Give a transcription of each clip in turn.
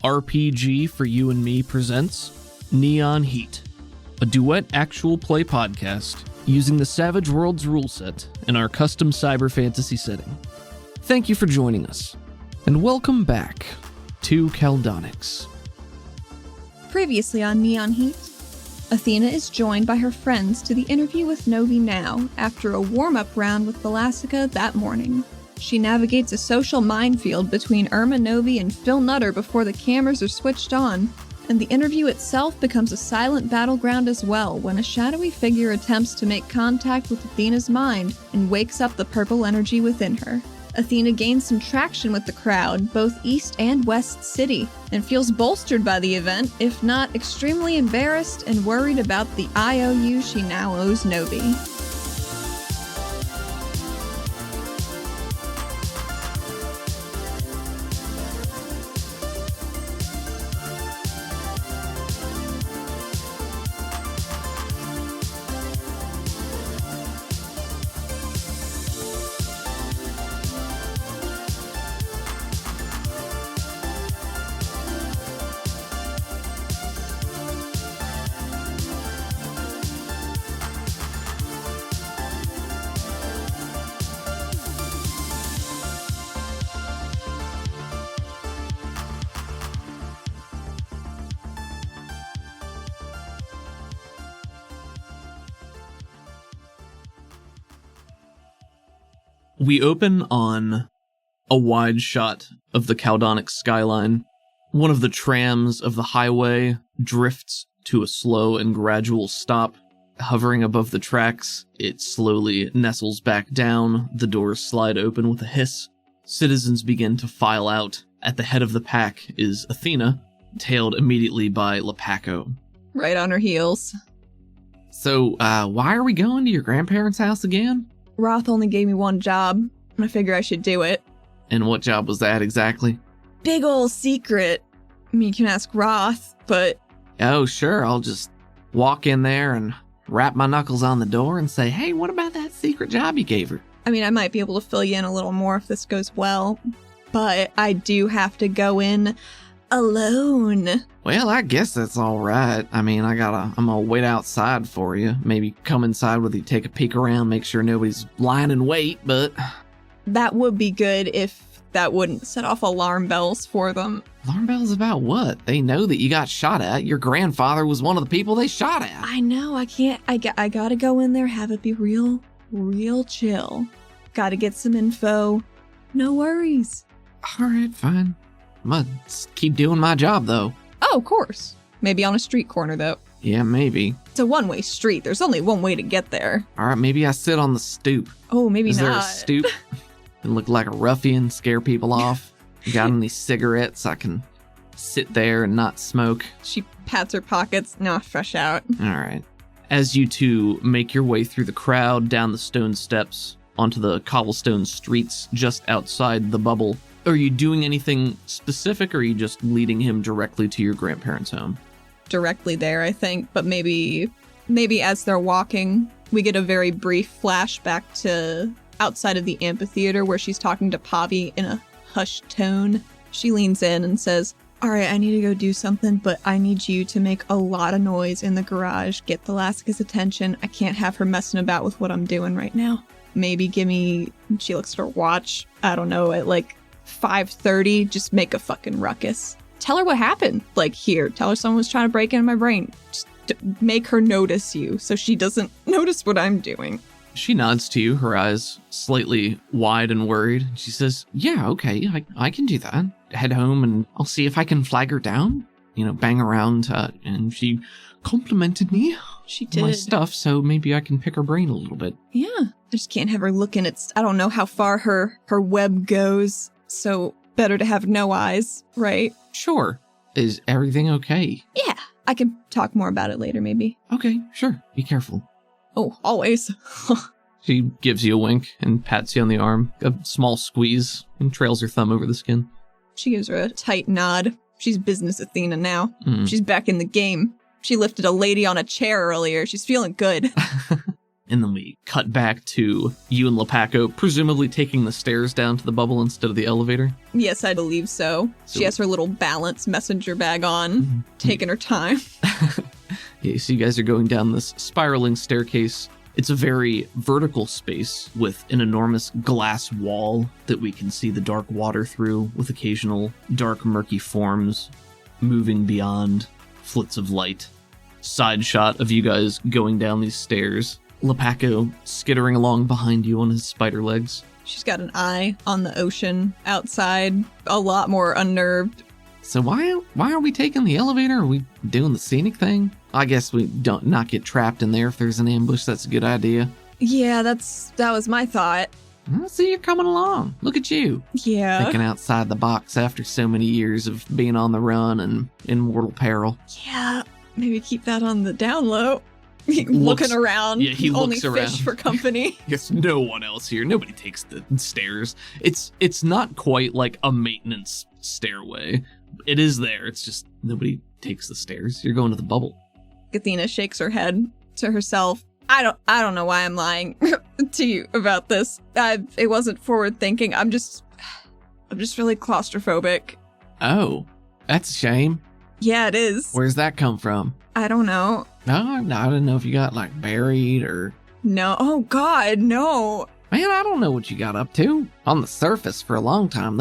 RPG for You and Me presents Neon Heat, a duet actual play podcast using the Savage Worlds rule set in our custom cyber fantasy setting. Thank you for joining us, and welcome back to Caldonics. Previously on Neon Heat, Athena is joined by her friends to the interview with Novi now after a warm-up round with Velastica that morning. She navigates a social minefield between Irma Novi and Phil Nutter before the cameras are switched on, and the interview itself becomes a silent battleground as well when a shadowy figure attempts to make contact with Athena's mind and wakes up the purple energy within her. Athena gains some traction with the crowd, both East and West City, and feels bolstered by the event, if not extremely embarrassed and worried about the IOU she now owes Novi. We open on a wide shot of the Caldonic skyline. One of the trams of the highway drifts to a slow and gradual stop. Hovering above the tracks, it slowly nestles back down. The doors slide open with a hiss. Citizens begin to file out. At the head of the pack is Athena, tailed immediately by Lepaco. Right on her heels. So, why are we going to your grandparents' house again? Roth only gave me one job, and I figure I should do it. And what job was that exactly? Big ol' secret. I mean, you can ask Roth, but... Oh, sure, I'll just walk in there and rap my knuckles on the door and say, hey, what about that secret job you gave her? I mean, I might be able to fill you in a little more if this goes well, but I do have to go in alone. Well, I guess that's all right. I mean, I'm gonna wait outside for you. Maybe come inside with you, take a peek around, make sure nobody's lying in wait, but... That would be good if that wouldn't set off alarm bells for them. Alarm bells about what? They know that you got shot at. Your grandfather was one of the people they shot at. I know, I can't, I gotta go in there, have it be real chill. Gotta get some info. No worries. All right, fine. I'm gonna keep doing my job, though. Oh, of course. Maybe on a street corner, though. Yeah, maybe. It's a one-way street. There's only one way to get there. All right, maybe I sit on the stoop. Oh, maybe Is not. there a stoop? And look like a ruffian, scare people off. You got any cigarettes? I can sit there and not smoke. She pats her pockets. Nah, fresh out. All right. As you two make your way through the crowd, down the stone steps, onto the cobblestone streets just outside the bubble, are you doing anything specific, or are you just leading him directly to your grandparents' home? Directly there, I think, but maybe as they're walking, we get a very brief flashback to outside of the amphitheater where she's talking to Pavi in a hushed tone. She leans in and says, all right, I need to go do something, but I need you to make a lot of noise in the garage, get Velasquez's attention. I can't have her messing about with what I'm doing right now. Maybe give me, she looks at her watch, I don't know, at like 5:30, just make a fucking ruckus. Tell her what happened. Like, here, tell her someone was trying to break into my brain. Just make her notice you so she doesn't notice what I'm doing. She nods to you, her eyes slightly wide and worried. She says, yeah, okay, I can do that. Head home and I'll see if I can flag her down. You know, bang around. And she complimented me. She did. My stuff, so maybe I can pick her brain a little bit. Yeah, I just can't have her looking at, I don't know how far her web goes, so better to have no eyes, right? Sure. Is everything okay? Yeah, I can talk more about it later, maybe. Okay, sure. Be careful. Oh, always. She gives you a wink and pats you on the arm, a small squeeze, and trails her thumb over the skin. She gives her a tight nod. She's business Athena now. She's back in the game. She lifted a lady on a chair earlier. She's feeling good. And then we cut back to you and Lepaco, presumably taking the stairs down to the bubble instead of the elevator. Yes, I believe so. She has her little balance messenger bag on, taking her time. Yeah, so you guys are going down this spiraling staircase. It's a very vertical space with an enormous glass wall that we can see the dark water through, with occasional dark, murky forms moving beyond flits of light. Side shot of you guys going down these stairs. Lepaco skittering along behind you on his spider legs. She's got an eye on the ocean outside, a lot more unnerved. So why are we taking the elevator? Are we doing the scenic thing? I guess we don't not get trapped in there if there's an ambush. That's a good idea. Yeah, that was my thought. I see you're coming along. Look at you. Yeah. Thinking outside the box after so many years of being on the run and in mortal peril. Yeah, maybe keep that on the down low. Looking around. Yeah, he only looks around. Fish for company. There's no one else here. Nobody takes the stairs. It's not quite like a maintenance stairway. It is there. It's just nobody takes the stairs. You're going to the bubble. Athena shakes her head to herself. I don't know why I'm lying to you about this. It wasn't forward thinking. I'm just really claustrophobic. Oh, that's a shame. Yeah, it is. Where's that come from? I don't know. No, I didn't know if you got like buried or... No. Oh God, no. Man, I don't know what you got up to. On the surface for a long time,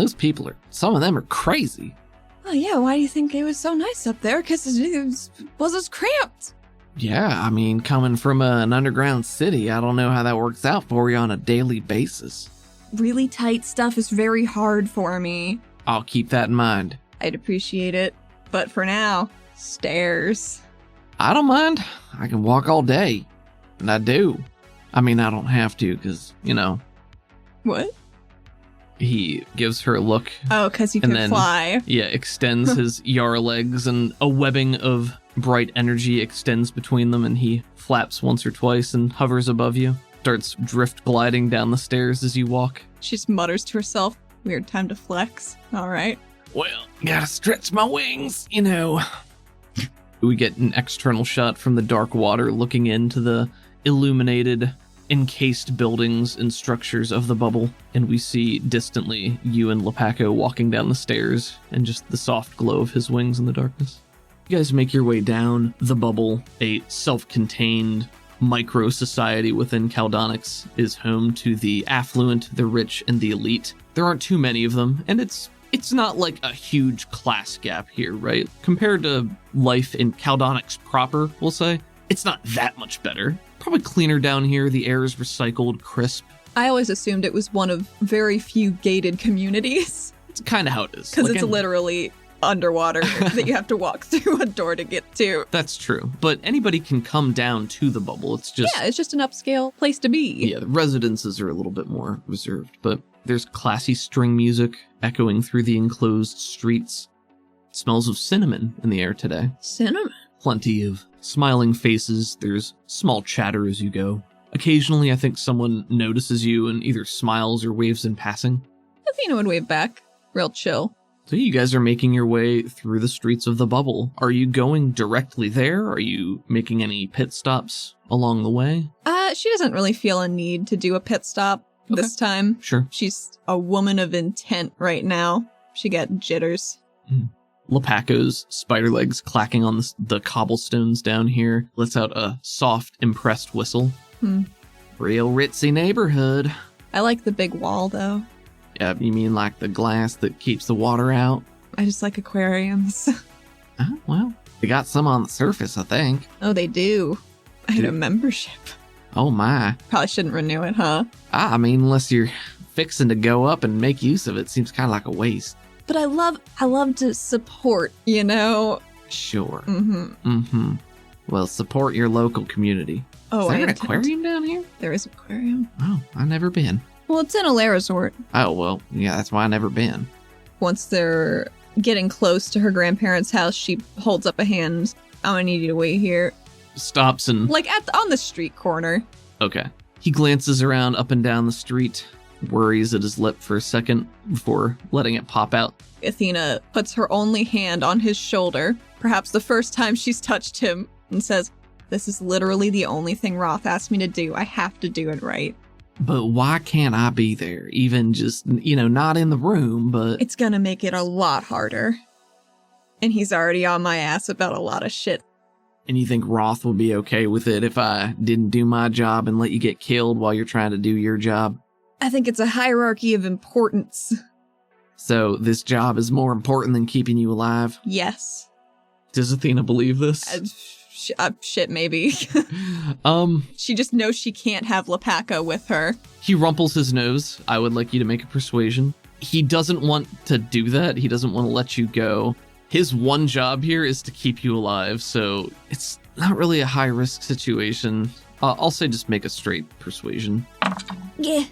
some of them are crazy. Oh yeah, why do you think it was so nice up there? Because it was cramped. Yeah, I mean, coming from an underground city, I don't know how that works out for you on a daily basis. Really tight stuff is very hard for me. I'll keep that in mind. I'd appreciate it. But for now, stairs. I don't mind. I can walk all day. And I do. I mean, I don't have to because, What? He gives her a look. Oh, because you can fly. Yeah, extends his Yara legs and a webbing of bright energy extends between them, and he flaps once or twice and hovers above you. Starts drift gliding down the stairs as you walk. She just mutters to herself, weird time to flex. All right. Well, gotta stretch my wings, We get an external shot from the dark water looking into the illuminated, encased buildings and structures of the bubble, and we see distantly you and Lepaco walking down the stairs and just the soft glow of his wings in the darkness. You guys make your way down the bubble. A self-contained micro-society within Caldonix is home to the affluent, the rich, and the elite. There aren't too many of them, and it's not like a huge class gap here, right? Compared to life in Caldonix proper, we'll say, it's not that much better. Probably cleaner down here. The air is recycled, crisp. I always assumed it was one of very few gated communities. It's kind of how it is. Because it's literally underwater that you have to walk through a door to get to. That's true. But anybody can come down to the bubble. It's just an upscale place to be. Yeah, the residences are a little bit more reserved, but there's classy string music echoing through the enclosed streets. It smells of cinnamon in the air today. Cinnamon? Plenty of smiling faces. There's small chatter as you go. Occasionally, I think someone notices you and either smiles or waves in passing. Athena would wave back. Real chill. So you guys are making your way through the streets of the bubble. Are you going directly there? Are you making any pit stops along the way? She doesn't really feel a need to do a pit stop this time. Sure. She's a woman of intent right now. She got jitters. Lepaco's spider legs clacking on the cobblestones down here lets out a soft, impressed whistle. Real ritzy neighborhood. I like the big wall, though. Yeah, you mean like the glass that keeps the water out? I just like aquariums. Oh, well, they got some on the surface, I think. Oh, they do. I had a membership. Oh, my. Probably shouldn't renew it, huh? I mean, unless you're fixing to go up and make use of it, seems kind of like a waste. But I love to support, Sure. Mm-hmm. Well, support your local community. Oh, is there an aquarium down here? There is an aquarium. Oh, I've never been. Well, it's in a Lair resort. Oh, well, yeah, that's why I've never been. Once they're getting close to her grandparents' house, she holds up a hand. I'm gonna need you to wait here. Stops and... Like on the street corner. Okay. He glances around up and down the street, worries at his lip for a second before letting it pop out. Athena puts her only hand on his shoulder, perhaps the first time she's touched him, and says, This is literally the only thing Roth asked me to do. I have to do it right. But why can't I be there? Even just, not in the room, but... It's gonna make it a lot harder. And he's already on my ass about a lot of shit. And you think Roth will be okay with it if I didn't do my job and let you get killed while you're trying to do your job? I think it's a hierarchy of importance. So this job is more important than keeping you alive? Yes. Does Athena believe this? Shit, maybe. She just knows she can't have Lepaco with her. He rumples his nose. I would like you to make a persuasion. He doesn't want to do that. He doesn't want to let you go. His one job here is to keep you alive, so it's not really a high-risk situation. I'll say just make a straight persuasion. Yeah.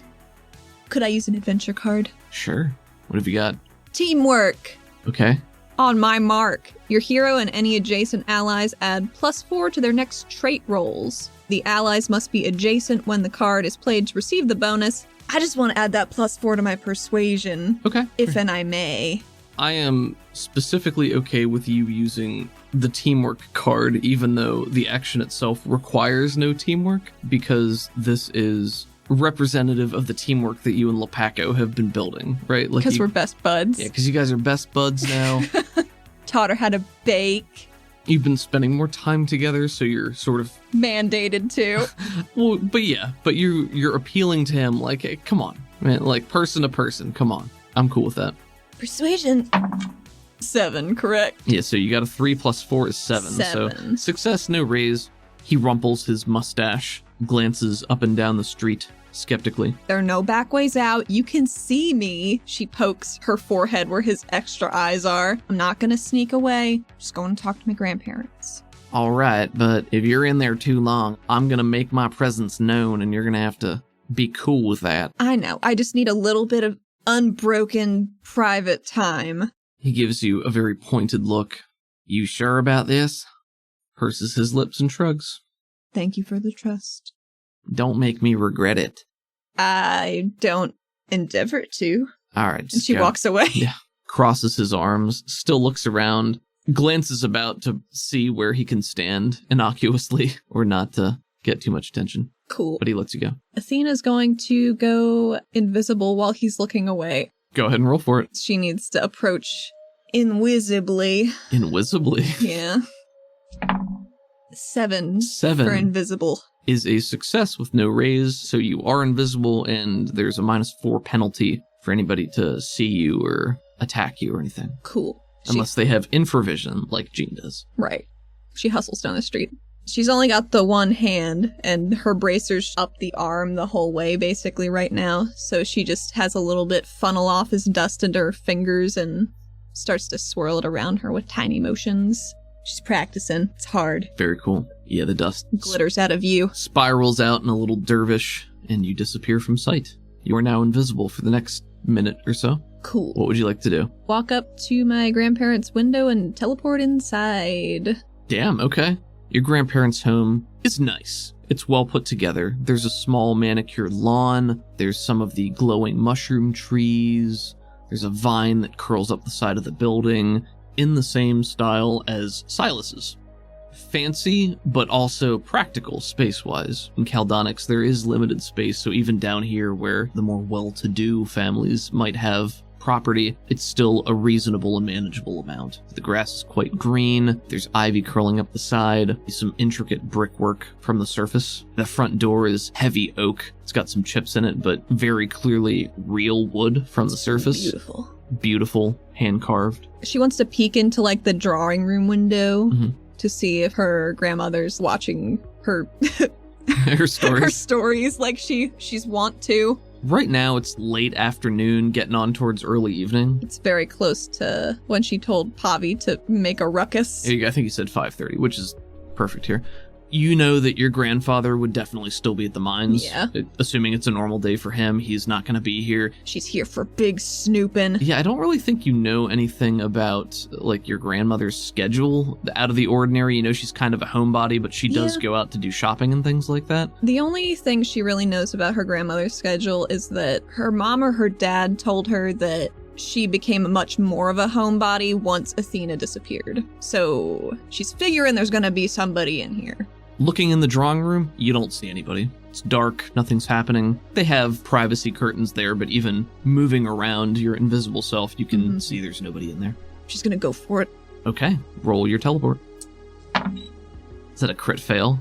Could I use an adventure card? Sure. What have you got? Teamwork. Okay. On my mark, your hero and any adjacent allies add +4 to their next trait rolls. The allies must be adjacent when the card is played to receive the bonus. I just want to add that +4 to my persuasion. Okay. If and I may. I am specifically okay with you using the teamwork card, even though the action itself requires no teamwork, because this is representative of the teamwork that you and Lepaco have been building, right? Because we're best buds. Yeah, because you guys are best buds now. Taught her how to bake. You've been spending more time together, so you're sort of... mandated to. Well, but you're appealing to him like, hey, come on, man, like person to person, come on. I'm cool with that. Persuasion. 7, correct? Yeah, so you got a 3 + 4 is 7. 7. So success, no raise. He rumples his mustache, glances up and down the street skeptically. There are no back ways out. You can see me. She pokes her forehead where his extra eyes are. I'm not going to sneak away. I'm just going to talk to my grandparents. All right, but if you're in there too long, I'm going to make my presence known and you're going to have to be cool with that. I know. I just need a little bit of unbroken private time. He gives you a very pointed look. You sure about this? Purses his lips and shrugs. Thank you for the trust. Don't make me regret it. I don't endeavor to. All right. And she walks away. Yeah. Crosses his arms, still looks around, glances about to see where he can stand innocuously or not to get too much attention. Cool. But he lets you go. Athena's going to go invisible while he's looking away. Go ahead and roll for it. She needs to approach invisibly. Invisibly? Yeah. 7 7 for invisible. Is a success with no raise, so you are invisible, and there's a -4 penalty for anybody to see you or attack you or anything. Cool. Unless they have infravision, like Jean does. Right. She hustles down the street. She's only got the one hand, and her bracer's up the arm the whole way, basically, right now. So she just has a little bit funnel off as dust into her fingers and starts to swirl it around her with tiny motions. She's practicing. It's hard. Very cool. Yeah, the dust glitters out of view. Spirals out in a little dervish, and you disappear from sight. You are now invisible for the next minute or so. Cool. What would you like to do? Walk up to my grandparents' window and teleport inside. Damn, okay. Your grandparents' home is nice. It's well put together. There's a small manicured lawn. There's some of the glowing mushroom trees. There's a vine that curls up the side of the building in the same style as Silas's. Fancy, but also practical space-wise. In Caldonics, there is limited space, so even down here where the more well-to-do families might have property, it's still a reasonable and manageable amount. The grass is quite green, there's ivy curling up the side, some intricate brickwork from the surface. The front door is heavy oak. It's got some chips in it, but very clearly real wood from the surface. Beautiful. Beautiful, hand-carved. She wants to peek into, like, the drawing room window to see if her grandmother's watching her... her stories. Her stories like she's wont to. Right now, it's late afternoon, getting on towards early evening. It's very close to when she told Pavi to make a ruckus. I think you said 5:30, which is perfect here. You know that your grandfather would definitely still be at the mines. Yeah. Assuming it's a normal day for him, he's not going to be here. She's here for big snooping. Yeah, I don't really think you know anything about, like, your grandmother's schedule out of the ordinary. You know, she's kind of a homebody, but she does go out to do shopping and things like that. The only thing she really knows about her grandmother's schedule is that her mom or her dad told her that she became much more of a homebody once Athena disappeared. So she's figuring there's going to be somebody in here. Looking in the drawing room, you don't see anybody. It's dark, nothing's happening. They have privacy curtains there, but even moving around your invisible self, you can see there's nobody in there. She's gonna go for it. Okay, roll your teleport. Is that a crit fail?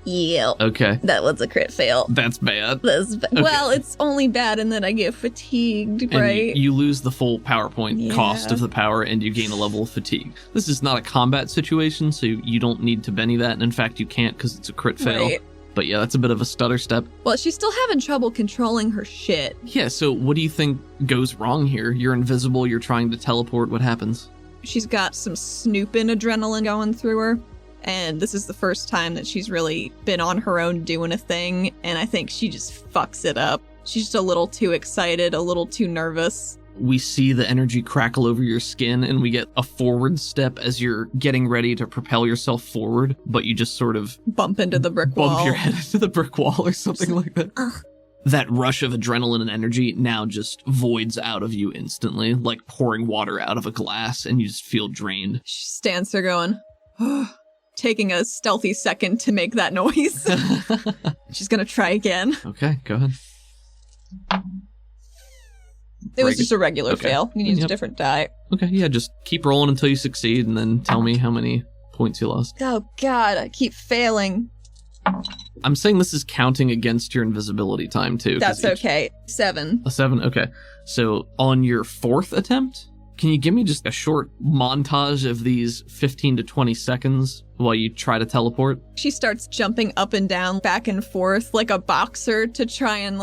Yeah. Okay. That was a crit fail. That's bad. Okay. Well, it's only bad and then I get fatigued, And right? you lose the full PowerPoint cost of the power and you gain a level of fatigue. This is not a combat situation, so you don't need to Benny that. And in fact, you can't because it's a crit fail. Right. But yeah, that's a bit of a stutter step. Well, she's still having trouble controlling her shit. Yeah, so what do you think goes wrong here? You're invisible, you're trying to teleport, what happens? She's got some snooping adrenaline going through her. And this is the first time that she's really been on her own doing a thing. And I think she just fucks it up. She's just a little too excited, a little too nervous. We see the energy crackle over your skin and we get a forward step as you're getting ready to propel yourself forward, but you just sort of Bump into the brick wall. Bump your head into the brick wall or something like that. Ugh. That rush of adrenaline and energy now just voids out of you instantly, like pouring water out of a glass, and you just feel drained. She stands there going, taking a stealthy second to make that noise. She's gonna try again. Okay, go ahead. It was just a regular fail. You need a different die. Okay, yeah, just keep rolling until you succeed, and then tell me how many points you lost. Oh god, I keep failing. I'm saying this is counting against your invisibility time, too. That's okay. 7. A 7? Okay. So, on your 4th attempt, can you give me just a short montage of these 15 to 20 seconds while you try to teleport? She starts jumping up and down, back and forth, like a boxer to try and,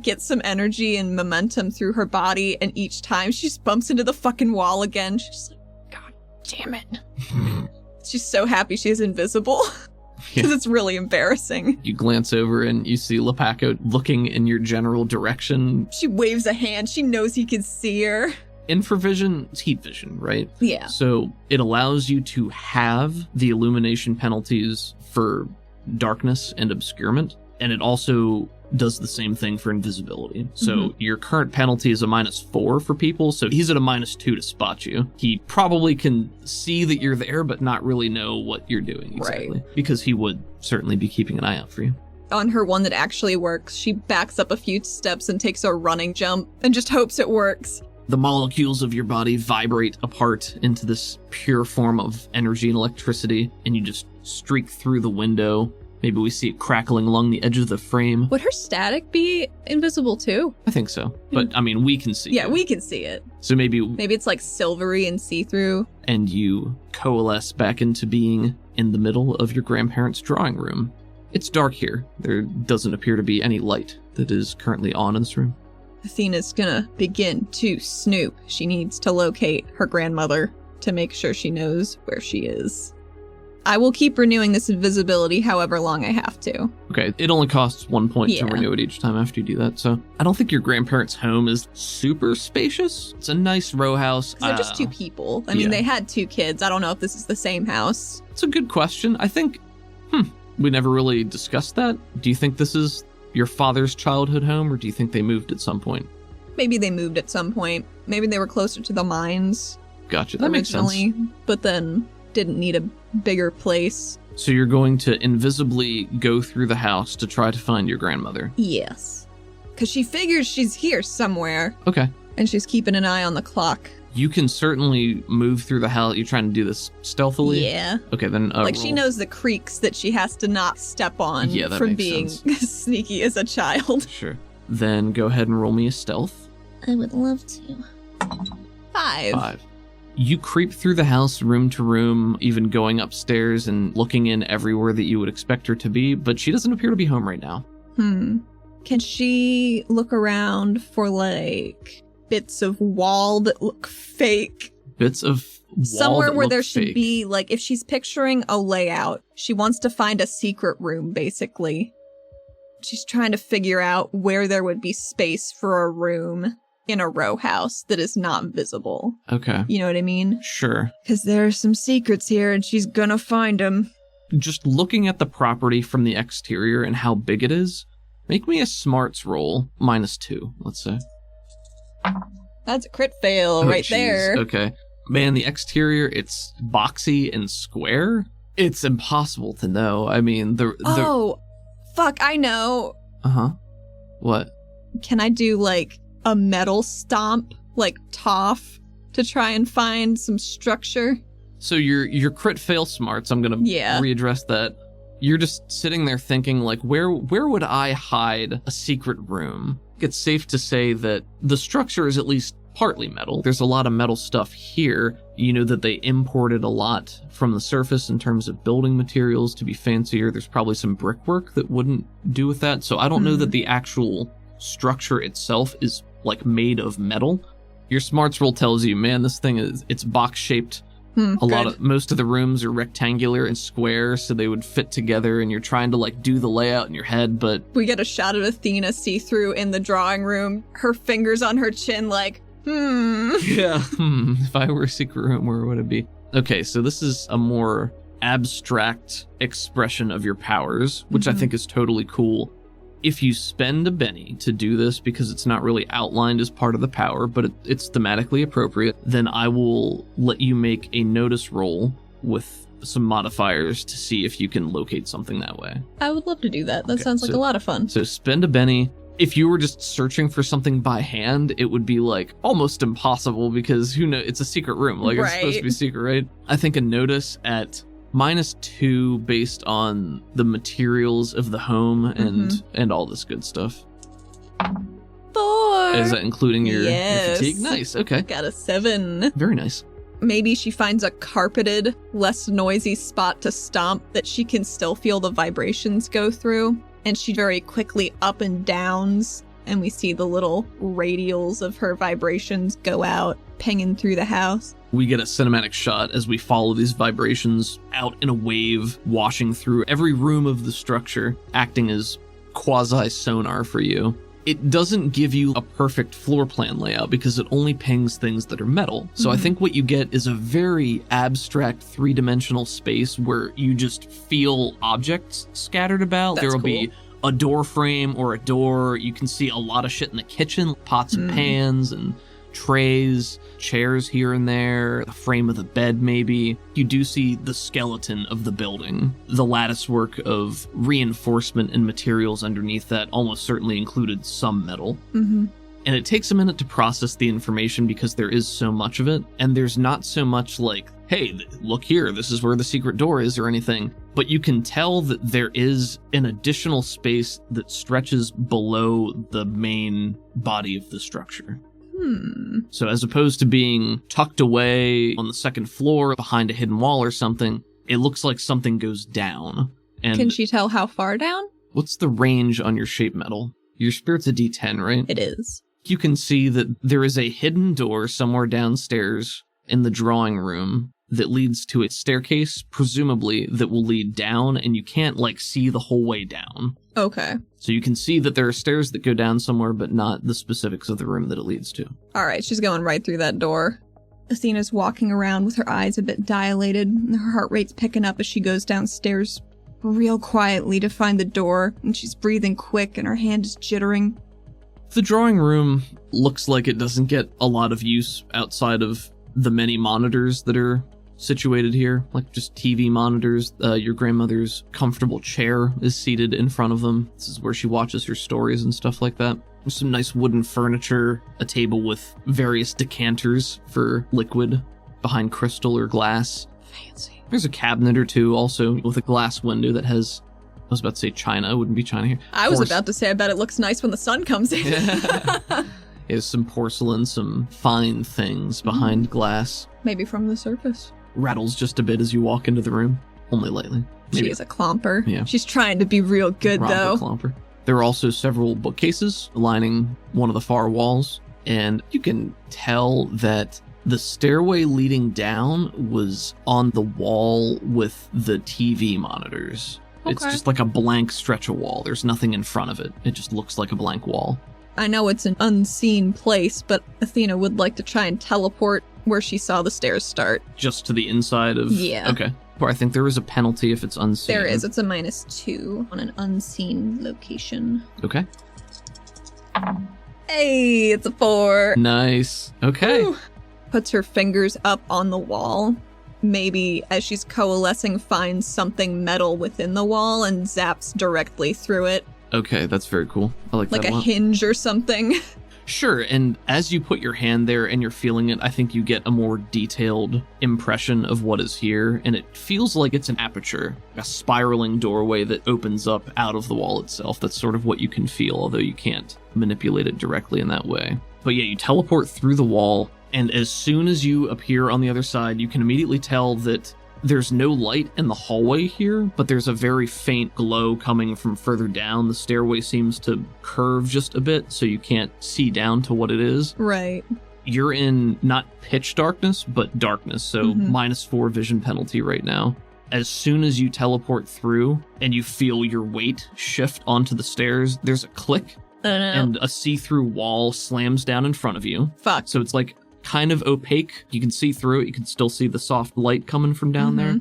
get some energy and momentum through her body, and each time she just bumps into the fucking wall again. She's like, God damn it. She's so happy she's invisible. Because it's really embarrassing. You glance over and you see Lepaco looking in your general direction. She waves a hand. She knows he can see her. Infravision, it's heat vision, right? Yeah. So it allows you to have the illumination penalties for darkness and obscurement, and it also does the same thing for invisibility. So your current penalty is a -4 for people, so he's at a -2 to spot you. He probably can see that you're there, but not really know what you're doing exactly. Right. Because he would certainly be keeping an eye out for you. On her one that actually works, she backs up a few steps and takes a running jump and just hopes it works. The molecules of your body vibrate apart into this pure form of energy and electricity, and you just streak through the window. Maybe we see it crackling along the edge of the frame. Would her static be invisible too? I think so. But, I mean, we can see it. Yeah, we can see it. So maybe it's like silvery and see-through. And you coalesce back into being in the middle of your grandparents' drawing room. It's dark here. There doesn't appear to be any light that is currently on in this room. Athena's gonna begin to snoop. She needs to locate her grandmother to make sure she knows where she is. I will keep renewing this invisibility however long I have to. Okay, it only costs 1 point to renew it each time after you do that, so I don't think your grandparents' home is super spacious. It's a nice row house. They're just 2 people. I mean, they had 2 kids. I don't know if this is the same house. It's a good question. I think, we never really discussed that. Do you think this is your father's childhood home, or do you think they moved at some point? Maybe they moved at some point. Maybe they were closer to the mines. Gotcha, that makes sense. But then didn't need a bigger place. So you're going to invisibly go through the house to try to find your grandmother? Yes. Because she figures she's here somewhere. Okay. And she's keeping an eye on the clock. You can certainly move through the house. You're trying to do this stealthily? Yeah. Okay, then roll. She knows the creaks that she has to not step on from being sneaky as a child. Sure. Then go ahead and roll me a stealth. I would love to. 5. You creep through the house room to room, even going upstairs and looking in everywhere that you would expect her to be, but she doesn't appear to be home right now. Can she look around for, bits of wall that look fake? Bits of wall somewhere that where look there should fake. be, if she's picturing a layout, she wants to find a secret room, basically. She's trying to figure out where there would be space for a room in a row house that is not visible. Okay. You know what I mean? Sure. Because there are some secrets here and she's gonna find them. Just looking at the property from the exterior and how big it is, make me a smarts roll, -2, let's say. That's a crit fail right there. Okay. Man, the exterior, it's boxy and square. It's impossible to know. I mean, Oh, fuck, I know. Uh-huh. What? Can I do, like, a metal stomp, like Toph, to try and find some structure? So your crit fail smarts, I'm going to readdress that. You're just sitting there thinking, like, where would I hide a secret room? It's safe to say that the structure is at least partly metal. There's a lot of metal stuff here. You know that they imported a lot from the surface in terms of building materials to be fancier. There's probably some brickwork that wouldn't do with that. So I don't know that the actual structure itself is, like, made of metal. Your smarts roll tells you, man, this thing it's box-shaped. Most of the rooms are rectangular and square, so they would fit together, and you're trying to, like, do the layout in your head, but... We get a shot of Athena see-through in the drawing room, her fingers on her chin, like, Yeah, if I were a secret room, where would it be? Okay, so this is a more abstract expression of your powers, which I think is totally cool. If you spend a Benny to do this, because it's not really outlined as part of the power, but it's thematically appropriate, then I will let you make a notice roll with some modifiers to see if you can locate something that way. I would love to do that. That sounds like a lot of fun. So spend a Benny. If you were just searching for something by hand, it would be, like, almost impossible, because who knows? It's a secret room. Like, it's supposed to be secret, right? I think a notice at -2 based on the materials of the home and all this good stuff. 4. Is that including your fatigue? Nice, okay. Got a 7. Very nice. Maybe she finds a carpeted, less noisy spot to stomp that she can still feel the vibrations go through. And she very quickly up and downs, and we see the little radials of her vibrations go out, pinging through the house. We get a cinematic shot as we follow these vibrations out in a wave, washing through every room of the structure, acting as quasi-sonar for you. It doesn't give you a perfect floor plan layout because it only pings things that are metal. So I think what you get is a very abstract three-dimensional space where you just feel objects scattered about. There will be a door frame or a door. You can see a lot of shit in the kitchen, pots and pans and trays, chairs here and there, the frame of the bed maybe. You do see the skeleton of the building. The lattice work of reinforcement and materials underneath that almost certainly included some metal. And it takes a minute to process the information because there is so much of it, and there's not so much like, hey, look here, this is where the secret door is or anything, but you can tell that there is an additional space that stretches below the main body of the structure. So as opposed to being tucked away on the second floor behind a hidden wall or something, it looks like something goes down. And can she tell how far down? What's the range on your shape metal? Your spirit's a D10, right? It is. You can see that there is a hidden door somewhere downstairs in the drawing room that leads to a staircase, presumably, that will lead down, and you can't, like, see the whole way down. Okay. So you can see that there are stairs that go down somewhere, but not the specifics of the room that it leads to. All right, she's going right through that door. Athena's walking around with her eyes a bit dilated, and her heart rate's picking up as she goes downstairs real quietly to find the door, and she's breathing quick, and her hand is jittering. The drawing room looks like it doesn't get a lot of use outside of the many monitors that are situated here, like just TV monitors. Your grandmother's comfortable chair is seated in front of them. This is where she watches her stories and stuff like that. There's some nice wooden furniture, a table with various decanters for liquid behind crystal or glass. Fancy. There's a cabinet or two also with a glass window that has, I was about to say china, it wouldn't be china here. I was about to say, I bet it looks nice when the sun comes in. There's some porcelain, some fine things behind glass. Maybe from the surface. Rattles just a bit as you walk into the room, only lightly. Maybe. She is a clomper. Yeah. She's trying to be real good, though. Clomper. There are also several bookcases lining one of the far walls, and you can tell that the stairway leading down was on the wall with the TV monitors. Okay. It's just like a blank stretch of wall. There's nothing in front of it. It just looks like a blank wall. I know it's an unseen place, but Athena would like to try and teleport where she saw the stairs start. Just to the inside of... Yeah. Okay. Or I think there is a penalty if it's unseen. There is. It's a -2 on an unseen location. Okay. Hey, it's a 4. Nice. Okay. Woo. Puts her fingers up on the wall, maybe as she's coalescing finds something metal within the wall and zaps directly through it. Okay, that's very cool. I like that Like a a lot. hinge or something. Sure, and as you put your hand there and you're feeling it, I think you get a more detailed impression of what is here, and it feels like it's an aperture, a spiraling doorway that opens up out of the wall itself. That's sort of what you can feel, although you can't manipulate it directly in that way. But yeah, you teleport through the wall, and as soon as you appear on the other side, you can immediately tell that there's no light in the hallway here, but there's a very faint glow coming from further down. The stairway seems to curve just a bit, so you can't see down to what it is. Right. You're in not pitch darkness, but darkness, so -4 vision penalty right now. As soon as you teleport through and you feel your weight shift onto the stairs, there's a click, Oh no. and a see-through wall slams down in front of you. Fuck. So it's like kind of opaque. You can see through it. You can still see the soft light coming from down there.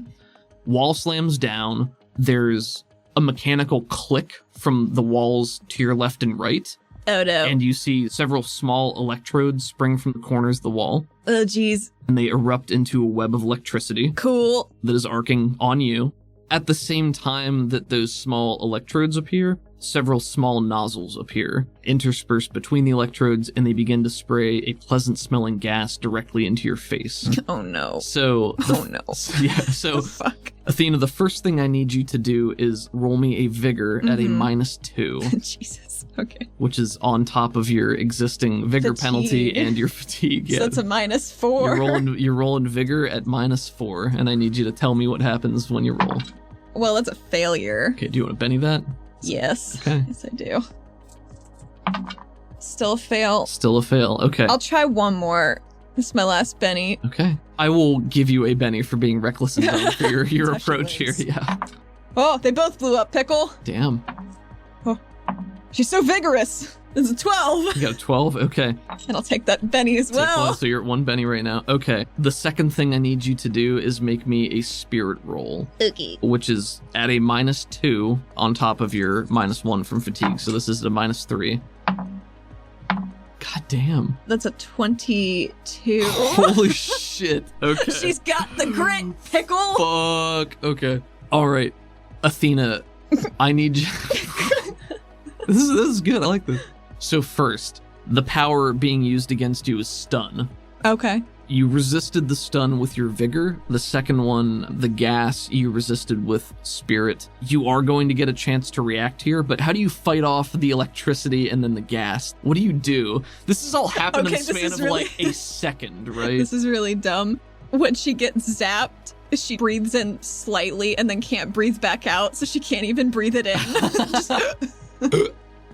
Wall slams down. There's a mechanical click from the walls to your left and right. Oh no. And you see several small electrodes spring from the corners of the wall. Oh jeez. And they erupt into a web of electricity Cool. that is arcing on you. At the same time that those small electrodes appear, several small nozzles appear, interspersed between the electrodes, and they begin to spray a pleasant-smelling gas directly into your face. Oh no. So, Oh no. so Fuck. Athena, the first thing I need you to do is roll me a vigor at a -2, Jesus. Okay. which is on top of your existing vigor penalty Fatigue. and your fatigue. So that's a -4. You're rolling vigor at -4, and I need you to tell me what happens when you roll. Well, that's a failure. Okay, do you want to Benny that? Yes. Okay. Yes, I do. Still a fail. Still a fail. Okay. I'll try one more. This is my last Benny. Okay. I will give you a Benny for being reckless and dumb for your That's approach here. actually Yeah. Oh, they both blew up, Pickle. Damn. She's so vigorous. It's a 12. You got a 12? Okay. And I'll take that Benny as Take one, well. so you're at 1 Benny right now. Okay. The second thing I need you to do is make me a spirit roll, Okay. which is at a -2 on top of your -1 from fatigue. So this is a -3. God damn. That's a 22. Holy shit. Okay. She's got the grit, Pickle. Fuck. Okay. All right. Athena, I need you. This is good. I like this. So first, the power being used against you is stun. Okay. You resisted the stun with your vigor. The second one, the gas, you resisted with spirit. You are going to get a chance to react here, but how do you fight off the electricity and then the gas? What do you do? This has all happened in Okay, the this span is of really- like a second, right? This is really dumb. When she gets zapped, she breathes in slightly and then can't breathe back out, so she can't even breathe it in.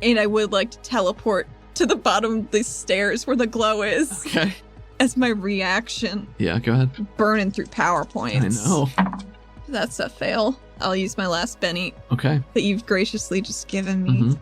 And I would like to teleport to the bottom of the stairs where the glow is Okay. as my reaction. Yeah, go ahead. Burning through PowerPoints. I know. That's a fail. I'll use my last Benny Okay. that you've graciously just given me. Mhm.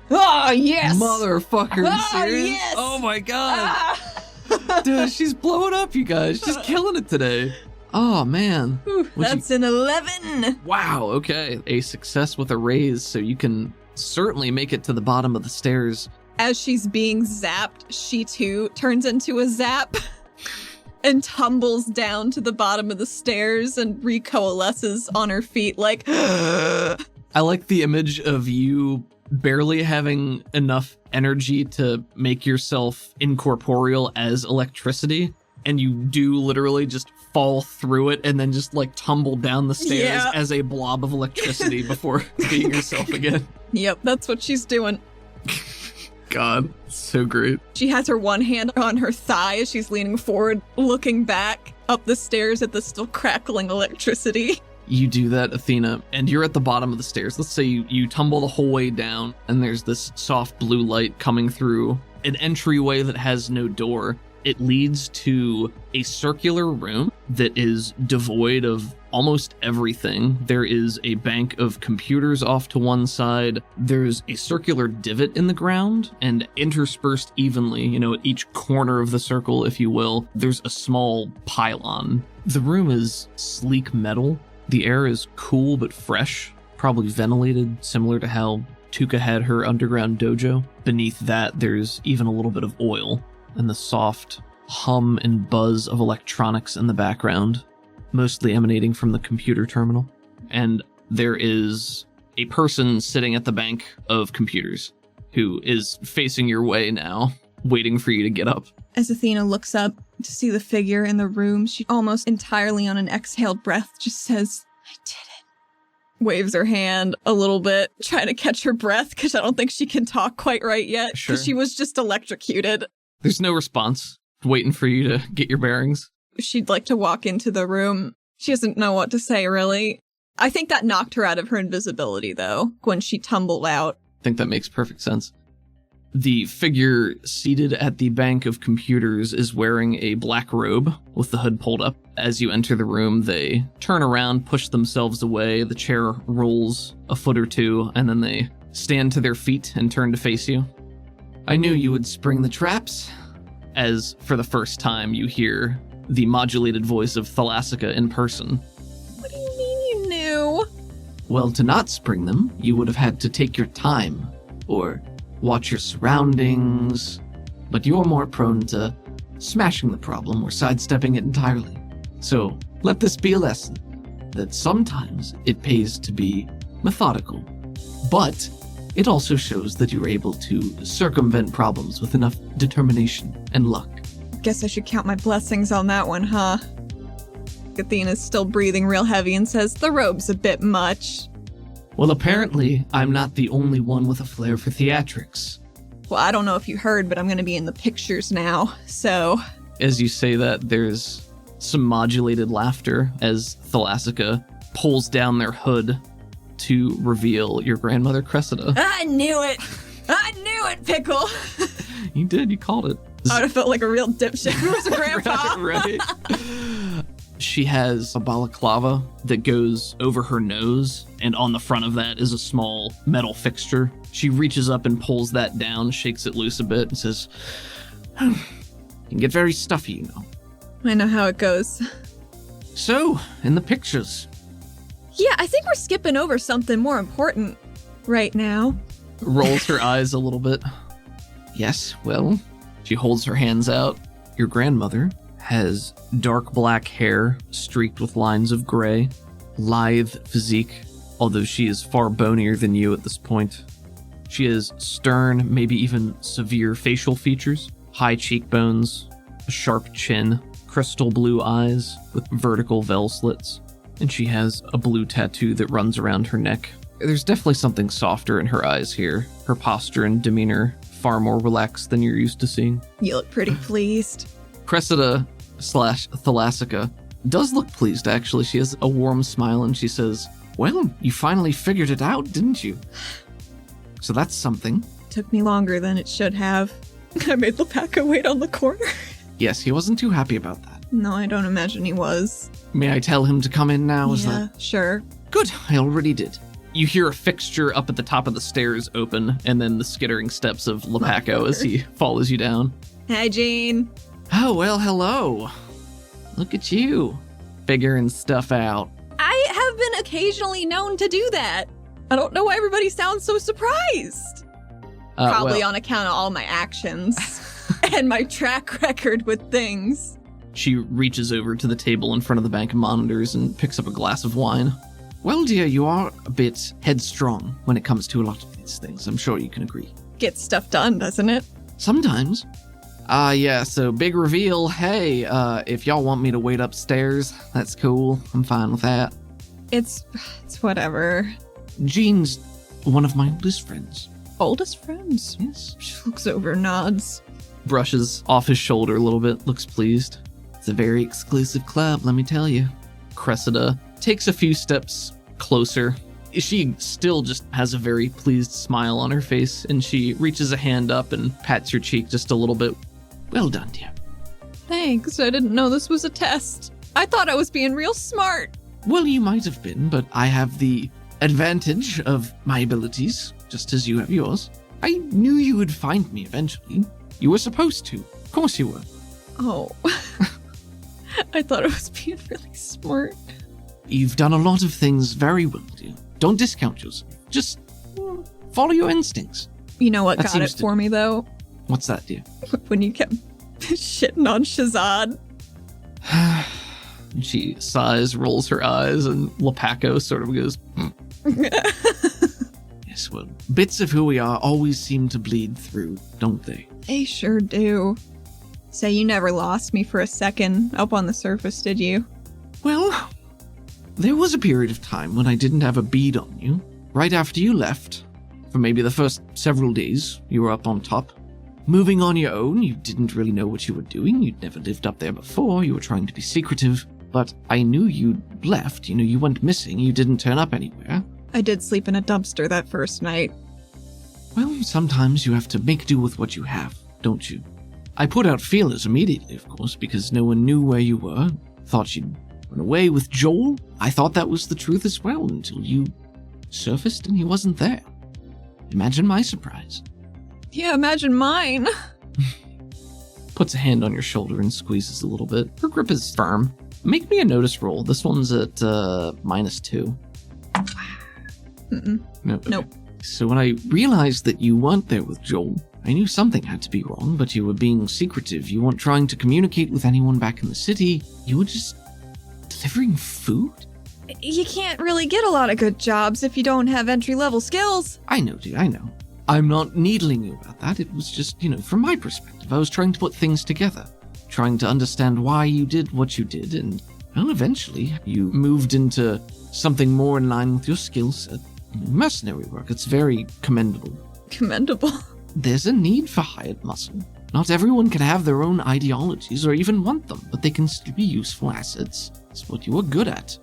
Oh, yes! Motherfucker, you Ah, serious? yes! Oh my god. Ah! Dude, she's blowing up, you guys. She's killing it today. Oh, man. Whew, What'd that's an 11. Wow, okay. A success with a raise, so you can certainly make it to the bottom of the stairs. As she's being zapped, she too turns into a zap and tumbles down to the bottom of the stairs and recoalesces on her feet like, I like the image of you barely having enough energy to make yourself incorporeal as electricity, and you do literally just fall through it and then just like tumble down the stairs Yeah. as a blob of electricity before being yourself again. yep, that's what she's doing. God, so great. She has her one hand on her thigh as she's leaning forward, looking back up the stairs at the still crackling electricity. You do that, Athena, and you're at the bottom of the stairs. Let's say you tumble the whole way down, and there's this soft blue light coming through an entryway that has no door. It leads to a circular room that is devoid of almost everything. There is a bank of computers off to one side. There's a circular divot in the ground, and interspersed evenly, at each corner of the circle, if you will, there's a small pylon. The room is sleek metal. The air is cool but fresh, probably ventilated, similar to how Tuka had her underground dojo. Beneath that, there's even a little bit of oil, and the soft hum and buzz of electronics in the background, mostly emanating from the computer terminal. And there is a person sitting at the bank of computers who is facing your way now, waiting for you to get up. As Athena looks up to see the figure in the room, she almost entirely on an exhaled breath just says, "I did it." Waves her hand a little bit, trying to catch her breath because I don't think she can talk quite right yet because she was just electrocuted. There's no response, waiting for you to get your bearings. She'd like to walk into the room. She doesn't know what to say, really. I think that knocked her out of her invisibility, though, when she tumbled out. I think that makes perfect sense. The figure seated at the bank of computers is wearing a black robe with the hood pulled up. As you enter the room, they turn around, push themselves away, the chair rolls a foot or two, and then they stand to their feet and turn to face you. I knew you would spring the traps. As for the first time, you hear the modulated voice of Thalassica in person. What do you mean you knew? Well, to not spring them, you would have had to take your time, or watch your surroundings, but you're more prone to smashing the problem or sidestepping it entirely. So, let this be a lesson, that sometimes it pays to be methodical, but it also shows that you're able to circumvent problems with enough determination and luck. Guess I should count my blessings on that one, huh? Athena's still breathing real heavy and says, "The robe's a bit much." Well, apparently, I'm not the only one with a flair for theatrics. Well, I don't know if you heard, but I'm going to be in the pictures now, so... As you say that, there's some modulated laughter as Thalassica pulls down their hood to reveal your grandmother, Cressida. I knew it! I knew it, Pickle! You did, you called it. I would have felt like a real dipshit if it was a grandpa. Right. She has a balaclava that goes over her nose, and on the front of that is a small metal fixture. She reaches up and pulls that down, shakes it loose a bit, and says, "It can get very stuffy, you know." I know how it goes. So, in the pictures. Yeah, I think we're skipping over something more important right now. Rolls her eyes a little bit. Yes, well, she holds her hands out. Your grandmother has dark black hair streaked with lines of gray, lithe physique, although she is far bonier than you at this point. She has stern, maybe even severe facial features, high cheekbones, a sharp chin, crystal blue eyes with vertical veil slits, and she has a blue tattoo that runs around her neck. There's definitely something softer in her eyes here. Her posture and demeanor far more relaxed than you're used to seeing. You look pretty pleased. Cressida/Thalassica does look pleased, actually. She has a warm smile and she says, "Well, you finally figured it out, didn't you? So that's something." Took me longer than it should have. I made Lepaka wait on the corner. Yes, he wasn't too happy about that. No, I don't imagine he was. May I tell him to come in now? Yeah, sure. Good, I already did. You hear a fixture up at the top of the stairs open, and then the skittering steps of Lepako as he follows you down. Hi, Jane. Oh, well, hello. Look at you, figuring stuff out. I have been occasionally known to do that. I don't know why everybody sounds so surprised. Probably on account of all my actions and my track record with things. She reaches over to the table in front of the bank of monitors and picks up a glass of wine. Well, dear, you are a bit headstrong when it comes to a lot of these things. I'm sure you can agree. Gets stuff done, doesn't it? Sometimes. Yeah, so big reveal. Hey, if y'all want me to wait upstairs, that's cool. I'm fine with that. It's whatever. Jean's one of my oldest friends. Oldest friends? Yes. She looks over, nods. Brushes off his shoulder a little bit, looks pleased. It's a very exclusive club, let me tell you. Cressida takes a few steps closer. She still just has a very pleased smile on her face, and she reaches a hand up and pats your cheek just a little bit. Well done, dear. Thanks, I didn't know this was a test. I thought I was being real smart. Well, you might have been, but I have the advantage of my abilities, just as you have yours. I knew you would find me eventually. You were supposed to. Of course you were. Oh. I thought I was being really smart. You've done a lot of things very well, dear. Don't discount yourself. Just follow your instincts. You know what That got it seems for me, though? What's that, dear? When you kept Shitting on Shazad. She sighs, rolls her eyes, and Lepaco sort of goes, Yes, well, bits of who we are always seem to bleed through, don't they? They sure do. Say, you never lost me for a second up on the surface, did you? Well, there was a period of time when I didn't have a bead on you. Right after you left, for maybe the first several days, you were up on top. Moving on your own, you didn't really know what you were doing. You'd never lived up there before. You were trying to be secretive. But I knew you'd left. You went missing. You didn't turn up anywhere. I did sleep in a dumpster that first night. Well, sometimes you have to make do with what you have, don't you? I put out feelers immediately, of course, because no one knew where you were. Thought you'd run away with Joel. I thought that was the truth as well, until you surfaced and he wasn't there. Imagine my surprise. Yeah, imagine mine. Puts a hand on your shoulder and squeezes a little bit. Her grip is firm. Make me a notice roll. This one's at -2. Mm-mm. Nope. Nope. So when I realized that you weren't there with Joel, I knew something had to be wrong, but you were being secretive. You weren't trying to communicate with anyone back in the city. You were just delivering food? You can't really get a lot of good jobs if you don't have entry-level skills. I know, dude, I know. I'm not needling you about that. It was just, from my perspective, I was trying to put things together. Trying to understand why you did what you did, and, well, eventually, you moved into something more in line with your skill set. Mercenary work, it's very commendable. Commendable? There's a need for hired muscle. Not everyone can have their own ideologies or even want them, but they can still be useful assets. It's what you are good at.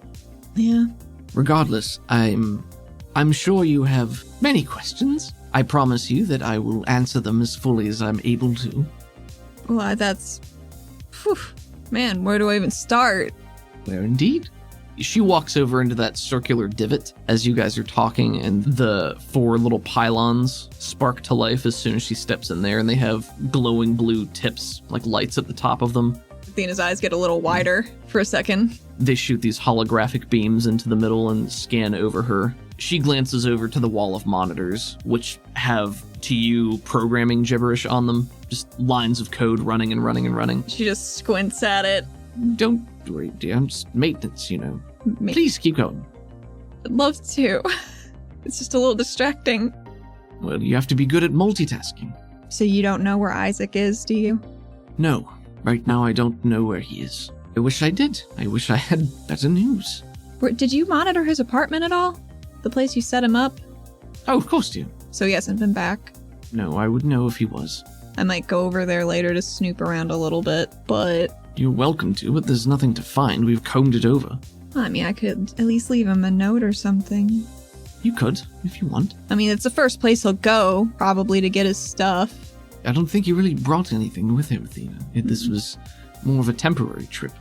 Yeah. Regardless, I'm sure you have many questions. I promise you that I will answer them as fully as I'm able to. Well, that's... Whew. Man, where do I even start? Where indeed? She walks over into that circular divot as you guys are talking, and the 4 little pylons spark to life as soon as she steps in there, and they have glowing blue tips, like lights at the top of them. Athena's eyes get a little wider for a second. They shoot these holographic beams into the middle and scan over her. She glances over to the wall of monitors, which have, to you, programming gibberish on them. Just lines of code running and running and running. She just squints at it. Don't worry, dear. I'm just maintenance, Please keep going. I'd love to. It's just a little distracting. Well, you have to be good at multitasking. So you don't know where Isaac is, do you? No. Right now, I don't know where he is. I wish I did. I wish I had better news. Did you monitor his apartment at all? The place you set him up? Oh, of course, dear. So he hasn't been back? No, I would know if he was. I might go over there later to snoop around a little bit, but... You're welcome to, but there's nothing to find. We've combed it over. I mean, I could at least leave him a note or something. You could, if you want. I mean, it's the first place he'll go, probably to get his stuff. I don't think he really brought anything with him, Athena. This was more of a temporary trip.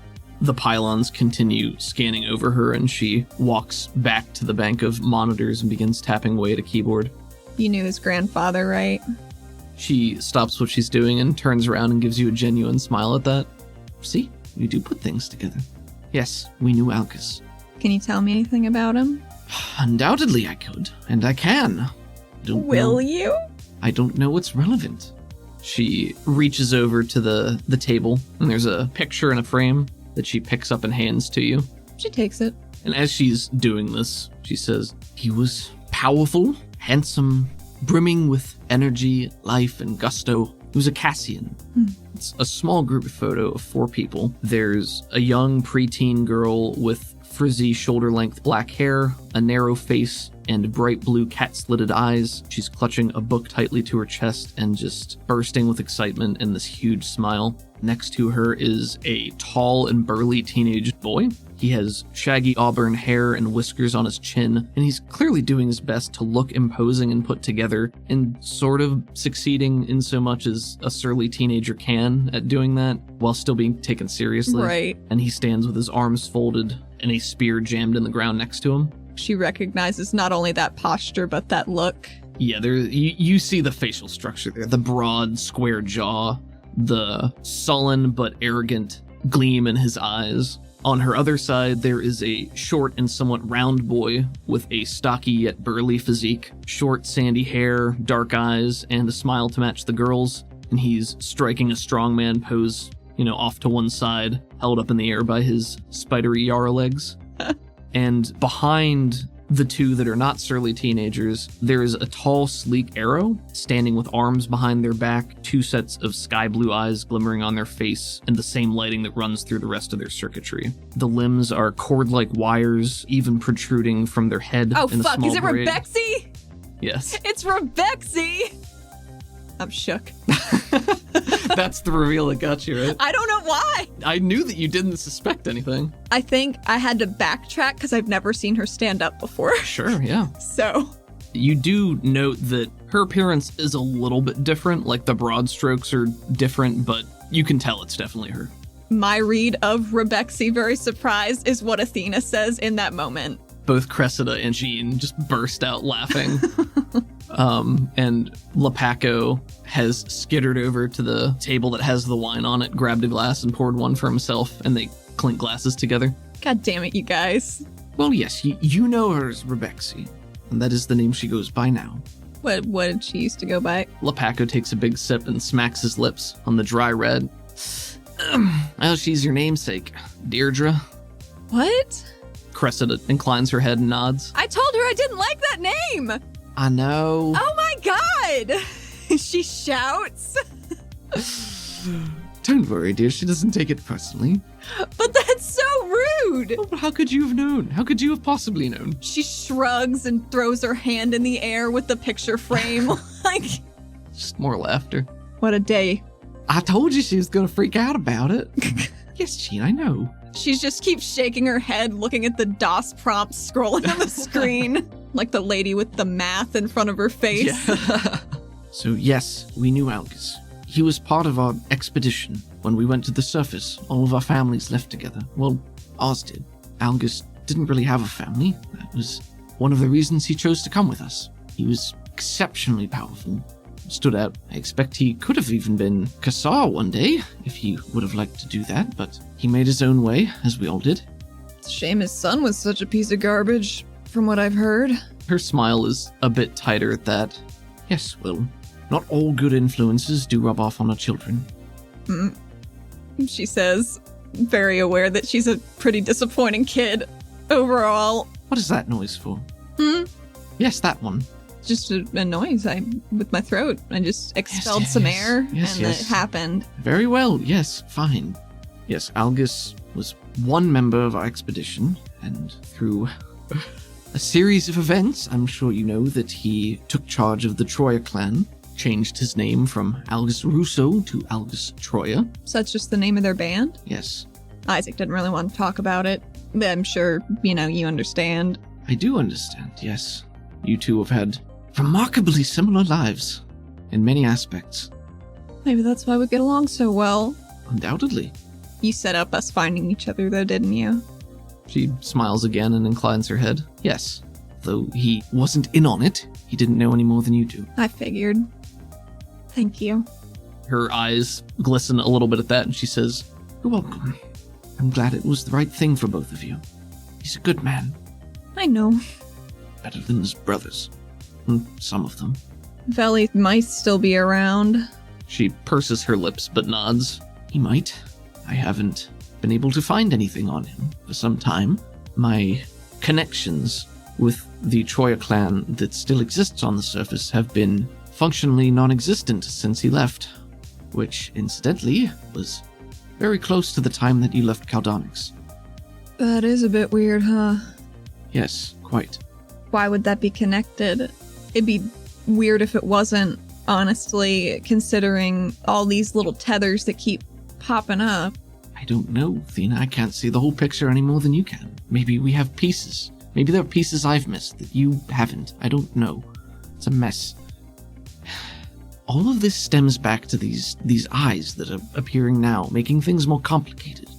The pylons continue scanning over her, and she walks back to the bank of monitors and begins tapping away at a keyboard. You knew his grandfather, right? She stops what she's doing and turns around and gives you a genuine smile at that. See, you do put things together. Yes, we knew Alcus. Can you tell me anything about him? Undoubtedly I could, and I can. Will you? I don't know what's relevant. She reaches over to the table, and there's a picture in a frame that she picks up and hands to you. She takes it. And as she's doing this, she says, he was powerful, handsome, brimming with energy, life, and gusto. He was a Cassian. It's a small group photo of 4 people. There's a young preteen girl with frizzy shoulder-length black hair, a narrow face, and bright blue cat-slitted eyes. She's clutching a book tightly to her chest and just bursting with excitement and this huge smile. Next to her is a tall and burly teenage boy. He has shaggy auburn hair and whiskers on his chin, and he's clearly doing his best to look imposing and put together, and sort of succeeding in so much as a surly teenager can at doing that, while still being taken seriously. Right. And he stands with his arms folded and a spear jammed in the ground next to him. She recognizes not only that posture, but that look. Yeah, you see the facial structure there, the broad, square jaw, the sullen but arrogant gleam in his eyes. On her other side, there is a short and somewhat round boy with a stocky yet burly physique, short sandy hair, dark eyes, and a smile to match the girl's. and he's striking a strongman pose, off to one side, held up in the air by his spidery Yara legs. And behind the two that are not surly teenagers, there is a tall, sleek arrow standing with arms behind their back, two sets of sky blue eyes glimmering on their face, and the same lighting that runs through the rest of their circuitry. The limbs are cord-like wires, even protruding from their head. Oh, in a fuck, small is it braid. Rebexy? Yes. It's Rebexy! I'm shook. That's the reveal that got you, right? I don't know why. I knew that you didn't suspect anything. I think I had to backtrack because I've never seen her stand up before. Sure, yeah. So. You do note that her appearance is a little bit different, like the broad strokes are different, but you can tell it's definitely her. My read of Rebexy, very surprised, is what Athena says in that moment. Both Cressida and Jean just burst out laughing. And Lepaco has skittered over to the table that has the wine on it, grabbed a glass and poured one for himself, and they clink glasses together. God damn it, you guys. Well, yes, you know her as Rebexy, and that is the name she goes by now. What did she used to go by? Lepaco takes a big sip and smacks his lips on the dry red. Well, she's your namesake, Deirdre. What? Cressida inclines her head and nods. I told her I didn't like that name! I know. Oh my god! She shouts. Don't worry, dear, she doesn't take it personally. But that's so rude! Oh, but how could you have known? How could you have possibly known? She shrugs and throws her hand in the air with the picture frame. Like, Just more laughter. what a day. I told you she was gonna freak out about it. Yes, Jean, I know. She just keeps shaking her head, looking at the DOS prompts scrolling on the screen. Like the lady with the math in front of her face. Yeah. So yes, we knew Algus. He was part of our expedition. When we went to the surface, all of our families left together. Well, ours did. Algus didn't really have a family. That was one of the reasons he chose to come with us. He was exceptionally powerful. Stood out. I expect he could have even been Cassar one day, if he would have liked to do that, but he made his own way, as we all did. It's a shame his son was such a piece of garbage, from what I've heard. Her smile is a bit tighter at that. Yes, well, not all good influences do rub off on our children. She says, very aware that she's a pretty disappointing kid overall. What is that noise for? Yes, that one. Just a noise with my throat. I just expelled some air, and it happened. Very well, yes, fine. Yes, Algus was one member of our expedition, and through a series of events, I'm sure you know that he took charge of the Troya clan, changed his name from Algus Russo to Algus Troya. So that's just the name of their band? Yes. Isaac didn't really want to talk about it, but I'm sure, you understand. I do understand, yes. You two have had remarkably similar lives, in many aspects. Maybe that's why we get along so well. Undoubtedly. You set up us finding each other, though, didn't you? She smiles again and inclines her head. Yes. Though he wasn't in on it, he didn't know any more than you do. I figured. Thank you. Her eyes glisten a little bit at that, and she says, "You're welcome. I'm glad it was the right thing for both of you. He's a good man. I know. Better than his brothers. Some of them." Veli might still be around. She purses her lips but nods. He might. I haven't been able to find anything on him for some time. My connections with the Troya clan that still exists on the surface have been functionally non-existent since he left, which, incidentally, was very close to the time that you left Caldonix. That is a bit weird, huh? Yes, quite. Why would that be connected? It'd be weird if it wasn't, honestly, considering all these little tethers that keep popping up. I don't know, Athena. I can't see the whole picture any more than you can. Maybe we have pieces. Maybe there are pieces I've missed that you haven't. I don't know. It's a mess. All of this stems back to these eyes that are appearing now, making things more complicated.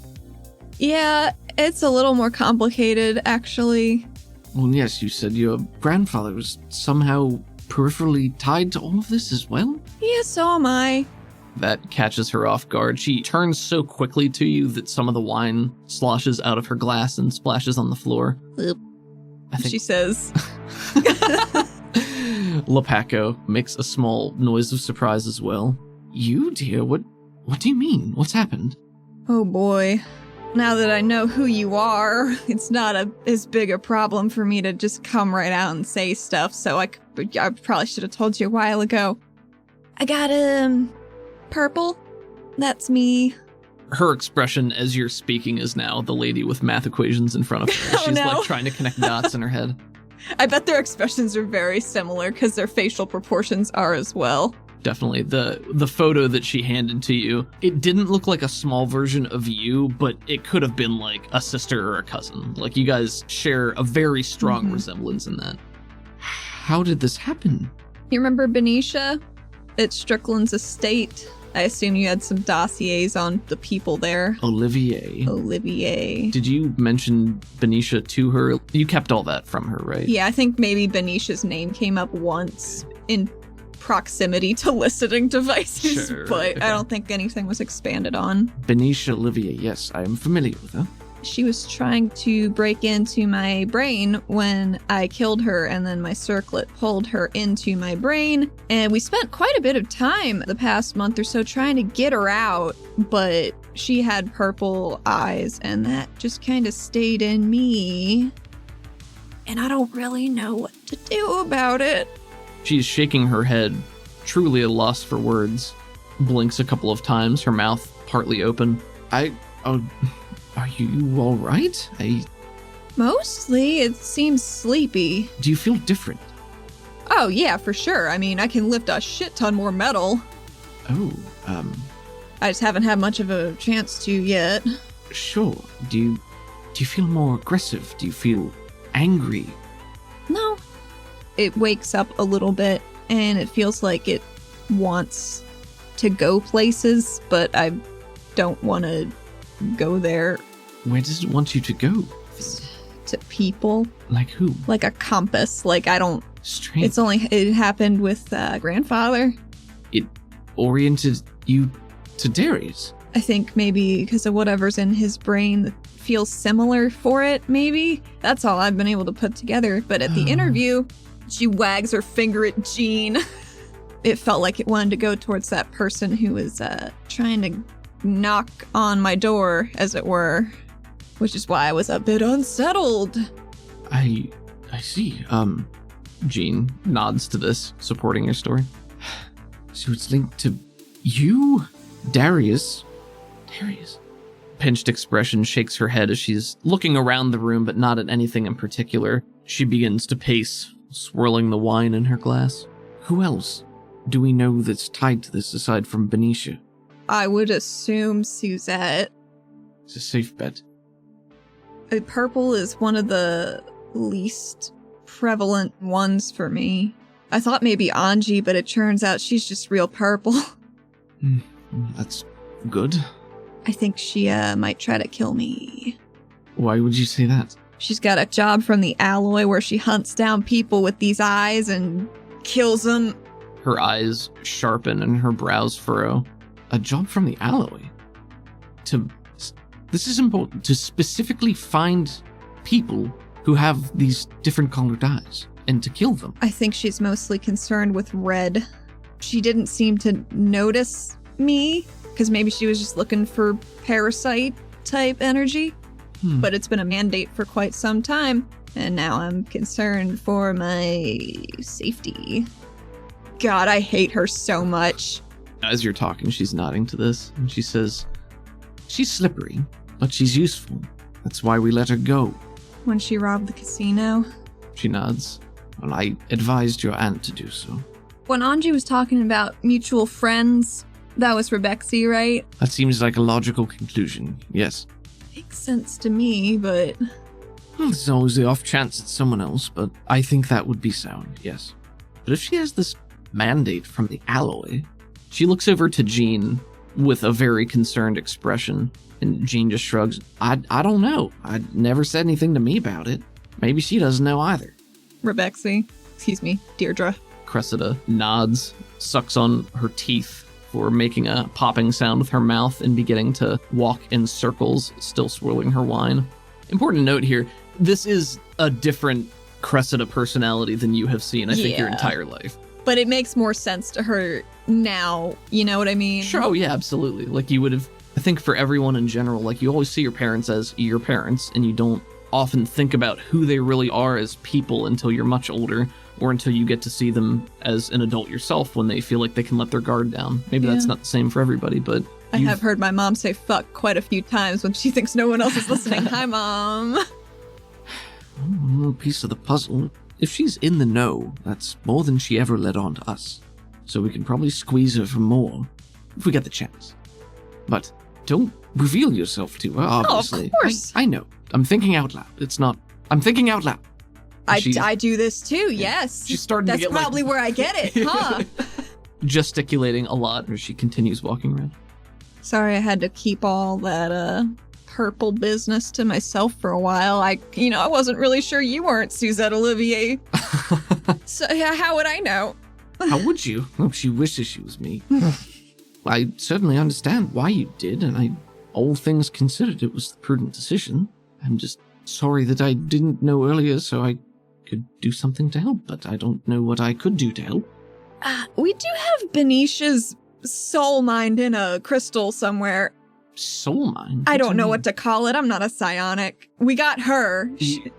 Yeah, it's a little more complicated, actually. Well, yes, you said your grandfather was somehow peripherally tied to all of this as well? Yeah, so am I. That catches her off guard. She turns so quickly to you that some of the wine sloshes out of her glass and splashes on the floor. I think She says. Lepaco makes a small noise of surprise as well. You, dear? What do you mean? What's happened? Oh boy. Now that I know who you are, it's not as big a problem for me to just come right out and say stuff, so I probably should have told you a while ago. I got, purple. That's me. Her expression as you're speaking is now the lady with math equations in front of her. Oh, She's no. like trying to connect dots in her head. I bet their expressions are very similar because their facial proportions are as well. Definitely. The photo that she handed to you, it didn't look like a small version of you, but it could have been like a sister or a cousin. Like, you guys share a very strong resemblance in that. How did this happen? You remember Benicia at Strickland's estate? I assume you had some dossiers on the people there. Olivier. Did you mention Benicia to her? You kept all that from her, right? Yeah, I think maybe Benicia's name came up once in proximity to listening devices, Sure, but okay. I don't think anything was expanded on. Benicia Olivier, yes, I am familiar with her. She was trying to break into my brain when I killed her, and then my circlet pulled her into my brain, and we spent quite a bit of time the past month or so trying to get her out, but she had purple eyes, and that just kind of stayed in me, and I don't really know what to do about it. She's shaking her head, truly at a loss for words. Blinks a couple of times, her mouth partly open. Are you all right? Mostly, it seems sleepy. Do you feel different? Oh, yeah, for sure. I mean, I can lift a shit ton more metal. Oh, I just haven't had much of a chance to yet. sure. Do you feel more aggressive? Do you feel angry? No. It wakes up a little bit, and it feels like it wants to go places, but I don't want to go there. Where does it want you to go? To people. Like who? Like a compass. Like, I don't... Strange. It happened with grandfather. It oriented you to Darius. I think maybe because of whatever's in his brain that feels similar for it, maybe. That's all I've been able to put together. But at the interview, she wags her finger at Jean. It felt like it wanted to go towards that person who was trying to knock on my door, as it were. Which is why I was a bit unsettled. I see. Jean nods to this, supporting your story. So it's linked to you? Darius? Pinched expression shakes her head as she's looking around the room, but not at anything in particular. She begins to pace, swirling the wine in her glass. Who else do we know that's tied to this aside from Benicia? I would assume Suzette. It's a safe bet. Purple is one of the least prevalent ones for me. I thought maybe Anji, but it turns out she's just real purple. That's good. I think she might try to kill me. Why would you say that? She's got a job from the Alloy where she hunts down people with these eyes and kills them. Her eyes sharpen and her brows furrow. A job from the Alloy? This is important. To specifically find people who have these different colored eyes and to kill them. I think she's mostly concerned with red. She didn't seem to notice me, because maybe she was just looking for parasite type energy. But it's been a mandate for quite some time, and now I'm concerned for my safety. God, I hate her so much. As you're talking, she's nodding to this, and she says, she's slippery, but she's useful. That's why we let her go. When she robbed the casino? She nods. Well, I advised your aunt to do so. When Anji was talking about mutual friends, that was Rebexy, right? That seems like a logical conclusion, yes. Makes sense to me, but... Well, there's always the off chance it's someone else, but I think that would be sound, yes. But if she has this mandate from the Alloy... She looks over to Jean with a very concerned expression, and Jean just shrugs. I don't know. I never said anything to me about it. Maybe she doesn't know either. Rebexy. Excuse me, Deirdre. Cressida nods, sucks on her teeth for making a popping sound with her mouth and beginning to walk in circles, still swirling her wine. Important note here, this is a different Cressida personality than you have seen, I think, your entire life. But it makes more sense to her now, you know what I mean? Sure, oh yeah, absolutely. Like you would have, I think for everyone in general, like you always see your parents as your parents, and you don't often think about who they really are as people until you're much older, or until you get to see them as an adult yourself when they feel like they can let their guard down. Maybe that's not the same for everybody, but... I have heard my mom say fuck quite a few times when she thinks no one else is listening. Hi, Mom. One more piece of the puzzle. If she's in the know, that's more than she ever let on to us. So we can probably squeeze her for more, if we get the chance. But don't reveal yourself to her, obviously. Oh, of course. I know. I'm thinking out loud. I'm thinking out loud. I do this too, yes. She's starting That's to get probably where I get it, huh? gesticulating a lot as she continues walking around. Sorry I had to keep all that, purple business to myself for a while. I wasn't really sure you weren't Suzette Olivier. So, yeah, how would I know? How would you? Oh, she wishes she was me. I certainly understand why you did, and all things considered, it was the prudent decision. I'm just sorry that I didn't know earlier, so I could do something to help, but I don't know what I could do to help. We do have Benisha's soul mind in a crystal somewhere. Soul mind? I don't know what to call it. I'm not a psionic. We got her.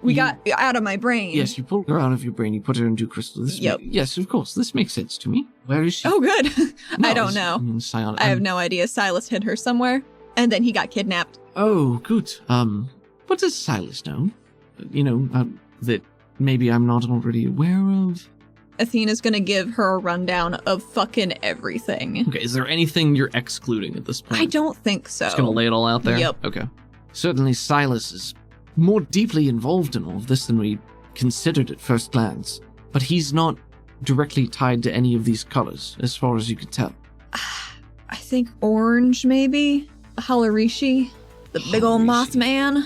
We got out of my brain. Yes, you pulled her out of your brain. You put her into crystal. Yep. Yes, of course. This makes sense to me. Where is she? Oh, good. No, I don't know. Psionic. I have no idea. Silas hid her somewhere, and then he got kidnapped. Oh, good. What does Silas know? That maybe I'm not already aware of? Athena's gonna give her a rundown of fucking everything. Okay, is there anything you're excluding at this point? I don't think so. Just gonna lay it all out there? Yep. Okay. Certainly Silas is more deeply involved in all of this than we considered at first glance, but he's not directly tied to any of these colors, as far as you can tell. I think orange, maybe? Halarishi, the big old moth man.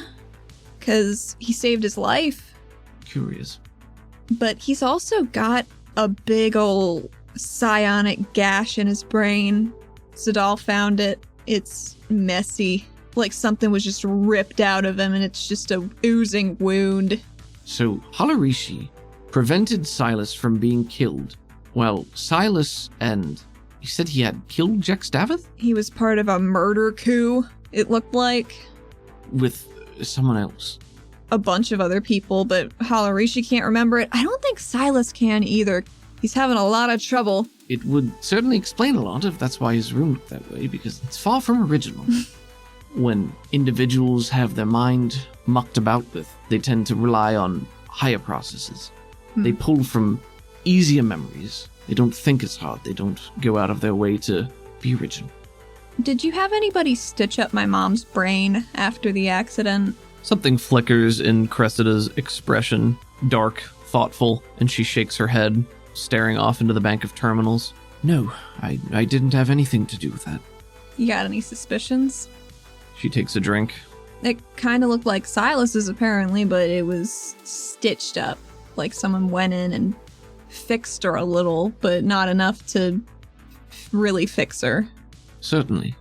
Because he saved his life. Curious. But he's also got a big old psionic gash in his brain. Zadal found it. It's messy. Like something was just ripped out of him and it's just a oozing wound. So Halarishi prevented Silas from being killed, while Silas and... You said he had killed Jex Davith? He was part of a murder coup, it looked like. With someone else. A bunch of other people, but Halarishi can't remember it. I don't think Silas can either. He's having a lot of trouble. It would certainly explain a lot if that's why his room looked that way, because it's far from original. When individuals have their mind mucked about with, they tend to rely on higher processes. They pull from easier memories. They don't think as hard. They don't go out of their way to be original. Did you have anybody stitch up my mom's brain after the accident? Something flickers in Cressida's expression, dark, thoughtful, and she shakes her head, staring off into the bank of terminals. No, I didn't have anything to do with that. You got any suspicions? She takes a drink. It kind of looked like Silas's apparently, but it was stitched up. Like someone went in and fixed her a little, but not enough to really fix her. Certainly.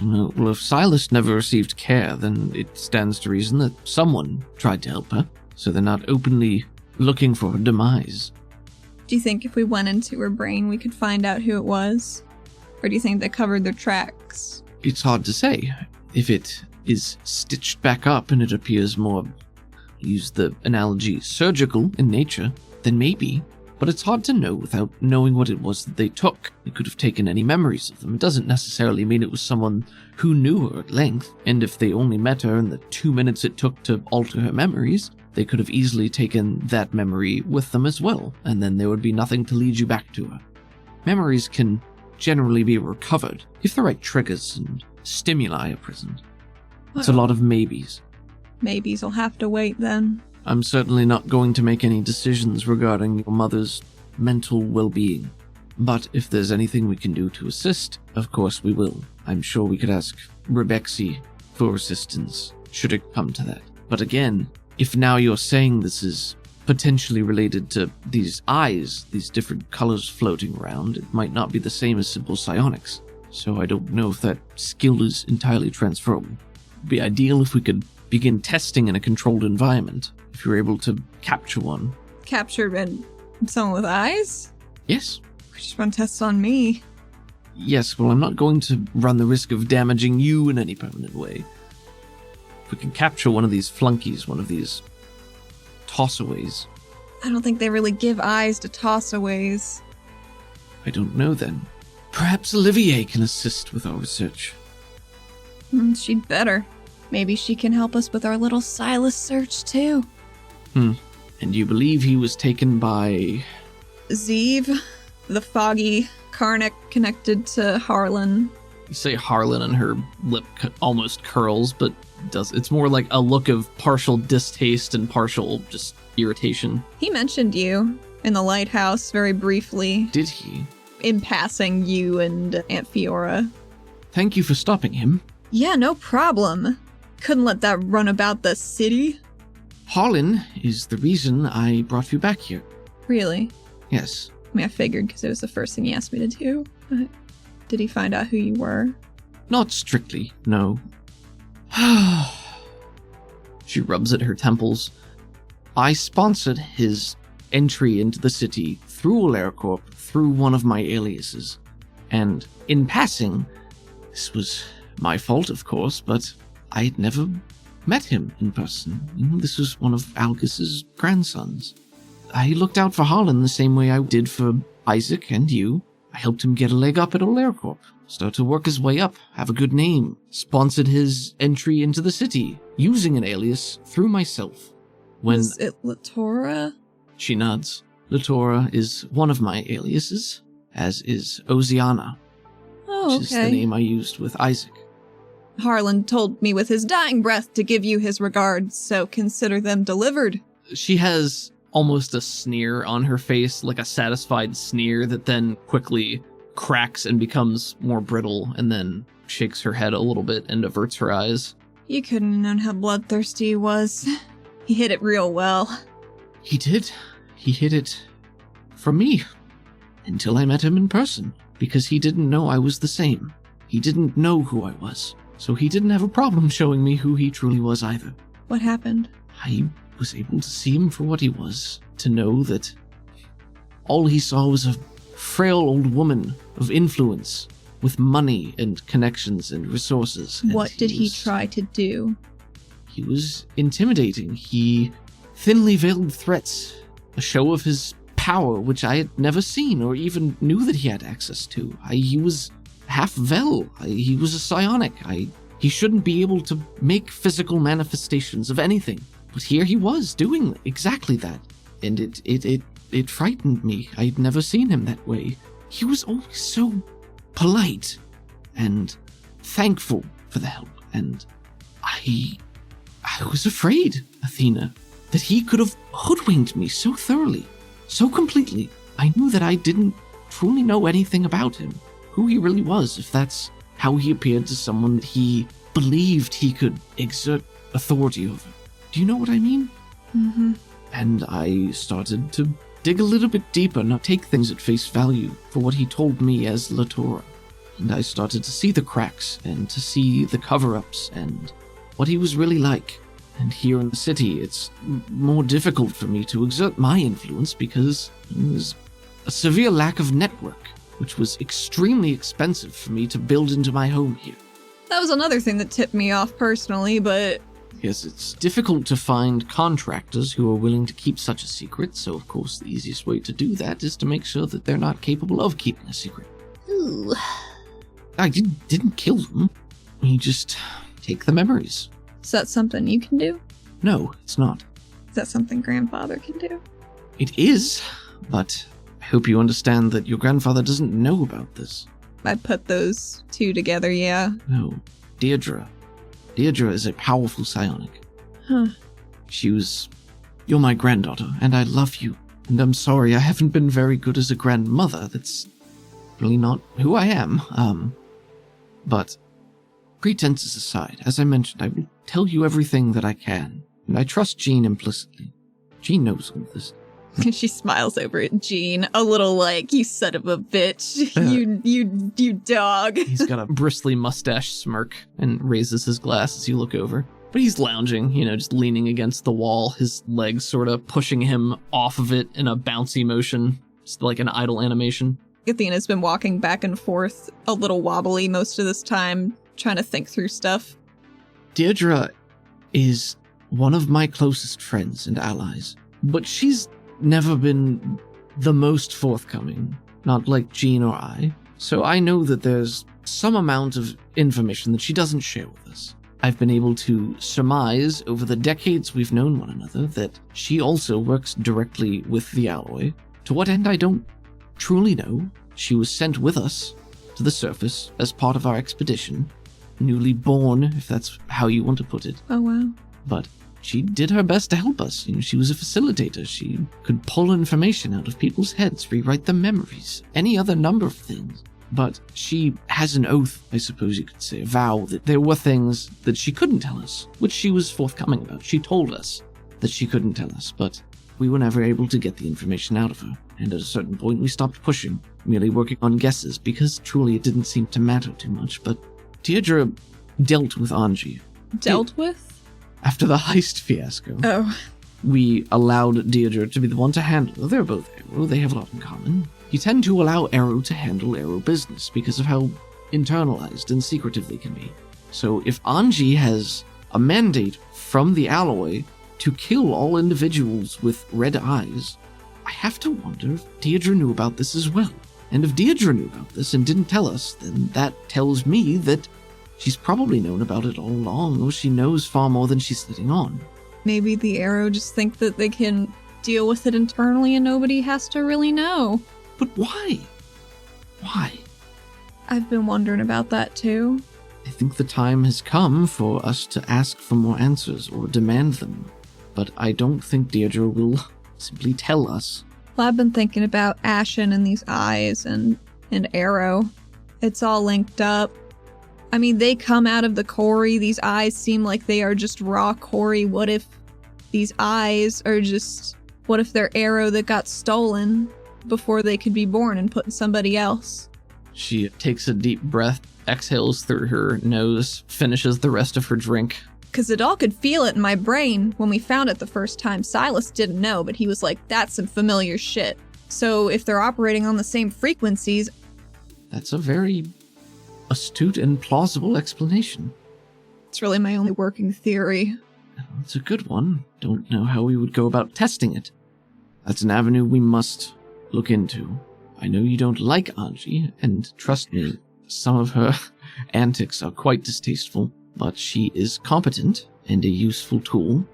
Well, if Silas never received care, then it stands to reason that someone tried to help her, so they're not openly looking for her demise. Do you think if we went into her brain, we could find out who it was? Or do you think they covered their tracks? It's hard to say. If it is stitched back up and it appears more, use the analogy, surgical in nature, then maybe. But it's hard to know without knowing what it was that they took. They could have taken any memories of them. It doesn't necessarily mean it was someone who knew her at length, and if they only met her in the 2 minutes it took to alter her memories, they could have easily taken that memory with them as well, and then there would be nothing to lead you back to her. Memories can generally be recovered if the right triggers and stimuli are present. It's a lot of maybes. Maybes will have to wait then. I'm certainly not going to make any decisions regarding your mother's mental well-being. But if there's anything we can do to assist, of course we will. I'm sure we could ask Rebexi for assistance, should it come to that. But again, if now you're saying this is potentially related to these eyes, these different colors floating around, it might not be the same as simple psionics. So I don't know if that skill is entirely transferable. It'd be ideal if we could begin testing in a controlled environment. If you're able to capture one. Capture someone with eyes? Yes. Just run tests on me. Yes, well, I'm not going to run the risk of damaging you in any permanent way. If we can capture one of these flunkies, one of these tossaways. I don't think they really give eyes to tossaways. I don't know then. Perhaps Olivier can assist with our research. She'd better. Maybe she can help us with our little Silas search, too. And you believe he was taken by... Zeev, the foggy Karnak connected to Harlan. You say Harlan and her lip almost curls, but it's more like a look of partial distaste and partial just irritation. He mentioned you in the lighthouse very briefly. Did he? In passing, you and Aunt Fiora. Thank you for stopping him. Yeah, no problem. Couldn't let that run about the city. Harlan is the reason I brought you back here. Really? Yes. I mean, I figured because it was the first thing he asked me to do. But did he find out who you were? Not strictly, no. She rubs at her temples. I sponsored his entry into the city through AleraCorp, through one of my aliases. And in passing, this was my fault, of course, but I had never met him in person. This was one of Algis's grandsons. I looked out for Harlan the same way I did for Isaac and you. I helped him get a leg up at AleraCorp, start to work his way up, have a good name, sponsored his entry into the city, using an alias through myself. When Was it Latora? She nods. Latora is one of my aliases, as is Oziana, Oh, which is the okay. name I used with Isaac. Harlan told me with his dying breath to give you his regards, so consider them delivered. She has almost a sneer on her face, like a satisfied sneer that then quickly cracks and becomes more brittle, and then shakes her head a little bit and averts her eyes. You couldn't have known how bloodthirsty he was. He hid it real well. He did. He hid it from me until I met him in person, because he didn't know I was the same. He didn't know who I was, so he didn't have a problem showing me who he truly was either. What happened? I was able to see him for what he was, to know that all he saw was a frail old woman of influence, with money and connections and resources. And What did he try to do? He was intimidating. He thinly veiled threats, a show of his power which I had never seen or even knew that he had access to. He was half Vel. He was a psionic. He shouldn't be able to make physical manifestations of anything. But here he was doing exactly that. And it frightened me. I'd never seen him that way. He was always so polite and thankful for the help. And I was afraid, Athena, that he could have hoodwinked me so thoroughly, so completely. I knew that I didn't truly know anything about him, who he really was, if that's how he appeared to someone that he believed he could exert authority over. Do you know what I mean? Mm-hmm. And I started to dig a little bit deeper, not take things at face value for what he told me as Latora. And I started to see the cracks and to see the cover-ups and what he was really like. And here in the city, it's more difficult for me to exert my influence because there's a severe lack of network, which was extremely expensive for me to build into my home here. That was another thing that tipped me off personally, but Yes, it's difficult to find contractors who are willing to keep such a secret, so of course the easiest way to do that is to make sure that they're not capable of keeping a secret. ooh. I didn't kill them. We just take the memories. Is that something you can do? No, it's not. Is that something grandfather can do? It is, but I hope you understand that your grandfather doesn't know about this. I put those two together, yeah. No, Deirdre. Deirdre is a powerful psionic. Huh. You're my granddaughter, and I love you. And I'm sorry I haven't been very good as a grandmother. That's really not who I am. But pretenses aside, as I mentioned, I will tell you everything that I can. And I trust Jean implicitly. Jean knows all this. She smiles over at Jean, a little like, you son of a bitch. You dog. He's got a bristly mustache smirk and raises his glass as you look over. But he's lounging, just leaning against the wall, his legs sort of pushing him off of it in a bouncy motion, just like an idle animation. Athena's been walking back and forth, a little wobbly most of this time, trying to think through stuff. Deirdre is one of my closest friends and allies, but she's never been the most forthcoming, not like Jean or I. So I know that there's some amount of information that she doesn't share with us. I've been able to surmise over the decades we've known one another that she also works directly with the alloy. To what end, I don't truly know. She was sent with us to the surface as part of our expedition. Newly born, if that's how you want to put it. Oh, wow. But she did her best to help us. She was a facilitator. She could pull information out of people's heads, rewrite their memories, any other number of things. But she has an oath, I suppose you could say, a vow that there were things that she couldn't tell us, which she was forthcoming about. She told us that she couldn't tell us, but we were never able to get the information out of her. And at a certain point, we stopped pushing, merely working on guesses, because truly it didn't seem to matter too much. But Deirdre dealt with Angie. Dealt with? After the heist fiasco. Oh. We allowed Deirdre to be the one to handle. They're both Arrow, they have a lot in common. You tend to allow Arrow to handle Arrow business because of how internalized and secretive they can be. So if Angie has a mandate from the alloy to kill all individuals with red eyes, I have to wonder if Deirdre knew about this as well. And if Deirdre knew about this and didn't tell us, then that tells me that she's probably known about it all along, or she knows far more than she's letting on. Maybe the Arrow just think that they can deal with it internally and nobody has to really know. But why? Why? I've been wondering about that too. I think the time has come for us to ask for more answers or demand them. But I don't think Deirdre will simply tell us. Well, I've been thinking about Ashen and these eyes and Arrow. It's all linked up. I mean, they come out of the quarry. These eyes seem like they are just raw quarry. What if these eyes are just... What if they're Arrow that got stolen before they could be born and put in somebody else? She takes a deep breath, exhales through her nose, finishes the rest of her drink. Because it all could feel it in my brain when we found it the first time. Silas didn't know, but he was like, that's some familiar shit. So if they're operating on the same frequencies... That's a very astute and plausible explanation. It's really my only working theory. It's a good one. Don't know how we would go about testing it. That's an avenue we must look into. I know you don't like Angie, and trust me, some of her antics are quite distasteful, but she is competent and a useful tool.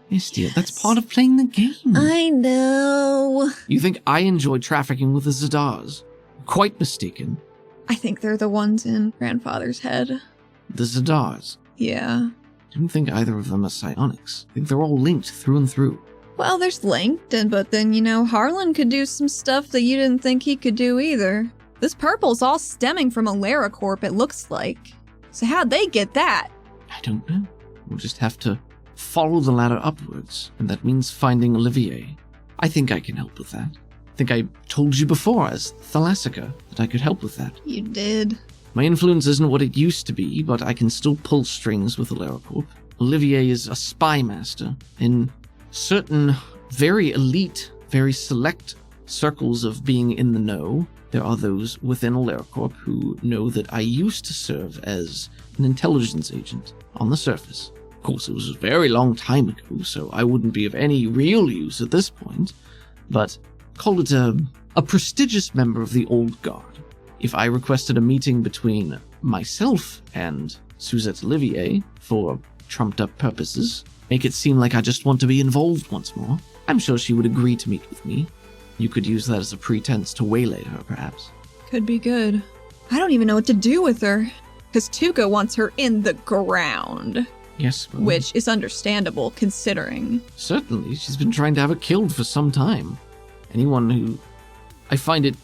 Yes, dear, that's part of playing the game. I know. You think I enjoy trafficking with the Zadars? Quite mistaken. I think they're the ones in Grandfather's head. The Zadars? Yeah. I don't think either of them are psionics. I think they're all linked through and through. Well, there's linked, but then, Harlan could do some stuff that you didn't think he could do either. This purple's all stemming from a LaraCorp, it looks like. So how'd they get that? I don't know. We'll just have to follow the ladder upwards, and that means finding Olivier. I think I can help with that. I think I told you before as Thalassica that I could help with that. You did. My influence isn't what it used to be, but I can still pull strings with the LaraCorp. Olivier is a spy master. In certain very elite, very select circles of being in the know, there are those within LaraCorp who know that I used to serve as an intelligence agent on the surface. Of course, it was a very long time ago, so I wouldn't be of any real use at this point, but call it a prestigious member of the Old Guard. If I requested a meeting between myself and Suzette Olivier for trumped-up purposes, make it seem like I just want to be involved once more, I'm sure she would agree to meet with me. You could use that as a pretense to waylay her, perhaps. Could be good. I don't even know what to do with her, because Tuca wants her in the ground. Yes, well, which is understandable, considering. Certainly, she's been trying to have it killed for some time. Anyone who... I find it...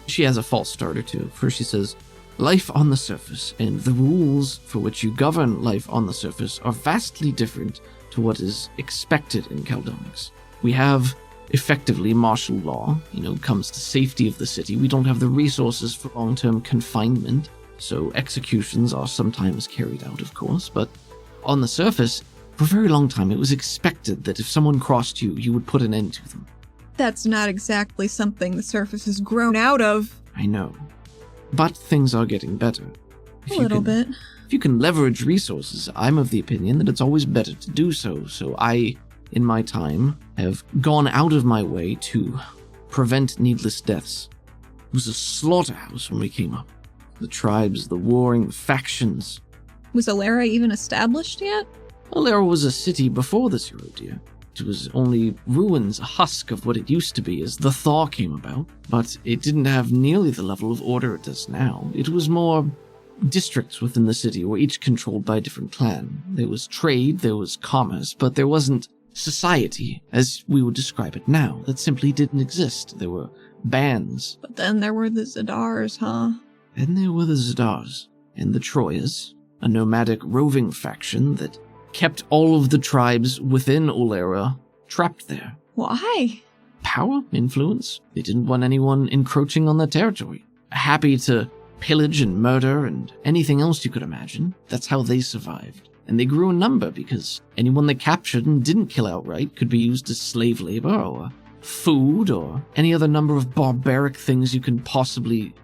She has a false start or two. First she says, life on the surface, and the rules for which you govern life on the surface are vastly different to what is expected in Caldonics. We have, effectively, martial law, comes to safety of the city. We don't have the resources for long-term confinement, so executions are sometimes carried out, of course, but on the surface, for a very long time, it was expected that if someone crossed you, you would put an end to them. That's not exactly something the surface has grown out of. I know. But things are getting better. A little bit. If you can leverage resources, I'm of the opinion that it's always better to do so. So I, in my time, have gone out of my way to prevent needless deaths. It was a slaughterhouse when we came up. The tribes, the warring, the factions. Was Alara even established yet? Alara was a city before the Zero, dear. It was only ruins, a husk of what it used to be as the thaw came about, but it didn't have nearly the level of order it does now. It was more districts within the city were each controlled by a different clan. There was trade, there was commerce, but there wasn't society, as we would describe it now. That simply didn't exist. There were bands. But then there were the Zadars, huh? Then there were the Zadars and the Troyas, a nomadic roving faction that kept all of the tribes within Olera trapped there. Why? Power, influence. They didn't want anyone encroaching on their territory. Happy to pillage and murder and anything else you could imagine. That's how they survived. And they grew in number because anyone they captured and didn't kill outright could be used as slave labor or food or any other number of barbaric things you can possibly...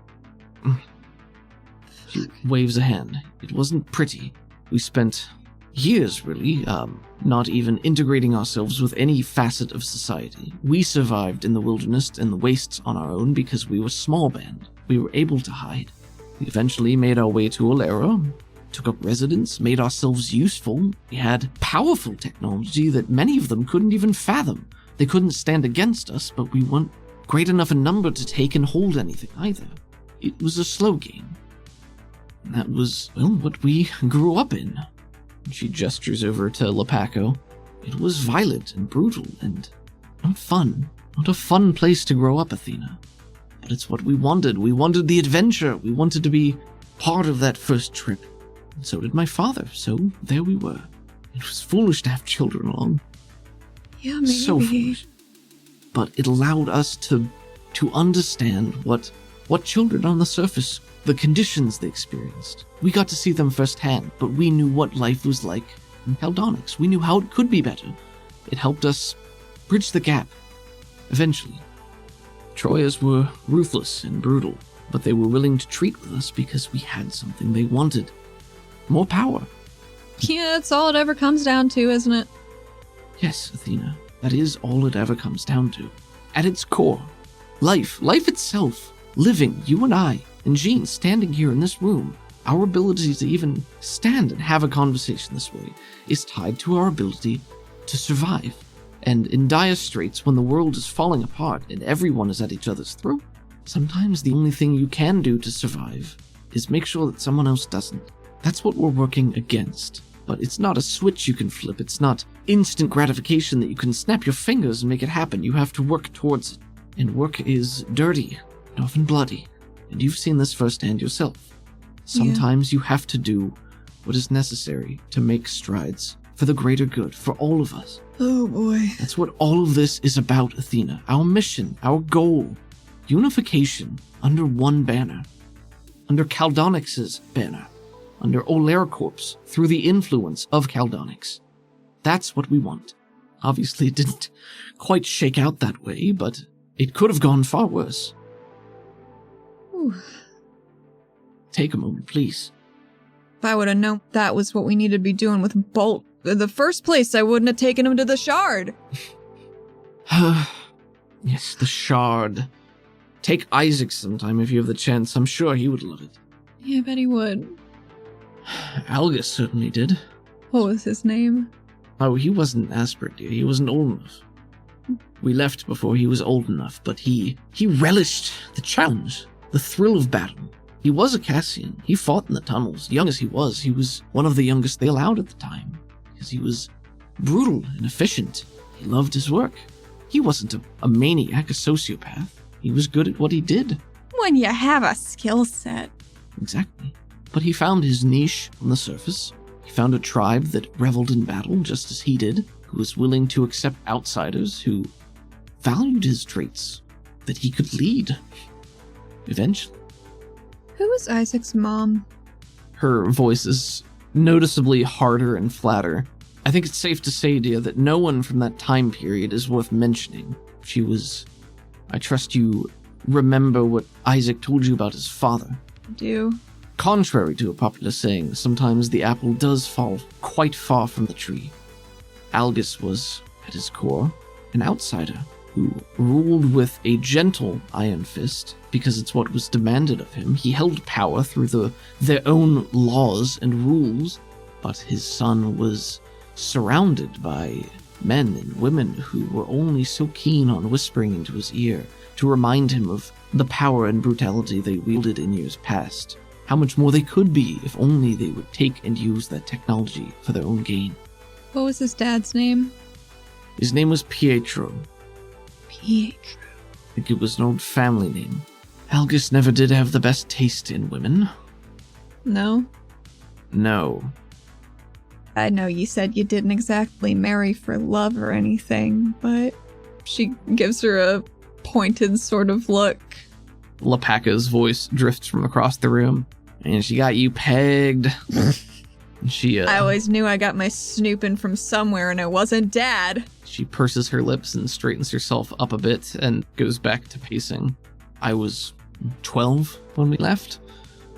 She waves a hand. It wasn't pretty. We spent years, really, not even integrating ourselves with any facet of society. We survived in the wilderness and the wastes on our own because we were small band. We were able to hide. We eventually made our way to Olera, took up residence, made ourselves useful. We had powerful technology that many of them couldn't even fathom. They couldn't stand against us, but we weren't great enough in number to take and hold anything either. It was a slow game. And that was, well, what we grew up in. She gestures over to Lepaco. It was violent and brutal and not fun. Not a fun place to grow up, Athena. But it's what we wanted. We wanted the adventure. We wanted to be part of that first trip. And so did my father. So there we were. It was foolish to have children along. Yeah, maybe. So foolish. But it allowed us to understand what children on the surface, the conditions they experienced. We got to see them firsthand, but we knew what life was like in Caldonix. We knew how it could be better. It helped us bridge the gap. Eventually. Troyas were ruthless and brutal, but they were willing to treat with us because we had something they wanted. More power. Yeah, that's all it ever comes down to, isn't it? Yes, Athena, that is all it ever comes down to. At its core, life itself, living, you and I, and Jean standing here in this room, our ability to even stand and have a conversation this way is tied to our ability to survive. And in dire straits, when the world is falling apart and everyone is at each other's throat, sometimes the only thing you can do to survive is make sure that someone else doesn't. That's what we're working against. But it's not a switch you can flip. It's not instant gratification that you can snap your fingers and make it happen. You have to work towards it. And work is dirty and often bloody. And you've seen this firsthand yourself. Sometimes you have to do what is necessary to make strides for the greater good, for all of us. Oh boy. That's what all of this is about, Athena. Our mission, our goal. Unification under one banner. Under Caldonix's banner. Under Oleracorp's, through the influence of Caldonix. That's what we want. Obviously, it didn't quite shake out that way, but it could have gone far worse. Whew. Take a moment, please. If I would have known that was what we needed to be doing with Bolt in the first place, I wouldn't have taken him to the Shard. Yes, the Shard. Take Isaac sometime if you have the chance. I'm sure he would love it. Yeah, I bet he would. Algus certainly did. What was his name? Oh, he wasn't Asper, dear. He wasn't old enough. We left before he was old enough, but he relished the challenge, the thrill of battle. He was a Cassian. He fought in the tunnels. Young as he was one of the youngest they allowed at the time, because he was brutal and efficient. He loved his work. He wasn't a maniac, a sociopath. He was good at what he did. When you have a skill set. Exactly. But he found his niche on the surface. He found a tribe that reveled in battle just as he did, who was willing to accept outsiders, who valued his traits, that he could lead. Eventually. Who was Isaac's mom? Her voice is noticeably harder and flatter. I think it's safe to say, dear, that no one from that time period is worth mentioning. She was I trust you remember what Isaac told you about his father. I do. Contrary to a popular saying, sometimes the apple does fall quite far from the tree. Algus was, at his core, an outsider who ruled with a gentle iron fist because it's what was demanded of him. He held power through their own laws and rules, but his son was surrounded by men and women who were only so keen on whispering into his ear to remind him of the power and brutality they wielded in years past. How much more they could be if only they would take and use that technology for their own gain. What was his dad's name? His name was Pietro. Pietro. I think it was an old family name. Algus never did have the best taste in women. No? No. I know you said you didn't exactly marry for love or anything, but she gives her a pointed sort of look. Lapaka's voice drifts from across the room. And she got you pegged. I always knew I got my snooping from somewhere and it wasn't Dad. She purses her lips and straightens herself up a bit and goes back to pacing. I was 12 when we left.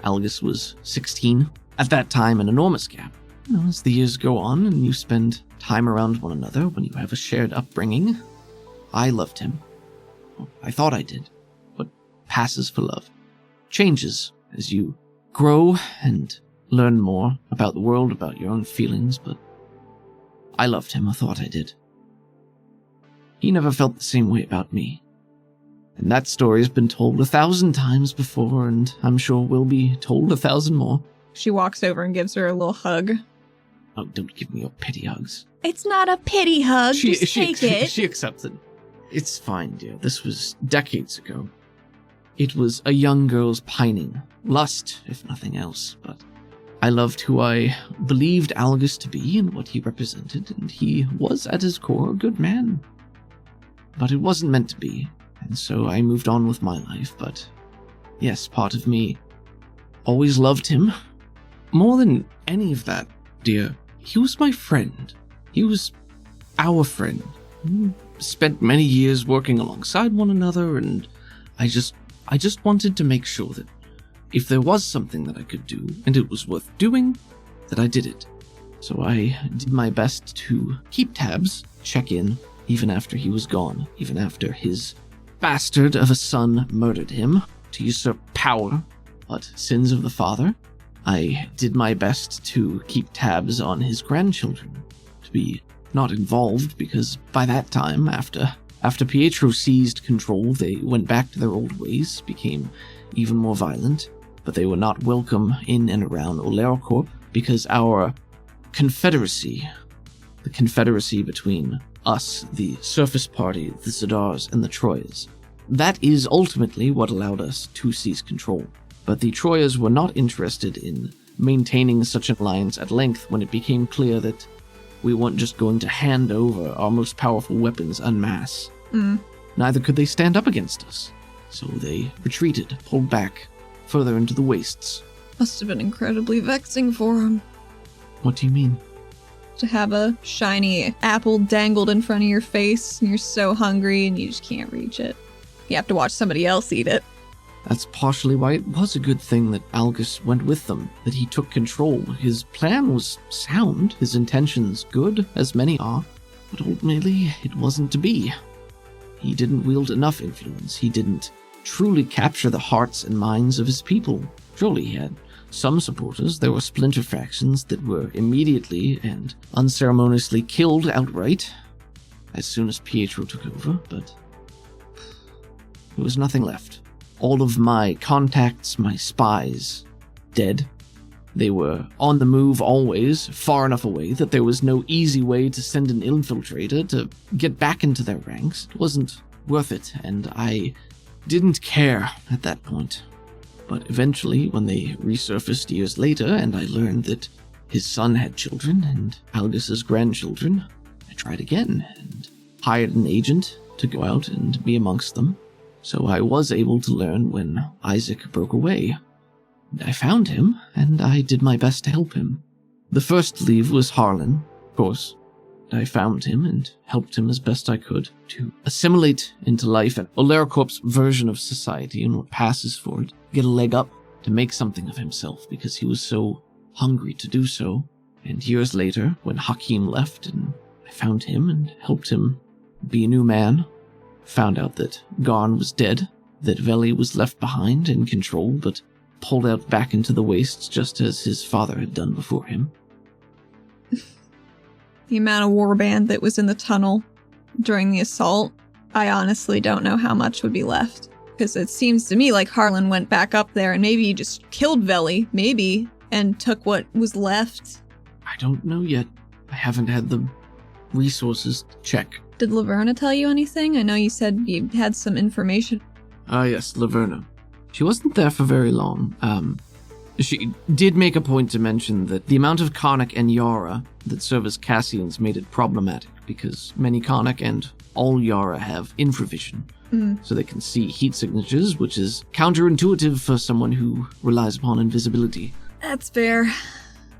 Algus was 16. At that time, an enormous gap. As the years go on and you spend time around one another, when you have a shared upbringing, I loved him. Well, I thought I did. What passes for love changes as you grow and learn more about the world, about your own feelings, but I loved him. I thought I did. He never felt the same way about me. And that story has been told 1,000 times before, and I'm sure will be told 1,000 more. She walks over and gives her a little hug. Oh, don't give me your pity hugs. It's not a pity hug, just take it. She accepts it. It's fine, dear. This was decades ago. It was a young girl's pining. Lust, if nothing else, but I loved who I believed Algus to be and what he represented, and he was at his core a good man. But it wasn't meant to be, and so I moved on with my life, but yes, part of me always loved him. More than any of that, dear, he was my friend. He was our friend. We spent many years working alongside one another, and I just wanted to make sure that if there was something that I could do, and it was worth doing, that I did it. So I did my best to keep tabs, check in, even after he was gone, even after his bastard of a son murdered him to usurp power, but sins of the father. I did my best to keep tabs on his grandchildren, to be not involved, because by that time, after Pietro seized control, they went back to their old ways, became even more violent, but they were not welcome in and around Oleracorp, because our confederacy, the confederacy between us, the Surface Party, the Zadars, and the Troyas, that is ultimately what allowed us to seize control. But the Troyas were not interested in maintaining such an alliance at length when it became clear that we weren't just going to hand over our most powerful weapons en masse. Neither could they stand up against us. So they retreated, pulled back, further into the wastes. Must have been incredibly vexing for him. What do you mean? To have a shiny apple dangled in front of your face, and you're so hungry and you just can't reach it. You have to watch somebody else eat it. That's partially why it was a good thing that Algus went with them, that he took control. His plan was sound, his intentions good, as many are, but ultimately it wasn't to be. He didn't wield enough influence. He didn't truly capture the hearts and minds of his people. Surely he had some supporters. There were splinter factions that were immediately and unceremoniously killed outright as soon as Pietro took over, but there was nothing left. All of my contacts, my spies, dead. They were on the move always, far enough away that there was no easy way to send an infiltrator to get back into their ranks. It wasn't worth it, and I didn't care at that point. But eventually, when they resurfaced years later, and I learned that his son had children and Algus's grandchildren, I tried again and hired an agent to go out and be amongst them. So I was able to learn when Isaac broke away. I found him, and I did my best to help him. The first to leave was Harlan, of course. I found him and helped him as best I could to assimilate into life at Oleracorp's version of society and what passes for it, get a leg up to make something of himself because he was so hungry to do so. And years later, when Hakim left and I found him and helped him be a new man, found out that Garn was dead, that Veli was left behind in control but pulled out back into the wastes just as his father had done before him. The amount of warband that was in the tunnel during the assault, I honestly don't know how much would be left. Because it seems to me like Harlan went back up there and maybe he just killed Veli, maybe, and took what was left. I don't know yet. I haven't had the resources to check. Did Laverna tell you anything? I know you said you had some information. Ah, yes, Laverna. She wasn't there for very long. She did make a point to mention that the amount of Karnak and Yara that serve as Cassians made it problematic because many Karnak and all Yara have infravision, so they can see heat signatures, which is counterintuitive for someone who relies upon invisibility. That's fair.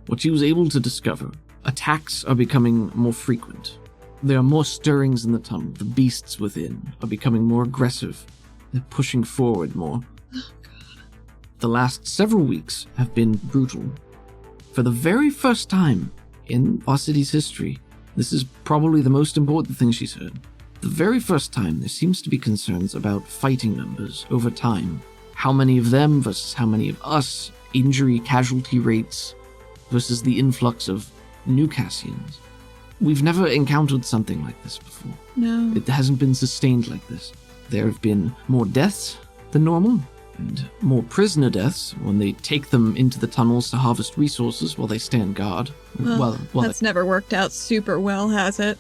What she was able to discover, attacks are becoming more frequent. There are more stirrings in the tunnel. The beasts within are becoming more aggressive. They're pushing forward more. Oh, God. The last several weeks have been brutal. For the very first time in our city's history, this is probably the most important thing she's heard. The very first time there seems to be concerns about fighting numbers over time. How many of them versus how many of us, injury casualty rates versus the influx of new Cassians. We've never encountered something like this before. No. It hasn't been sustained like this. There have been more deaths than normal, and more prisoner deaths when they take them into the tunnels to harvest resources while they stand guard. Well, that's never worked out super well, has it?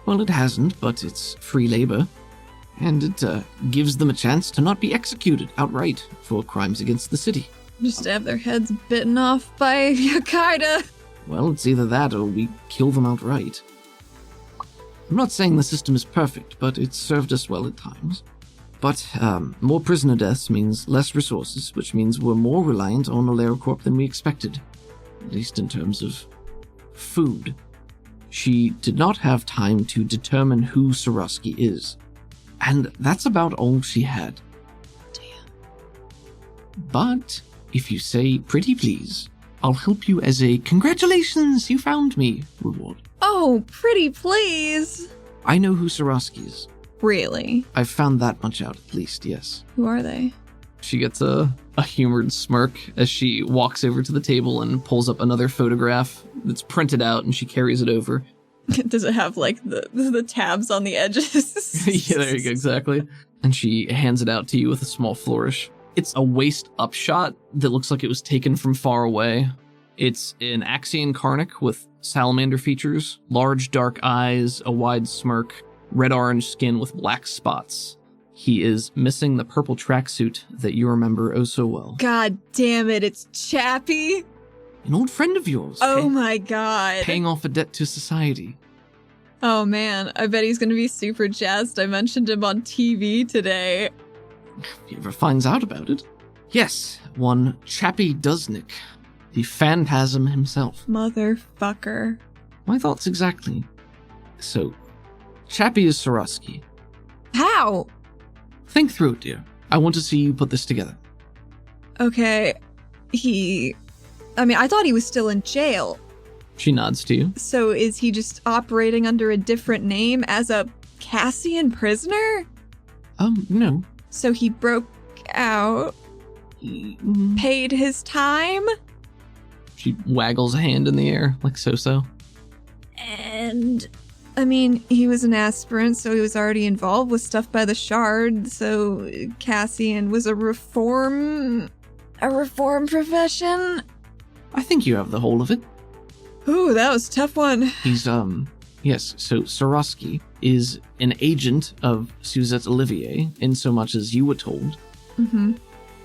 Well, it hasn't, but it's free labor. And it gives them a chance to not be executed outright for crimes against the city. Just to have their heads bitten off by Yakaida. Well, it's either that or we kill them outright. I'm not saying the system is perfect, but it's served us well at times. But more prisoner deaths means less resources, which means we're more reliant on Oleracorp than we expected, at least in terms of food. She did not have time to determine who Swarovski is, and that's about all she had. Damn. But if you say pretty please, I'll help you as a congratulations, you found me reward. Oh, pretty please. I know who Swarovski is. Really? I've found that much out, at least, yes. Who are they? She gets a humored smirk as she walks over to the table and pulls up another photograph that's printed out, and she carries it over. Does it have, like, the tabs on the edges? Yeah, there you go, exactly. And she hands it out to you with a small flourish. It's a waist-up shot that looks like it was taken from far away. It's an Axian Karnak with salamander features, large dark eyes, a wide smirk, red-orange skin with black spots. He is missing the purple tracksuit that you remember oh so well. God damn it, it's Chappie. An old friend of yours. Oh my god. Paying off a debt to society. Oh man, I bet he's gonna be super jazzed. I mentioned him on TV today. If he ever finds out about it. Yes, one Chappie Dusnik, the phantasm himself. Motherfucker. My thoughts exactly. So, Chappie is Swarovski. How? Think through it, dear. I want to see you put this together. Okay, I thought he was still in jail. She nods to you. So is he just operating under a different name as a Cassian prisoner? No. So he broke out, paid his time? She waggles a hand in the air, like so-so. And, he was an aspirant, so he was already involved with stuff by the Shard, so Cassian was a reform profession? I think you have the whole of it. Ooh, that was a tough one. He's, yes, so Swarovski is an agent of Suzette Olivier, in so much as you were told. Mm-hmm.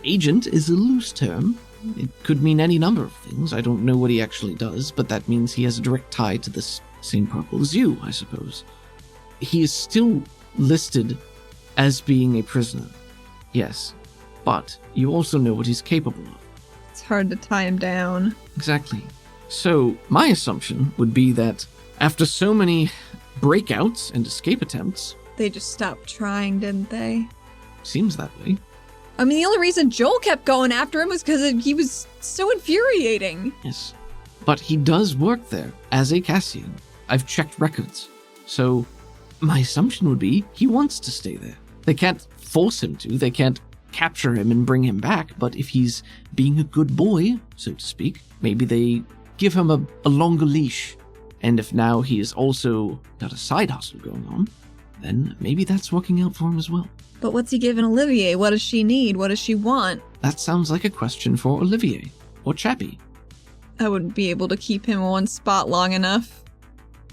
Agent is a loose term. It could mean any number of things. I don't know what he actually does, but that means he has a direct tie to this same purple as you, I suppose. He is still listed as being a prisoner. Yes, but you also know what he's capable of. It's hard to tie him down. Exactly. So, my assumption would be that after so many breakouts and escape attempts. They just stopped trying, didn't they? Seems that way. I mean, the only reason Joel kept going after him was because he was so infuriating. Yes. But he does work there as a Cassian. I've checked records. So my assumption would be he wants to stay there. They can't force him to. They can't capture him and bring him back. But if he's being a good boy, so to speak, maybe they give him a longer leash. And if now he is also got a side hustle going on, then maybe that's working out for him as well. But what's he giving Olivier? What does she need? What does she want? That sounds like a question for Olivier or Chappie. I wouldn't be able to keep him in one spot long enough.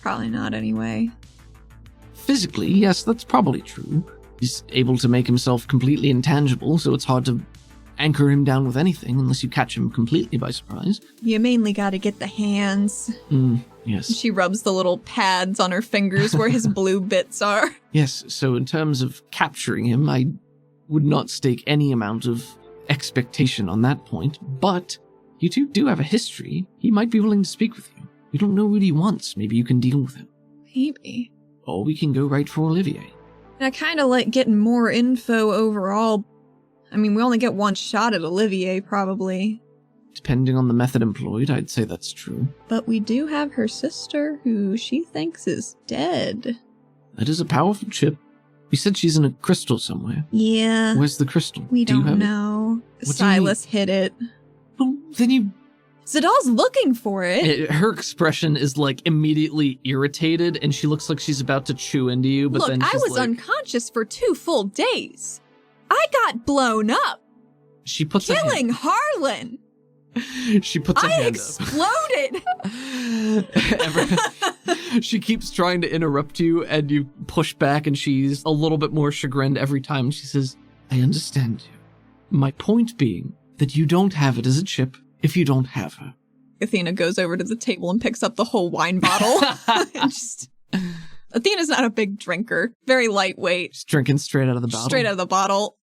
Probably not anyway. Physically, yes, that's probably true. He's able to make himself completely intangible, so it's hard to anchor him down with anything unless you catch him completely by surprise. You mainly gotta get the hands. Yes. She rubs the little pads on her fingers where his blue bits are. Yes, so in terms of capturing him, I would not stake any amount of expectation on that point, but you two do have a history. He might be willing to speak with you. We don't know what he wants. Maybe you can deal with him. Maybe. Or we can go right for Olivier. I kind of like getting more info overall. I mean, we only get one shot at Olivier, probably. Depending on the method employed, I'd say that's true. But we do have her sister, who she thinks is dead. That is a powerful chip. You said she's in a crystal somewhere. Yeah. Where's the crystal? We Do you don't have know. What do you Silas hid it. Well, then you... Zadal's looking for it. Her expression is like immediately irritated, and she looks like she's about to chew into you. But Look, then I she's was like, unconscious for 2 full days. I got blown up, she puts killing Harlan. she puts a I hand exploded. up. She keeps trying to interrupt you, and you push back, and she's a little bit more chagrined every time. She says, I understand you. My point being that you don't have it as a chip if you don't have her. Athena goes over to the table and picks up the whole wine bottle. Athena's not a big drinker. Very lightweight. Just drinking straight out of the bottle. Straight out of the bottle.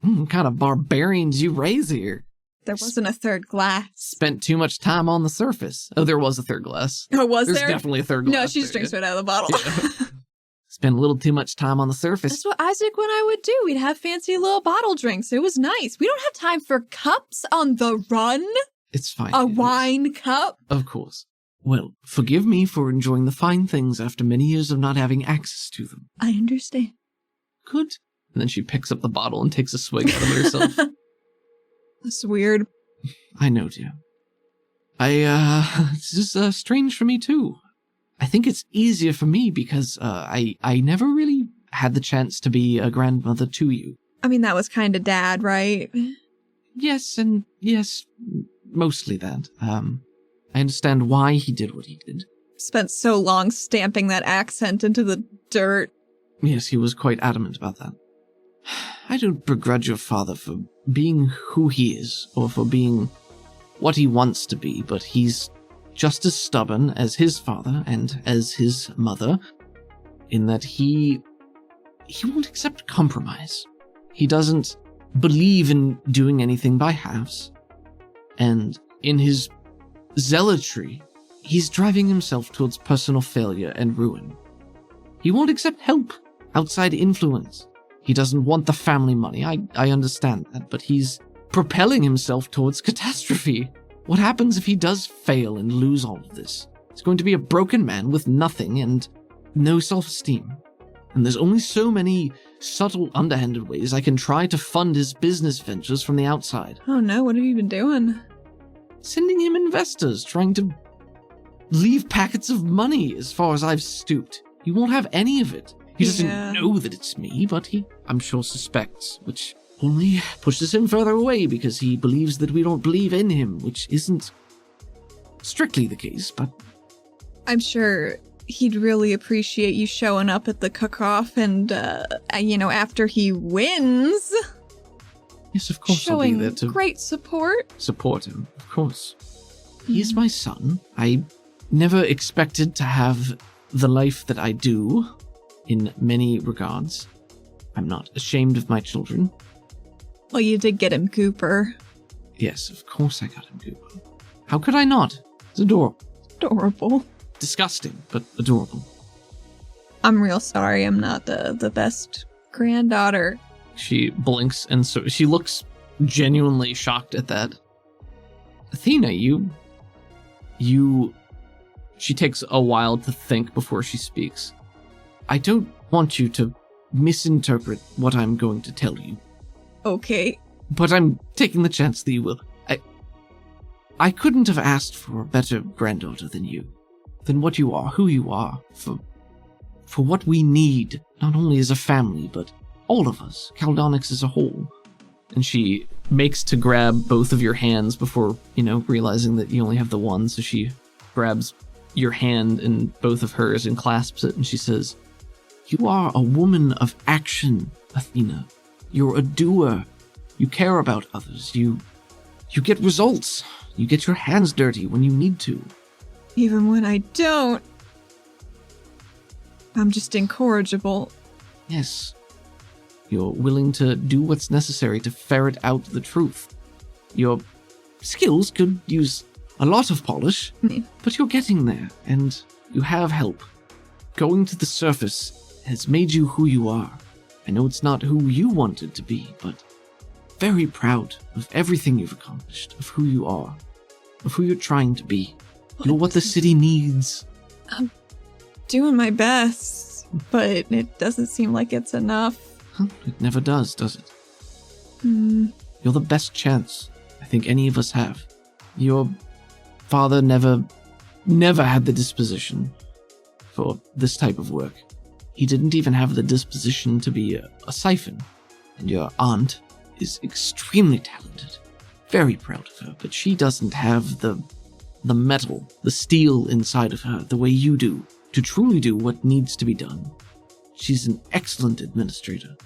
What kind of barbarians you raise here? There wasn't a third glass. Spent too much time on the surface. oh, there was a third glass. Oh, was There's there? definitely a third glass. No, she just drinks straight out of the bottle. Yeah. Spent a little too much time on the surface. That's what Isaac and I would do. We'd have fancy little bottle drinks. It was nice. We don't have time for cups on the run. It's fine. A wine cup. Of course. Well, forgive me for enjoying the fine things after many years of not having access to them. I understand. Good. And then she picks up the bottle and takes a swig out of it herself. That's weird. I know, dear. This is strange for me too. I think it's easier for me because I never really had the chance to be a grandmother to you. I mean, that was kind of dad, right? Yes, and yes, mostly that. I understand why he did what he did. Spent so long stamping that accent into the dirt. Yes, he was quite adamant about that. I don't begrudge your father for being who he is, or for being what he wants to be, but he's just as stubborn as his father and as his mother, in that he won't accept compromise. He doesn't believe in doing anything by halves, and in his zealotry, he's driving himself towards personal failure and ruin. He won't accept help, outside influence. He doesn't want the family money, I understand that, but he's propelling himself towards catastrophe. What happens if he does fail and lose all of this? He's going to be a broken man with nothing and no self-esteem. And there's only so many subtle, underhanded ways I can try to fund his business ventures from the outside. Oh no, what have you been doing? Sending him investors, trying to leave packets of money as far as I've stooped. He won't have any of it. He doesn't know that it's me, but he, I'm sure, suspects, which only pushes him further away because he believes that we don't believe in him, which isn't strictly the case, but... I'm sure he'd really appreciate you showing up at the cook-off and, after he wins. Yes, of course I'll be Showing there to great support. support him, of course. He's my son. I never expected to have the life that I do, in many regards. I'm not ashamed of my children. Well, you did get him Cooper. Yes, of course I got him Cooper. How could I not? It's adorable. Adorable. Disgusting, but adorable. I'm real sorry I'm not the best granddaughter. She blinks, and so she looks genuinely shocked at that. Athena, you... She takes a while to think before she speaks. I don't want you to misinterpret what I'm going to tell you. Okay. But I'm taking the chance that you will. I couldn't have asked for a better granddaughter than you. Than what you are, who you are, for what we need, not only as a family, but all of us, Caldonics as a whole. And she makes to grab both of your hands before, realizing that you only have the one, so she grabs your hand in both of hers and clasps it, and she says, "You are a woman of action, Athena. You're a doer. You care about others. You get results. You get your hands dirty when you need to. Even when I don't. I'm just incorrigible." Yes. You're willing to do what's necessary to ferret out the truth. Your skills could use a lot of polish, but you're getting there, and you have help. Going to the surface has made you who you are. I know it's not who you wanted to be, but very proud of everything you've accomplished, of who you are, of who you're trying to be. You're what the city needs. I'm doing my best, but it doesn't seem like it's enough. It never does it? You're the best chance I think any of us have. Your father never had the disposition for this type of work. He didn't even have the disposition to be a siphon. And your aunt is extremely talented. Very proud of her, but she doesn't have the metal, the steel inside of her, the way you do, to truly do what needs to be done. She's an excellent administrator,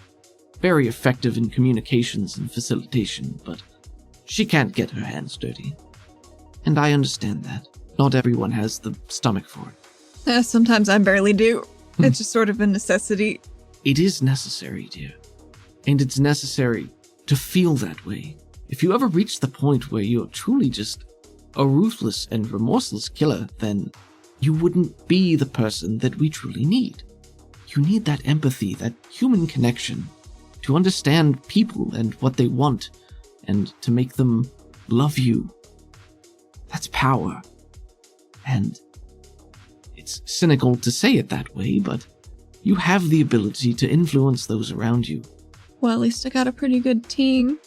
very effective in communications and facilitation, but she can't get her hands dirty. And I understand that. Not everyone has the stomach for it. Sometimes I barely do. It's just sort of a necessity. It is necessary, dear. And it's necessary to feel that way. If you ever reach the point where you're truly just a ruthless and remorseless killer, then you wouldn't be the person that we truly need. You need that empathy, that human connection, to understand people and what they want, and to make them love you. That's power. And it's cynical to say it that way, but you have the ability to influence those around you. Well, at least I got a pretty good team.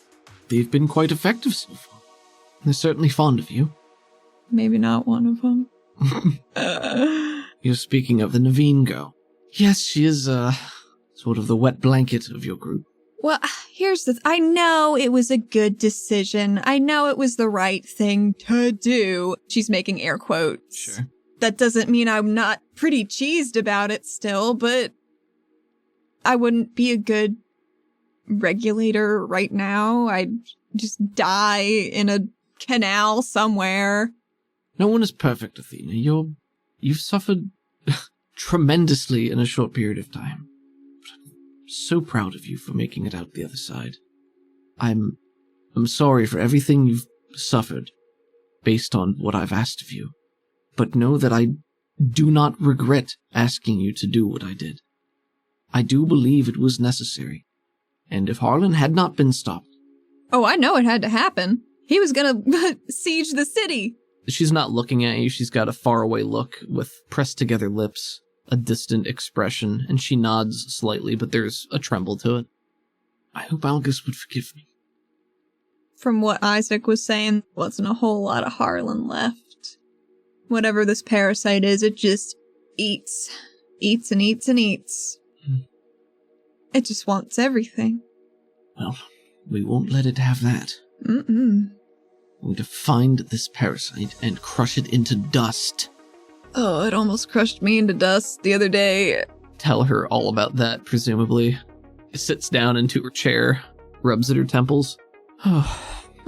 They've been quite effective so far. They're certainly fond of you. Maybe not one of them. You're speaking of the Naveen girl. Yes, she is, sort of the wet blanket of your group. Well, here's I know it was a good decision. I know it was the right thing to do. She's making air quotes. Sure. That doesn't mean I'm not pretty cheesed about it still, but I wouldn't be a good regulator right now. I'd just die in a canal somewhere. No one is perfect, Athena. You've suffered tremendously in a short period of time. I'm so proud of you for making it out the other side. I'm sorry for everything you've suffered based on what I've asked of you. But know that I do not regret asking you to do what I did. I do believe it was necessary. And if Harlan had not been stopped... Oh, I know it had to happen. He was gonna siege the city. She's not looking at you. She's got a faraway look with pressed together lips, a distant expression, and she nods slightly, but there's a tremble to it. I hope Algus would forgive me. From what Isaac was saying, wasn't a whole lot of Harlan left. Whatever this parasite is, it just eats and eats and eats. It just wants everything. Well, we won't let it have that. Mm-mm. We're going to find this parasite and crush it into dust. Oh, it almost crushed me into dust the other day. Tell her all about that, presumably. Sits down into her chair, rubs at her temples. I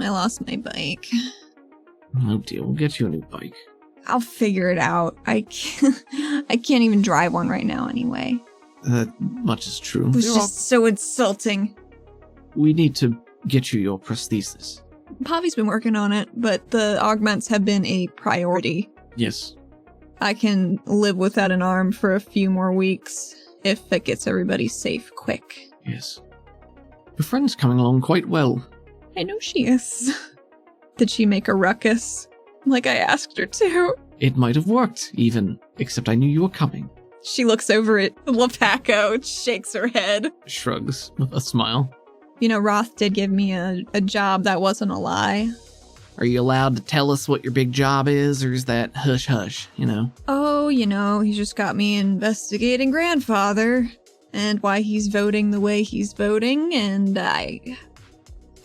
lost my bike. Oh dear, we'll get you a new bike. I'll figure it out. I can't even drive one right now anyway. That much is true. It was just so insulting. We need to get you your prosthesis. Pavi's been working on it, but the augments have been a priority. Yes. I can live without an arm for a few more weeks if it gets everybody safe quick. Yes. Your friend's coming along quite well. I know she is. Did she make a ruckus? Like I asked her to. It might have worked, even, except I knew you were coming. She looks over at Lepaco and shakes her head. Shrugs with a smile. You know, Roth did give me a job that wasn't a lie. Are you allowed to tell us what your big job is, or is that hush-hush, you know? Oh, you know, he just got me investigating grandfather and why he's voting the way he's voting, and I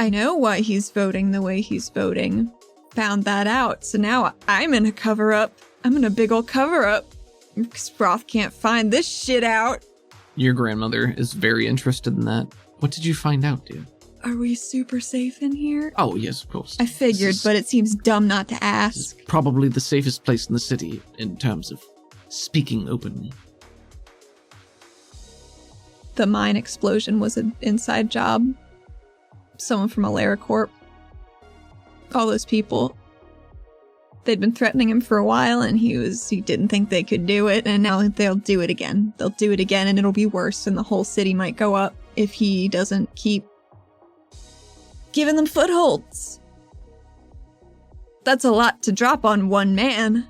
know why he's voting the way he's voting. Found that out, so now I'm in a cover-up. I'm in a big ol' cover-up. Because Roth can't find this shit out. Your grandmother is very interested in that. What did you find out, dear? Are we super safe in here? Oh, yes, of course. I figured, but it seems dumb not to ask. Probably the safest place in the city in terms of speaking openly. The mine explosion was an inside job. Someone from AleraCorp. All those people. They'd been threatening him for a while, and he didn't think they could do it, and now they'll do it again. They'll do it again, and it'll be worse, and the whole city might go up if he doesn't keep giving them footholds. That's a lot to drop on one man.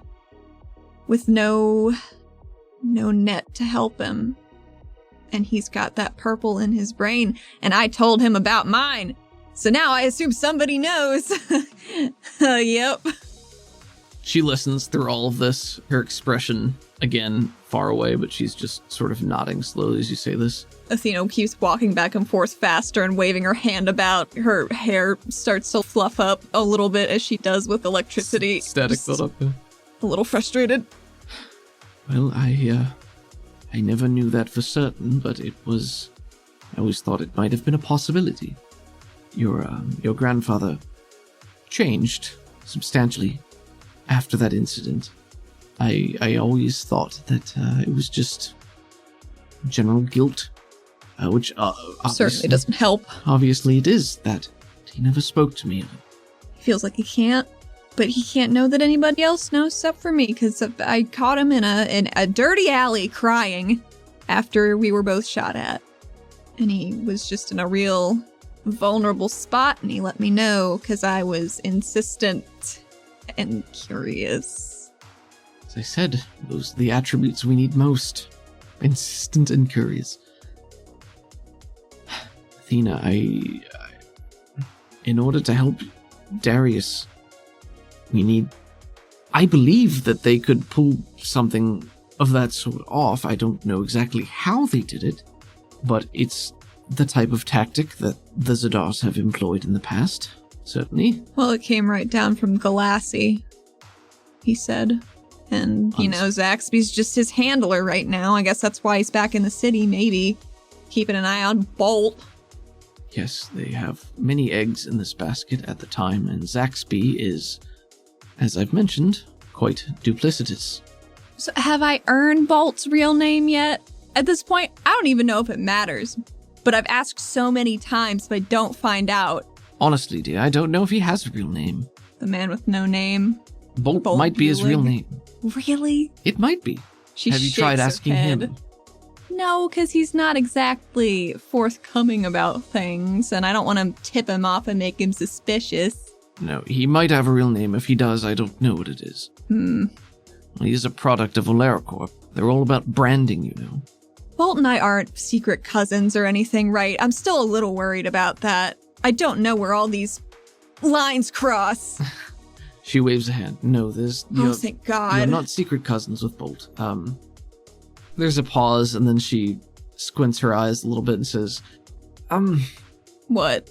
With no net to help him. And he's got that purple in his brain, and I told him about mine. So now I assume somebody knows. Yep. She listens through all of this, her expression, again, far away, but she's just sort of nodding slowly as you say this. Athena keeps walking back and forth faster and waving her hand about. Her hair starts to fluff up a little bit as she does with electricity. Static build up, yeah. A little frustrated. Well, I never knew that for certain, but I always thought it might have been a possibility. Your grandfather changed substantially after that incident. I always thought that it was just general guilt, which certainly doesn't help. Obviously it is that. He never spoke to me of it. He feels like he can't, but he can't know that anybody else knows except for me, because I caught him in a dirty alley crying after we were both shot at. And he was just in a real vulnerable spot, and he let me know because I was insistent and curious. As I said, those are the attributes we need most. Insistent and curious. Athena, in order to help Darius, I believe that they could pull something of that sort off. I don't know exactly how they did it, but it's the type of tactic that the Zadars have employed in the past, certainly. Well, it came right down from Galassi, he said. And, Zaxby's just his handler right now. I guess that's why he's back in the city, maybe. Keeping an eye on Bolt. Yes, they have many eggs in this basket at the time, and Zaxby is, as I've mentioned, quite duplicitous. So have I earned Bolt's real name yet? At this point, I don't even know if it matters. But I've asked so many times, but I don't find out. Honestly, dear, I don't know if he has a real name. The man with no name. Bolt might be his real name. Really? It might be. Have you tried asking him? No, because he's not exactly forthcoming about things, and I don't want to tip him off and make him suspicious. No, he might have a real name. If he does, I don't know what it is. Well, he's a product of AleraCorp. They're all about branding, you know. Bolt and I aren't secret cousins or anything, right? I'm still a little worried about that. I don't know where all these lines cross. She waves a hand. No, thank God. You're not secret cousins with Bolt. There's a pause, and then she squints her eyes a little bit and says, What?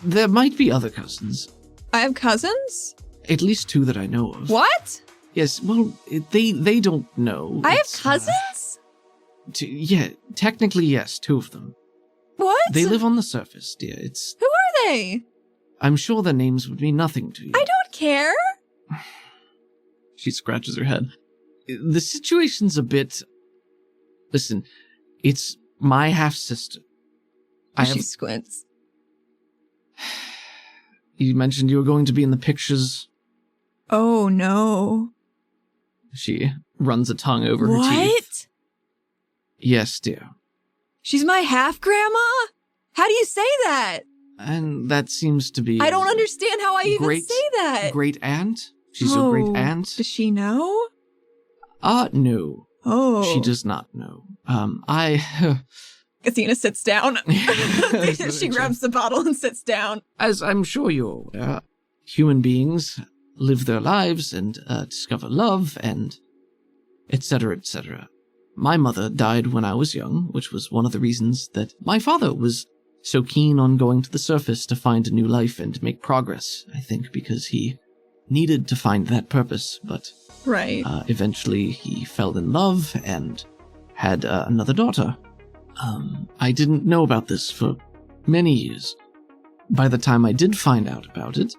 There might be other cousins. I have cousins? At least 2 that I know of. What? Yes, well, they don't know. I have cousins? Yeah, technically yes, 2 of them. What? They live on the surface, dear. Who are they? I'm sure their names would mean nothing to you. I don't care. She scratches her head. The situation's a bit... Listen, it's my half-sister. She squints. You mentioned you were going to be in the pictures. Oh, no. She runs a tongue over her teeth. What? Yes, dear. She's my half-grandma? How do you say that? And that seems to be... I don't understand how I even say that. Great aunt? She's a great aunt? Does she know? No. Oh. She does not know. Athena sits down. She grabs the bottle and sits down. As I'm sure you're aware, human beings live their lives and discover love and etc., etc. My mother died when I was young, which was one of the reasons that my father was so keen on going to the surface to find a new life and make progress, I think, because he needed to find that purpose, but right. Eventually he fell in love and had another daughter. I didn't know about this for many years. By the time I did find out about it,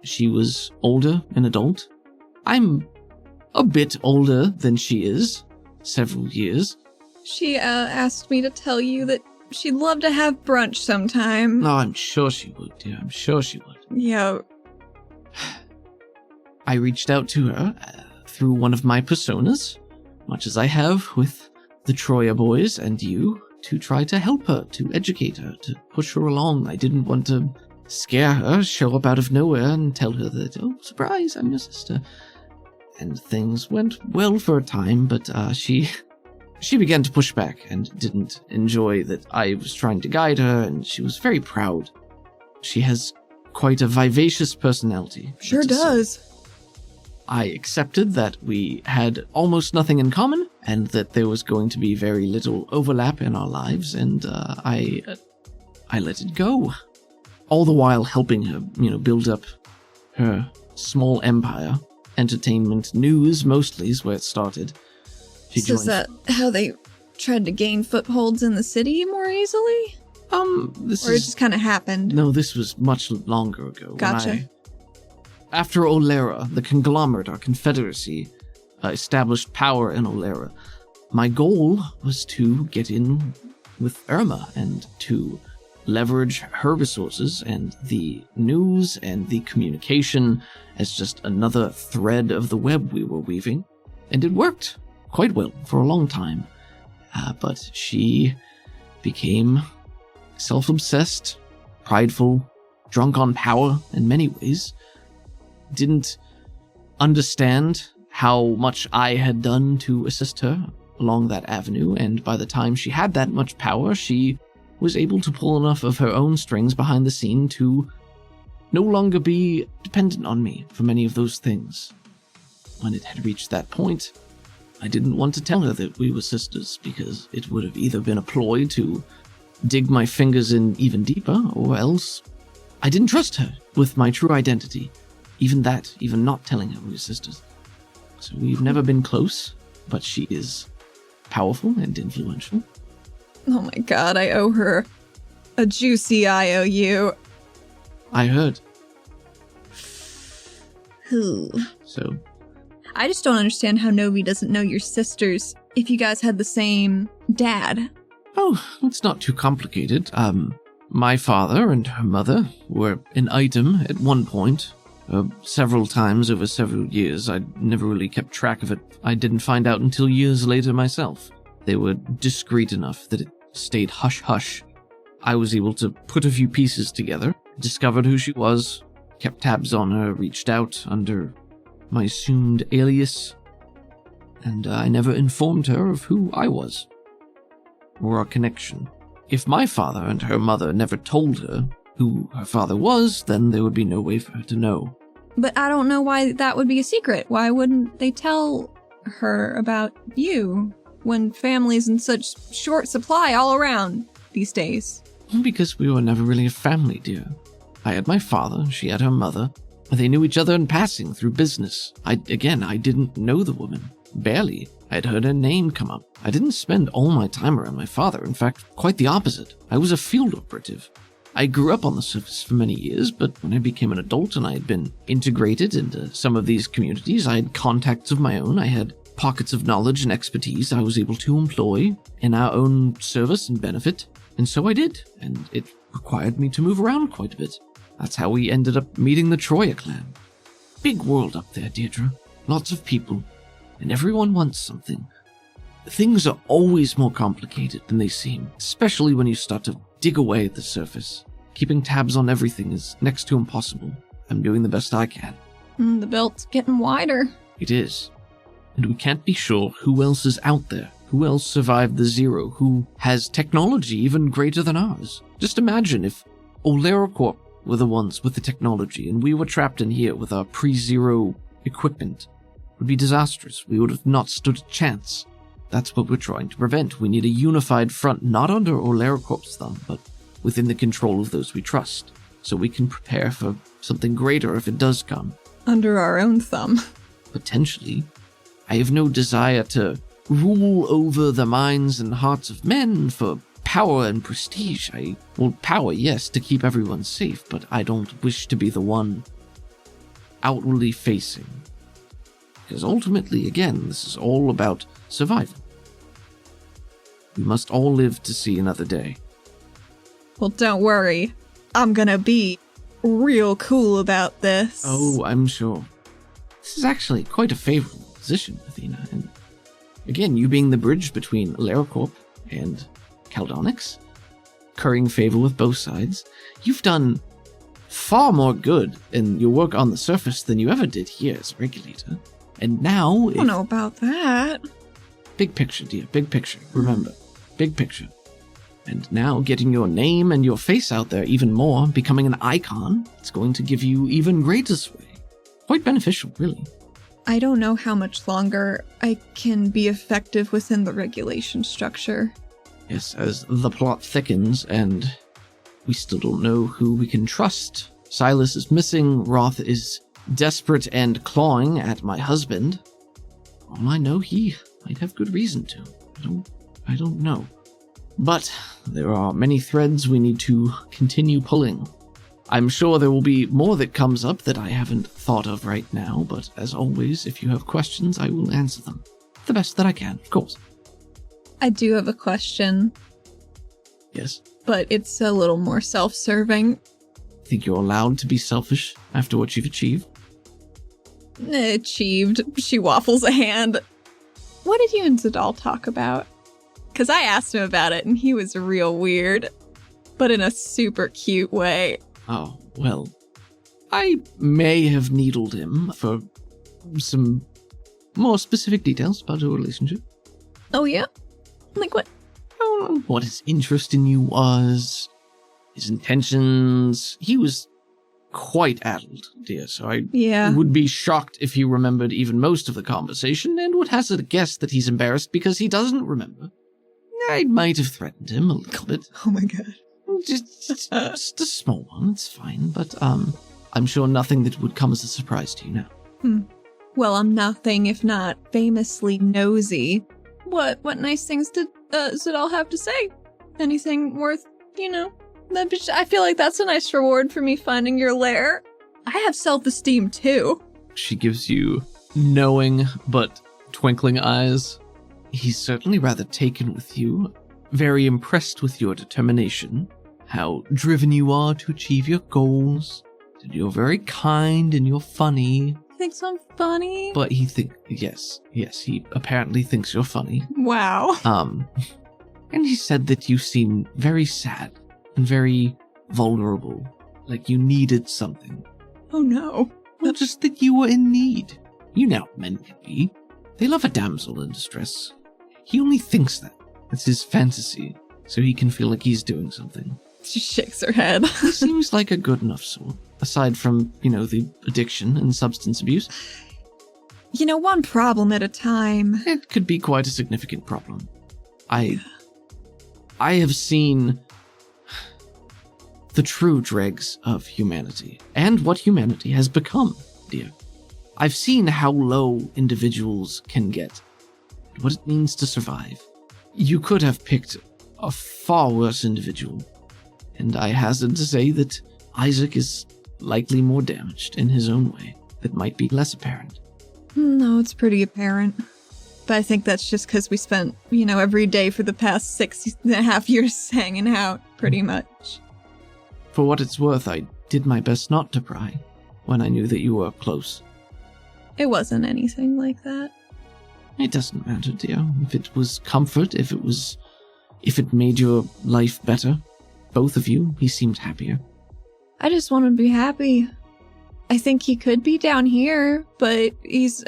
she was older, an adult. I'm a bit older than she is, several years. She asked me to tell you that she'd love to have brunch sometime. No, I'm sure she would, dear. I'm sure she would. Yeah. I reached out to her through one of my personas, much as I have with the Troya boys and you, to try to help her, to educate her, to push her along. I didn't want to scare her, show up out of nowhere and tell her that, oh, surprise, I'm your sister. And things went well for a time, but she began to push back and didn't enjoy that I was trying to guide her, and she was very proud. She has quite a vivacious personality. Sure does. I accepted that we had almost nothing in common, and that there was going to be very little overlap in our lives, and I let it go. All the while helping her, build up her small empire. Entertainment news, mostly, is where it started. So is that how they tried to gain footholds in the city more easily? Or it just kind of happened? No, this was much longer ago. Gotcha. After Olera, the conglomerate, our confederacy, established power in Olera, my goal was to get in with Irma and to leverage her resources and the news and the communication as just another thread of the web we were weaving. And it worked quite well for a long time. But she became self-obsessed, prideful, drunk on power in many ways. Didn't understand how much I had done to assist her along that avenue, and by the time she had that much power, she was able to pull enough of her own strings behind the scene to no longer be dependent on me for many of those things. When it had reached that point, I didn't want to tell her that we were sisters, because it would have either been a ploy to dig my fingers in even deeper, or else I didn't trust her with my true identity. Even not telling her we were sisters. So we've never been close, but she is powerful and influential. Oh my god, I owe her a juicy IOU. I heard. Ooh. So. I just don't understand how Novi doesn't know your sisters if you guys had the same dad. Oh, it's not too complicated. My father and her mother were an item at one point. Several times over several years. I never really kept track of it. I didn't find out until years later myself. They were discreet enough that it stayed hush-hush. I was able to put a few pieces together, discovered who she was, kept tabs on her, reached out under my assumed alias, and I never informed her of who I was, or our connection. If my father and her mother never told her who her father was, then there would be no way for her to know. But I don't know why that would be a secret. Why wouldn't they tell her about you when family's in such short supply all around these days? Because we were never really a family, dear. I had my father, she had her mother. They knew each other in passing through business. I didn't know the woman. Barely. I had heard her name come up. I didn't spend all my time around my father. In fact, quite the opposite. I was a field operative. I grew up on the surface for many years, but when I became an adult and I had been integrated into some of these communities, I had contacts of my own. I had pockets of knowledge and expertise I was able to employ in our own service and benefit. And so I did, and it required me to move around quite a bit. That's how we ended up meeting the Troya clan. Big world up there, Deirdre. Lots of people. and everyone wants something. Things are always more complicated than they seem, especially when you start to dig away at the surface. Keeping tabs on everything is next to impossible. I'm doing the best I can. The belt's getting wider. It is. And we can't be sure who else is out there, who else survived the Zero, who has technology even greater than ours. Just imagine if Oleracorp were the ones with the technology and we were trapped in here with our pre-Zero equipment. It would be disastrous. We would have not stood a chance. That's what we're trying to prevent. We need a unified front, not under Oleracorp's thumb, but within the control of those we trust, so we can prepare for something greater if it does come. Under our own thumb. Potentially. I have no desire to rule over the minds and hearts of men for power and prestige. Power, yes, to keep everyone safe, but I don't wish to be the one outwardly facing. Because ultimately, again, this is all about survival. We must all live to see another day. Well, don't worry. I'm gonna be real cool about this. Oh, I'm sure. This is actually quite a favorable position, Athena. And again, you being the bridge between Oleracorp and Caldonix, currying favor with both sides, you've done far more good in your work on the surface than you ever did here as a regulator. And now... I don't know about that. Big picture, dear. Big picture. Remember. Big picture. And now getting your name and your face out there even more, becoming an icon, it's going to give you even greater sway. Quite beneficial, really. I don't know how much longer I can be effective within the regulation structure. Yes, as the plot thickens and we still don't know who we can trust. Silas is missing, Roth is desperate and clawing at my husband. All I know, he might have good reason to. I don't know. But there are many threads we need to continue pulling. I'm sure there will be more that comes up that I haven't thought of right now, but as always, if you have questions, I will answer them. The best that I can, of course. I do have a question. Yes? But it's a little more self-serving. Think you're allowed to be selfish after what you've achieved? Achieved. She waffles a hand. What did you and Zadal talk about? Because I asked him about it, and he was real weird. But in a super cute way. Oh, well, I may have needled him for some more specific details about our relationship. Oh, yeah? Like what? What his interest in you was, his intentions. He was quite addled, dear, so I would be shocked if he remembered even most of the conversation, and would hazard a guess that he's embarrassed because he doesn't remember. I might have threatened him a little bit. Oh my god. Just a small one, it's fine, but I'm sure nothing that would come as a surprise to you now. Well, I'm nothing if not famously nosy. What nice things did Zadal have to say? Anything worth, I feel like that's a nice reward for me finding your lair. I have self-esteem too. She gives you knowing but twinkling eyes. He's certainly rather taken with you, very impressed with your determination, how driven you are to achieve your goals, that you're very kind and you're funny. He thinks I'm funny? But yes, he apparently thinks you're funny. Wow. And he said that you seem very sad and very vulnerable, like you needed something. Oh no. Well, just that you were in need. You know how men can be. They love a damsel in distress. He only thinks that. That's his fantasy, so he can feel like he's doing something. She shakes her head. He seems like a good enough sort, aside from, the addiction and substance abuse. One problem at a time. It could be quite a significant problem. I have seen the true dregs of humanity, and what humanity has become, dear. I've seen how low individuals can get, what it means to survive. You could have picked a far worse individual, and I hazard to say that Isaac is likely more damaged in his own way that might be less apparent. No, it's pretty apparent. But I think that's just because we spent, every day for the past 6.5 years hanging out, pretty much. For what it's worth, I did my best not to pry when I knew that you were close. It wasn't anything like that. It doesn't matter, dear. If it was comfort, if it made your life better, both of you, he seemed happier. I just want to be happy. I think he could be down here, but he's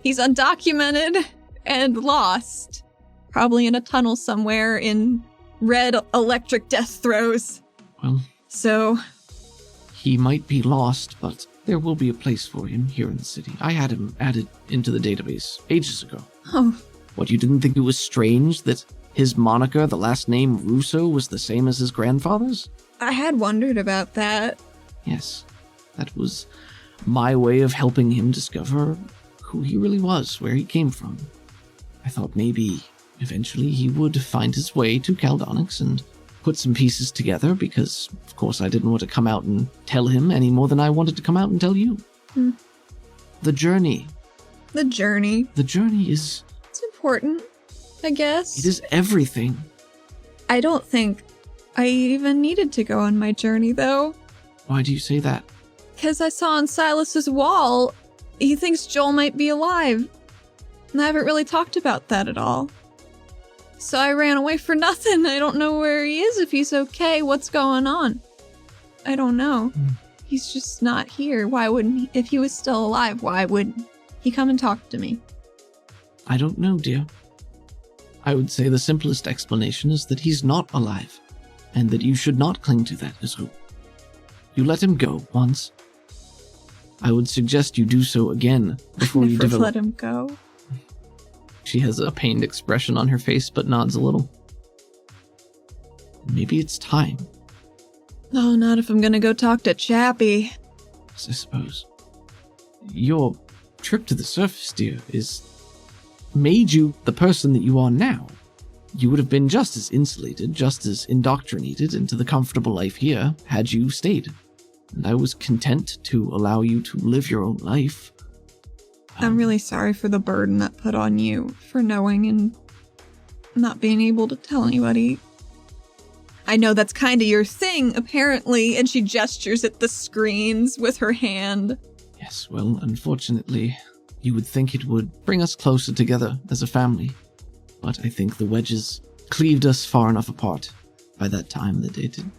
undocumented and lost. Probably in a tunnel somewhere in red electric death throes. Well, so he might be lost, but there will be a place for him here in the city. I had him added into the database ages ago. Oh. What, you didn't think it was strange that his moniker, the last name Russo, was the same as his grandfather's? I had wondered about that. Yes, that was my way of helping him discover who he really was, where he came from. I thought maybe eventually he would find his way to Caldonix and put some pieces together, because, of course, I didn't want to come out and tell him any more than I wanted to come out and tell you. The journey. The journey. The journey is... It's important, I guess. It is everything. I don't think I even needed to go on my journey, though. Why do you say that? Because I saw on Silas's wall, he thinks Joel might be alive. And I haven't really talked about that at all. So I ran away for nothing. I don't know where he is, if he's okay, what's going on. I don't know. He's just not here. Why wouldn't he? If he was still alive, why wouldn't he come and talk to me? I don't know, dear. I would say the simplest explanation is that he's not alive, and that you should not cling to that as hope. You let him go once. I would suggest you do so again before you develop... let him go. She has a pained expression on her face, but nods a little. Maybe it's time. No, not if I'm gonna go talk to Chappie. I suppose. Your trip to the surface, dear, is... made you the person that you are now. You would have been just as insulated, just as indoctrinated into the comfortable life here had you stayed. And I was content to allow you to live your own life. I'm really sorry for the burden that put on you, for knowing and not being able to tell anybody. I know that's kind of your thing, apparently, and she gestures at the screens with her hand. Yes, well, unfortunately, you would think it would bring us closer together as a family. But I think the wedges cleaved us far enough apart by that time that it did.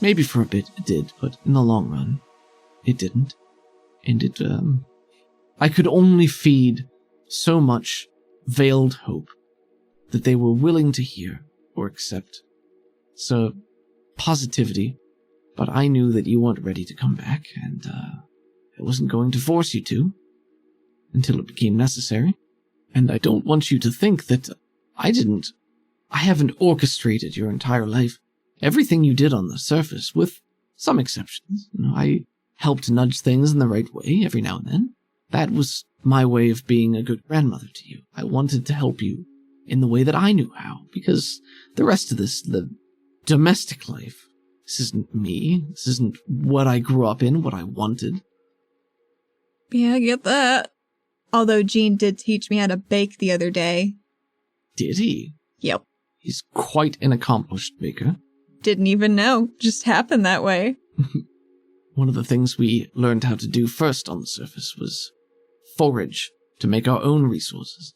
Maybe for a bit it did, but in the long run, it didn't. And I could only feed so much veiled hope that they were willing to hear or accept. So, positivity, but I knew that you weren't ready to come back, and I wasn't going to force you to until it became necessary. And I don't want you to think that I haven't orchestrated your entire life. Everything you did on the surface, with some exceptions. I helped nudge things in the right way every now and then. That was my way of being a good grandmother to you. I wanted to help you in the way that I knew how, because the rest of this, the domestic life, this isn't me. This isn't what I grew up in, what I wanted. Yeah, I get that. Although Gene did teach me how to bake the other day. Did he? Yep. He's quite an accomplished baker. Didn't even know. Just happened that way. One of the things we learned how to do first on the surface was forage to make our own resources.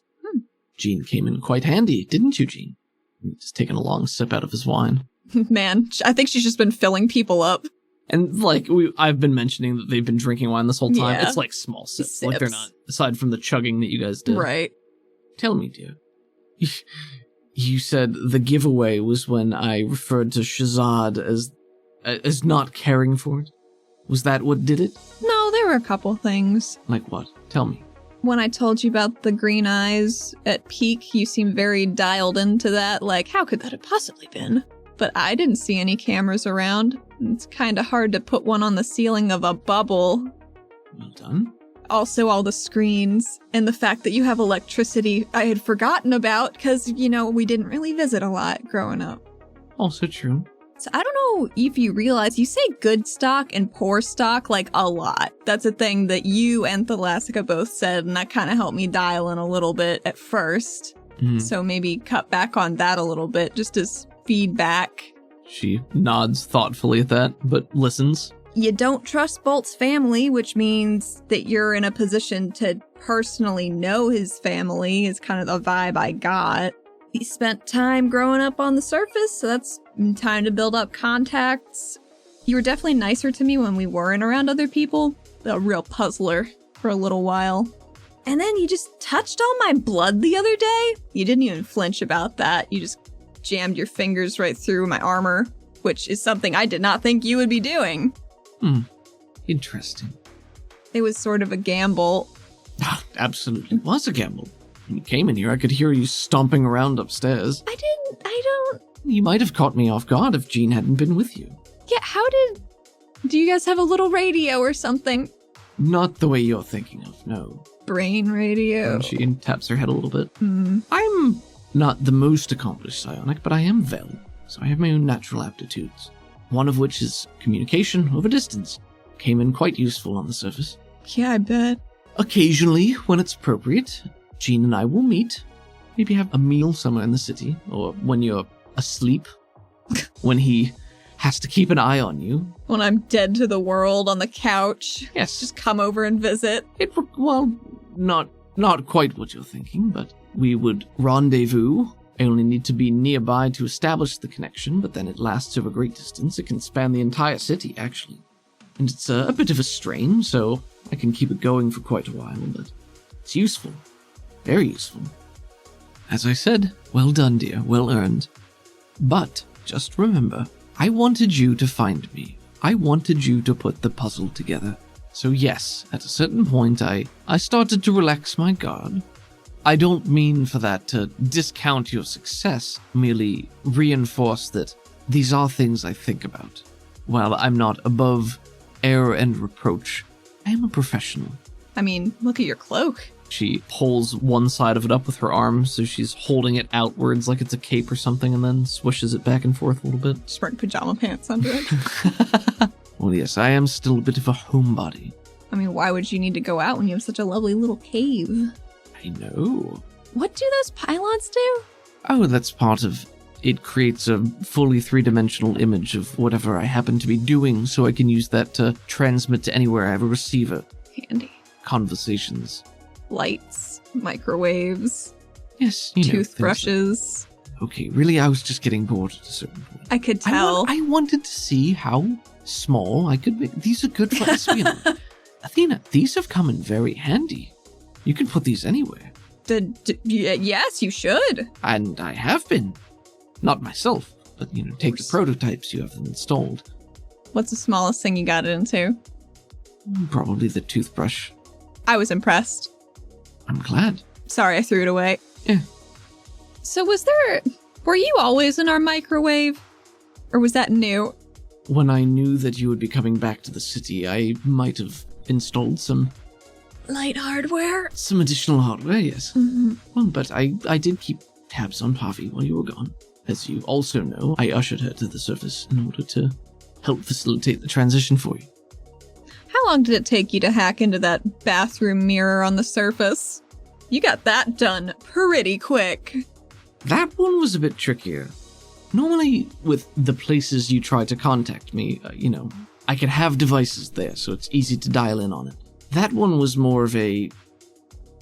Gene came in quite handy, didn't you, Gene? He's taking a long sip out of his wine. Man, I think she's just been filling people up. And, I've been mentioning that they've been drinking wine this whole time. Yeah. It's like small sips. Like, they're not, aside from the chugging that you guys did. Right. Tell me, dear. You said the giveaway was when I referred to Shazad as not caring for it? Was that what did it? No, there were a couple things. Like what? Tell me. When I told you about the green eyes at peak, you seemed very dialed into that. Like, how could that have possibly been? But I didn't see any cameras around. It's kind of hard to put one on the ceiling of a bubble. Well done. Also, all the screens and the fact that you have electricity I had forgotten about because, we didn't really visit a lot growing up. Also true. So I don't know if you realize you say good stock and poor stock like a lot. That's a thing that you and Thalassica both said, and that kind of helped me dial in a little bit at first. So maybe cut back on that a little bit just as feedback. She nods thoughtfully at that, but listens. You don't trust Bolt's family, which means that you're in a position to personally know his family, is kind of the vibe I got. He spent time growing up on the surface, so that's time to build up contacts. You were definitely nicer to me when we weren't around other people. A real puzzler for a little while. And then you just touched all my blood the other day. You didn't even flinch about that. You just jammed your fingers right through my armor, which is something I did not think you would be doing. Interesting. It was sort of a gamble. Absolutely was a gamble. When you came in here, I could hear you stomping around upstairs. I don't... You might have caught me off guard if Jean hadn't been with you. Yeah, do you guys have a little radio or something? Not the way you're thinking of, no. Brain radio. And she taps her head a little bit. I'm not the most accomplished psionic, but I am Vel, so I have my own natural aptitudes. One of which is communication over distance. Came in quite useful on the surface. Yeah, I bet. Occasionally, when it's appropriate, Jean and I will meet. Maybe have a meal somewhere in the city, or when you're asleep. When he has to keep an eye on you. When I'm dead to the world on the couch. Yes. Just come over and visit. Not quite what you're thinking, but we would rendezvous. I only need to be nearby to establish the connection, but then it lasts over a great distance. It can span the entire city, actually. And it's a bit of a strain, so I can keep it going for quite a while, but it's useful. Very useful. As I said, well done, dear. Well earned. But just remember, I wanted you to find me. I wanted you to put the puzzle together. So yes, at a certain point, I started to relax my guard. I don't mean for that to discount your success, merely reinforce that these are things I think about. While I'm not above error and reproach, I am a professional. I mean, look at your cloak. She pulls one side of it up with her arm, so she's holding it outwards like it's a cape or something, and then swishes it back and forth a little bit. Just wearing pajama pants under it. Well, yes, I am still a bit of a homebody. I mean, why would you need to go out when you have such a lovely little cave? I know. What do those pylons do? Oh, that's part of... It creates a fully three-dimensional image of whatever I happen to be doing, so I can use that to transmit to anywhere I have a receiver. Handy. Conversations. Lights, microwaves, Yes, toothbrushes. Okay, really, I was just getting bored at a certain point. I could tell. I wanted to see how small I could make. These are good for espionage. Athena, these have come in very handy. You can put these anywhere. Yes, you should. And I have been. Not myself, but, take the prototypes you have them installed. What's the smallest thing you got it into? Probably the toothbrush. I was impressed. I'm glad. Sorry, I threw it away. Yeah. So were you always in our microwave? Or was that new? When I knew that you would be coming back to the city, I might have installed some Light hardware? Some additional hardware, yes. Mm-hmm. Well, but I did keep tabs on Pavi while you were gone. As you also know, I ushered her to the surface in order to help facilitate the transition for you. How long did it take you to hack into that bathroom mirror on the surface? You got that done pretty quick. That one was a bit trickier. Normally, with the places you try to contact me, I can have devices there, so it's easy to dial in on it. That one was more of a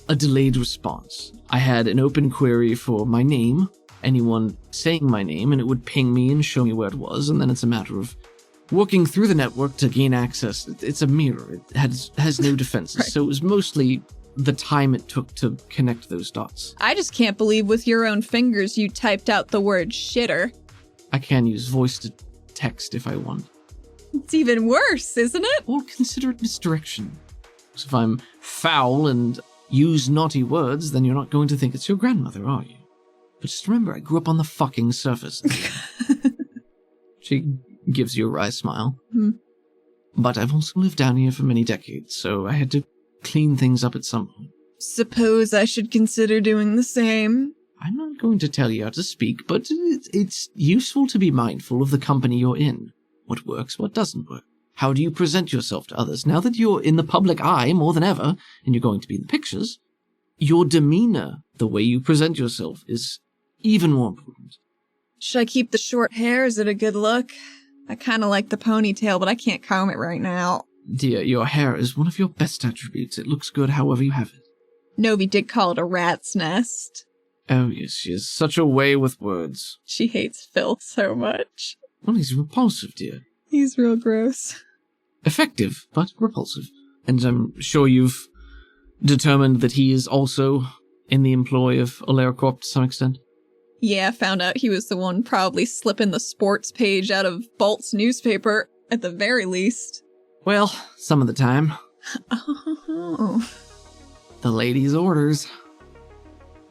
delayed response. I had an open query for my name, anyone saying my name, and it would ping me and show me where it was, and then it's a matter of working through the network to gain access. It's a mirror. It has no defenses, Right. So it was mostly the time it took to connect those dots. I just can't believe with your own fingers you typed out the word shitter. I can use voice to text if I want. It's even worse, isn't it? Or consider it misdirection. So if I'm foul and use naughty words, then you're not going to think it's your grandmother, are you? But just remember, I grew up on the fucking surface. She gives you a wry smile. Hmm. But I've also lived down here for many decades, so I had to clean things up at some point. Suppose I should consider doing the same. I'm not going to tell you how to speak, but it's useful to be mindful of the company you're in. What works, what doesn't work. How do you present yourself to others? Now that you're in the public eye more than ever, and you're going to be in the pictures, your demeanor, the way you present yourself, is even more important. Should I keep the short hair? Is it a good look? I kind of like the ponytail, but I can't comb it right now. Dear, your hair is one of your best attributes. It looks good however you have it. Novi did call it a rat's nest. Oh, yes, she has such a way with words. She hates filth so much. Well, he's repulsive, dear. He's real gross. Effective, but repulsive. And I'm sure you've determined that he is also in the employ of Oleracorp to some extent? Yeah, found out he was the one probably slipping the sports page out of Bolt's newspaper, at the very least. Well, some of the time. Oh. The lady's orders.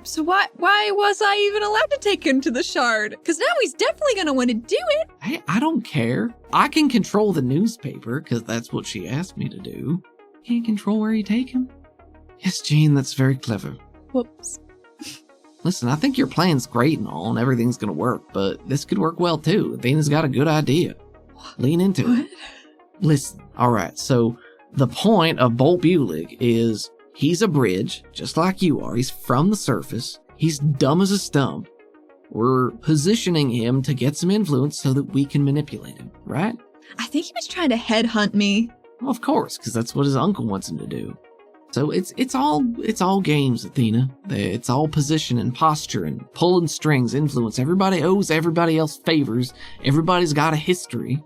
So why was I even allowed to take him to the Shard? Because now he's definitely going to want to do it. Hey, I don't care. I can control the newspaper, because that's what she asked me to do. Can't control where you take him. Yes, Jean, that's very clever. Whoops. Listen, I think your plan's great and all, and everything's gonna work, but this could work well too. Athena's got a good idea. Lean into it. Listen, alright, so the point of Bolt Bulig is he's a bridge, just like you are. He's from the surface. He's dumb as a stump. We're positioning him to get some influence so that we can manipulate him, right? I think he was trying to headhunt me. Well, of course, because that's what his uncle wants him to do. So it's all games, Athena. It's all position and posture and pulling strings, influence. Everybody owes everybody else favors. Everybody's got a history,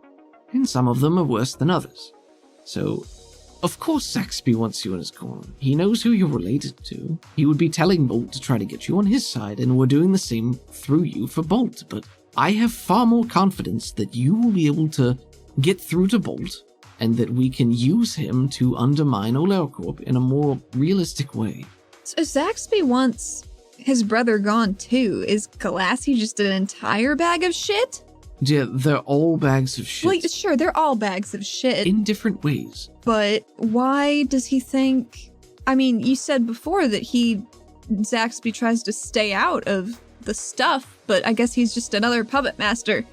and some of them are worse than others. So, of course Saxby wants you in his corner. He knows who you're related to. He would be telling Bolt to try to get you on his side, and we're doing the same through you for Bolt. But I have far more confidence that you will be able to get through to Bolt, and that we can use him to undermine Oleracorp in a more realistic way. So Zaxby wants his brother gone too. Is Galassi just an entire bag of shit? Yeah, they're all bags of shit. Well, sure, they're all bags of shit. In different ways. But why does he think... I mean, you said before that Zaxby tries to stay out of the stuff, but I guess he's just another puppet master,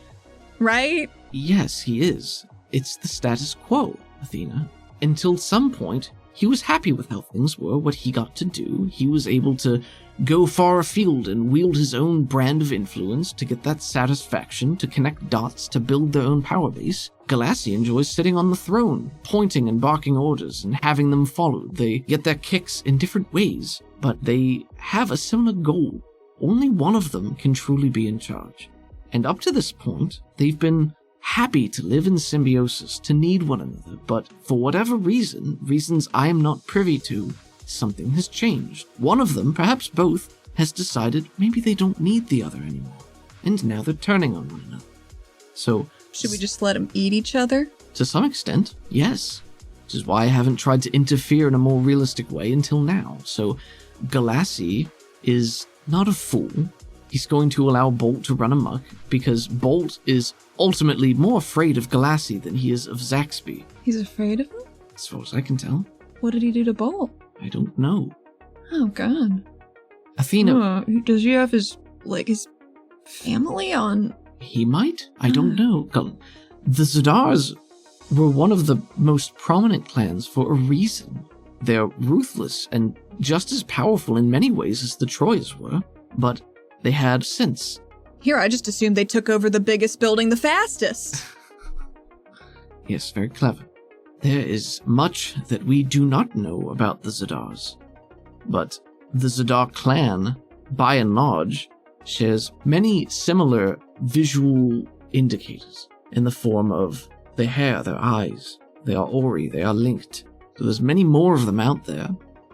right? Yes, he is. It's the status quo, Athena. Until some point, he was happy with how things were, what he got to do. He was able to go far afield and wield his own brand of influence to get that satisfaction, to connect dots, to build their own power base. Galassi enjoys sitting on the throne, pointing and barking orders and having them followed. They get their kicks in different ways, but they have a similar goal. Only one of them can truly be in charge. And up to this point, they've been happy to live in symbiosis, to need one another, but for whatever reasons I am not privy to, something has changed. One of them, perhaps both, has decided maybe they don't need the other anymore, and now they're turning on one another. So, should we just let them eat each other? To some extent, yes. Which is why I haven't tried to interfere in a more realistic way until now. So, Galassi is not a fool. He's going to allow Bolt to run amok, because Bolt is ultimately more afraid of Galassi than he is of Zaxby. He's afraid of him? As far as I can tell. What did he do to Bolt? I don't know. Oh, God. Athena... does he have his family on... He might? I don't know. The Zadars were one of the most prominent clans for a reason. They're ruthless and just as powerful in many ways as the Troyes were, but they had sense. Here, I just assumed they took over the biggest building the fastest. Yes, very clever. There is much that we do not know about the Zadars, but the Zadar clan, by and large, shares many similar visual indicators in the form of their hair, their eyes. They are Ori, they are linked. So there's many more of them out there,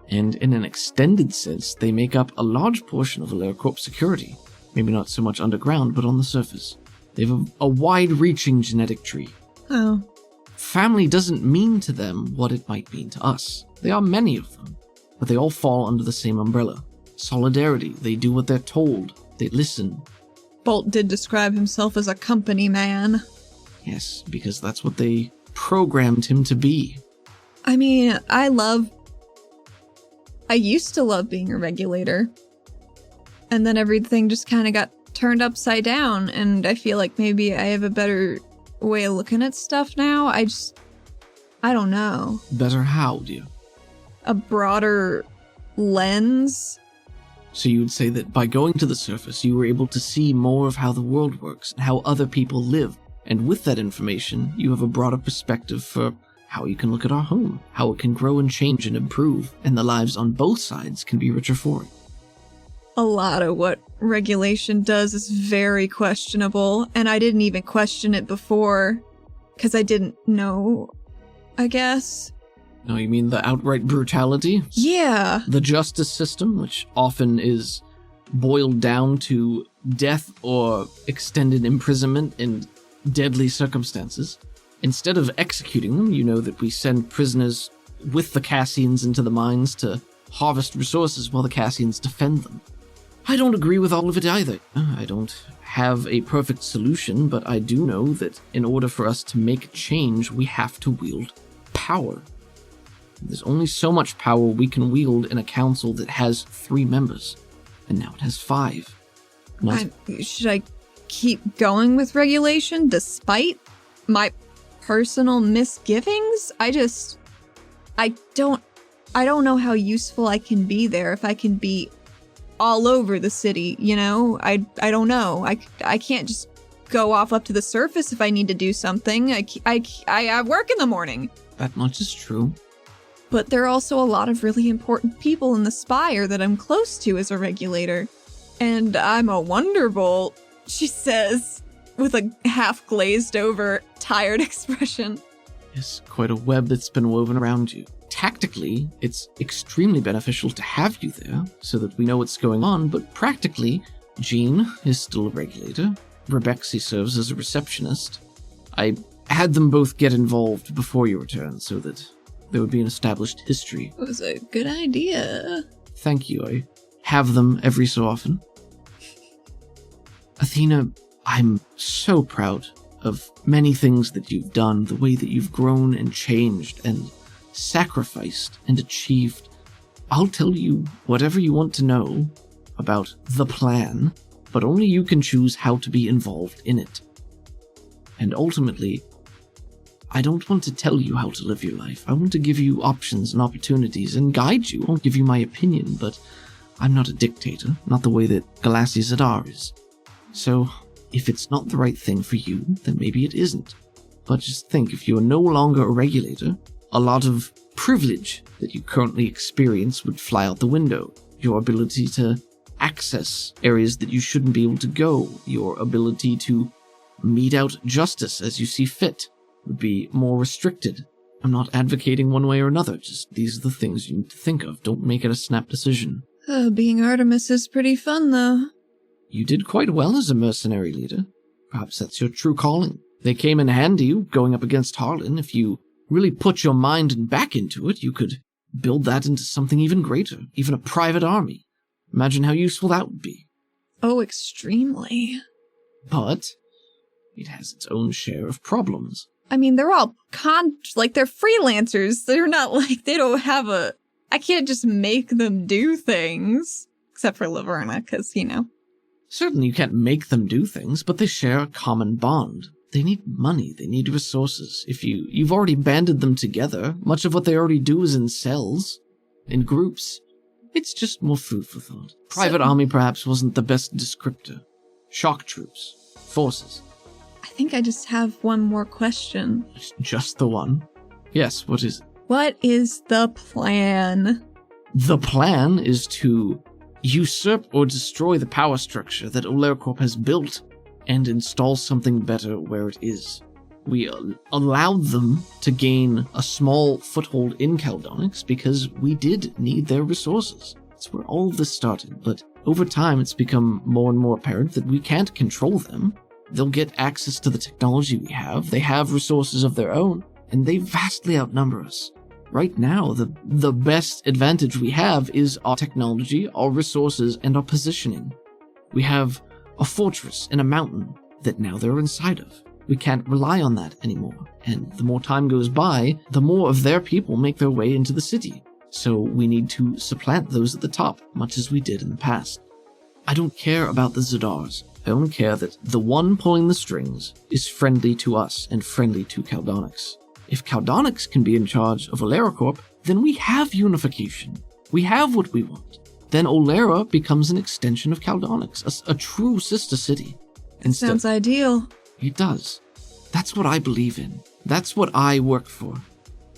and in an extended sense, they make up a large portion of Oleracorp's security. Maybe not so much underground, but on the surface. They have a wide-reaching genetic tree. Oh. Family doesn't mean to them what it might mean to us. There are many of them, but they all fall under the same umbrella. Solidarity, they do what they're told. They listen. Bolt did describe himself as a company man. Yes, because that's what they programmed him to be. I mean, I used to love being a regulator. And then everything just kind of got turned upside down, and I feel like maybe I have a better way of looking at stuff now. I don't know. Better how, dear? A broader lens? So you would say that by going to the surface, you were able to see more of how the world works and how other people live. And with that information, you have a broader perspective for how you can look at our home, how it can grow and change and improve, and the lives on both sides can be richer for it. A lot of what regulation does is very questionable, and I didn't even question it before, because I didn't know, I guess. No, you mean the outright brutality? Yeah. The justice system, which often is boiled down to death or extended imprisonment in deadly circumstances. Instead of executing them, you know that we send prisoners with the Cassians into the mines to harvest resources while the Cassians defend them. I don't agree with all of it either. I don't have a perfect solution, but I do know that in order for us to make change, we have to wield power. There's only so much power we can wield in a council that has 3 members, and now it has 5. Should I keep going with regulation despite my personal misgivings? I don't know how useful I can be there if I can be all over the city, you know? I don't know. I can't just go off up to the surface if I need to do something. I work in the morning. That much is true. But there are also a lot of really important people in the Spire that I'm close to as a regulator. And I'm a wonderbolt, she says, with a half-glazed over, tired expression. Yes, quite a web that's been woven around you. Tactically, it's extremely beneficial to have you there, so that we know what's going on, but practically, Jean is still a regulator. Rebexi serves as a receptionist. I had them both get involved before your return, so that there would be an established history. It was a good idea. Thank you. I have them every so often. Athena, I'm so proud of many things that you've done, the way that you've grown and changed and sacrificed and achieved. I'll tell you whatever you want to know about the plan, but only you can choose how to be involved in it. And ultimately, I don't want to tell you how to live your life. I want to give you options and opportunities and guide you. I won't give you my opinion, but I'm not a dictator, not the way that Galassi Zadar is. So, if it's not the right thing for you, then maybe it isn't. But just think, if you are no longer a regulator, a lot of privilege that you currently experience would fly out the window. Your ability to access areas that you shouldn't be able to go, your ability to mete out justice as you see fit, would be more restricted. I'm not advocating one way or another, just these are the things you need to think of. Don't make it a snap decision. Being Artemis is pretty fun, though. You did quite well as a mercenary leader. Perhaps that's your true calling. They came in handy going up against Harlan. If you really put your mind and back into it, you could build that into something even greater, even a private army. Imagine how useful that would be. Oh, extremely. But it has its own share of problems. I mean, they're all they're freelancers. They're not they don't have I can't just make them do things. Except for Laverna, because, you know. Certainly you can't make them do things, but they share a common bond. They need money, they need resources. If you've already banded them together, much of what they already do is in cells, in groups. It's just more food for thought. Private army perhaps wasn't the best descriptor. Shock troops. Forces. I think I just have one more question. Just the one? Yes, what is it? What is the plan? The plan is to usurp or destroy the power structure that Oleracorp has built and install something better where it is. We allowed them to gain a small foothold in Caldonix because we did need their resources. That's where all of this started, but over time it's become more and more apparent that we can't control them. They'll get access to the technology we have, they have resources of their own, and they vastly outnumber us. Right now, the best advantage we have is our technology, our resources, and our positioning. We have a fortress in a mountain that now they're inside of. We can't rely on that anymore, and the more time goes by, the more of their people make their way into the city. So we need to supplant those at the top, much as we did in the past. I don't care about the Zadars. I only care that the one pulling the strings is friendly to us and friendly to Caldonix. If Caldonix can be in charge of Oleracorp, then we have unification. We have what we want. Then Olera becomes an extension of Caldonix, a true sister city. Sounds ideal. It does. That's what I believe in. That's what I work for.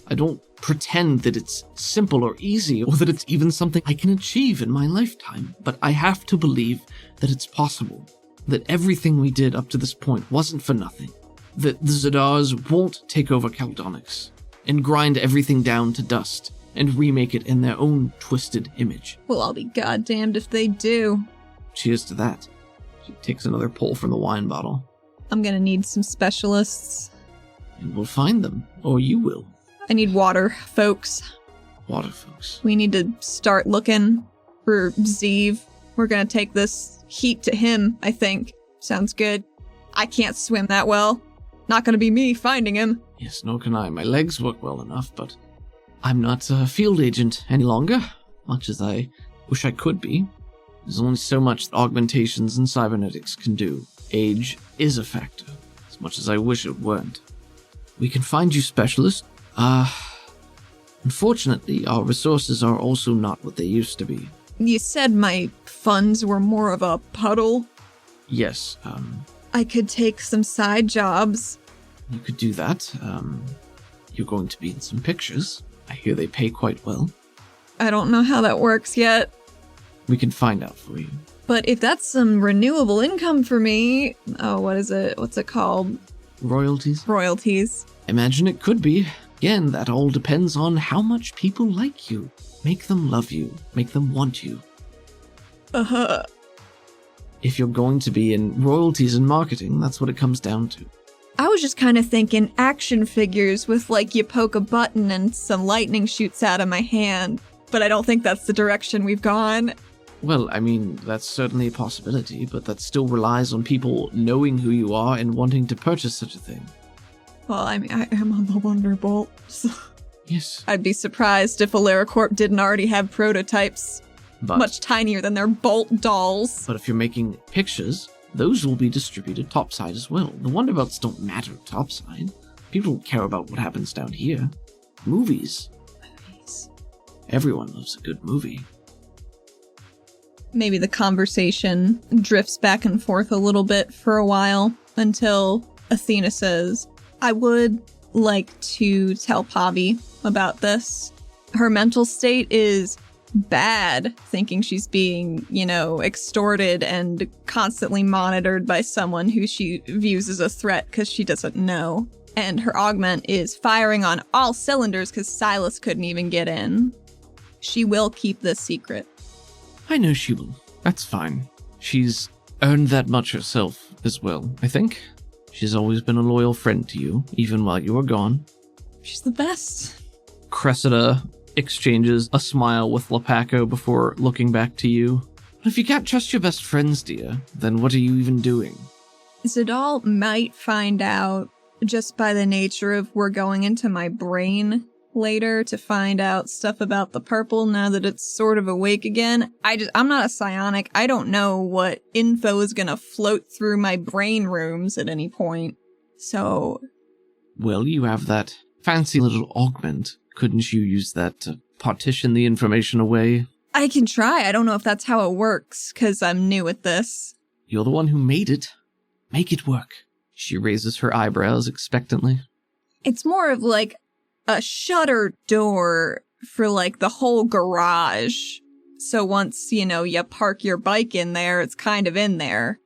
I don't pretend that it's simple or easy, or that it's even something I can achieve in my lifetime, but I have to believe that it's possible, that everything we did up to this point wasn't for nothing, that the Zadars won't take over Caldonix and grind everything down to dust and remake it in their own twisted image. Well, I'll be goddamned if they do. Cheers to that. She takes another pull from the wine bottle. I'm gonna need some specialists. And we'll find them, or you will. I need water, folks. Water folks. We need to start looking for Zeev. We're gonna take this heat to him, I think. Sounds good. I can't swim that well. Not gonna be me finding him. Yes, nor can I. My legs work well enough, but I'm not a field agent any longer, much as I wish I could be. There's only so much that augmentations and cybernetics can do. Age is a factor, as much as I wish it weren't. We can find you specialists. Unfortunately, our resources are also not what they used to be. You said my funds were more of a puddle. Yes, I could take some side jobs. you could do that. You're going to be in some pictures. I hear they pay quite well. I don't know how that works yet. We can find out for you. But if that's some renewable income for me... Oh, what is it? What's it called? Royalties? Royalties. Imagine it could be. Again, that all depends on how much people like you. Make them love you. Make them want you. Uh-huh. If you're going to be in royalties and marketing, that's what it comes down to. I was just kind of thinking action figures with, like, you poke a button and some lightning shoots out of my hand. But I don't think that's the direction we've gone. Well, I mean, that's certainly a possibility, but that still relies on people knowing who you are and wanting to purchase such a thing. Well, I mean, I am on the Wonderbolt, so Yes. I'd be surprised if AleraCorp didn't already have prototypes much tinier than their Bolt dolls. But if you're making pictures, those will be distributed topside as well. The Wonderbelts don't matter topside. People don't care about what happens down here. Movies. Everyone loves a good movie. Maybe the conversation drifts back and forth a little bit for a while until Athena says, I would like to tell Pavi about this. Her mental state is bad, thinking she's being, extorted and constantly monitored by someone who she views as a threat because she doesn't know. And her augment is firing on all cylinders because Silas couldn't even get in. She will keep this secret. I know she will. That's fine. She's earned that much herself as well, I think. She's always been a loyal friend to you, even while you were gone. She's the best. Cressida exchanges a smile with Lepaco before looking back to you. But if you can't trust your best friends, dear, then what are you even doing? Zadal might find out just by the nature of we're going into my brain later to find out stuff about the purple now that it's sort of awake again. I'm not a psionic. I don't know what info is gonna float through my brain rooms at any point. So... Well, you have that fancy little augment. Couldn't you use that to partition the information away? I can try. I don't know if that's how it works, because I'm new at this. You're the one who made it. Make it work. She raises her eyebrows expectantly. It's more of like a shutter door for like the whole garage. So once, you park your bike in there, it's kind of in there.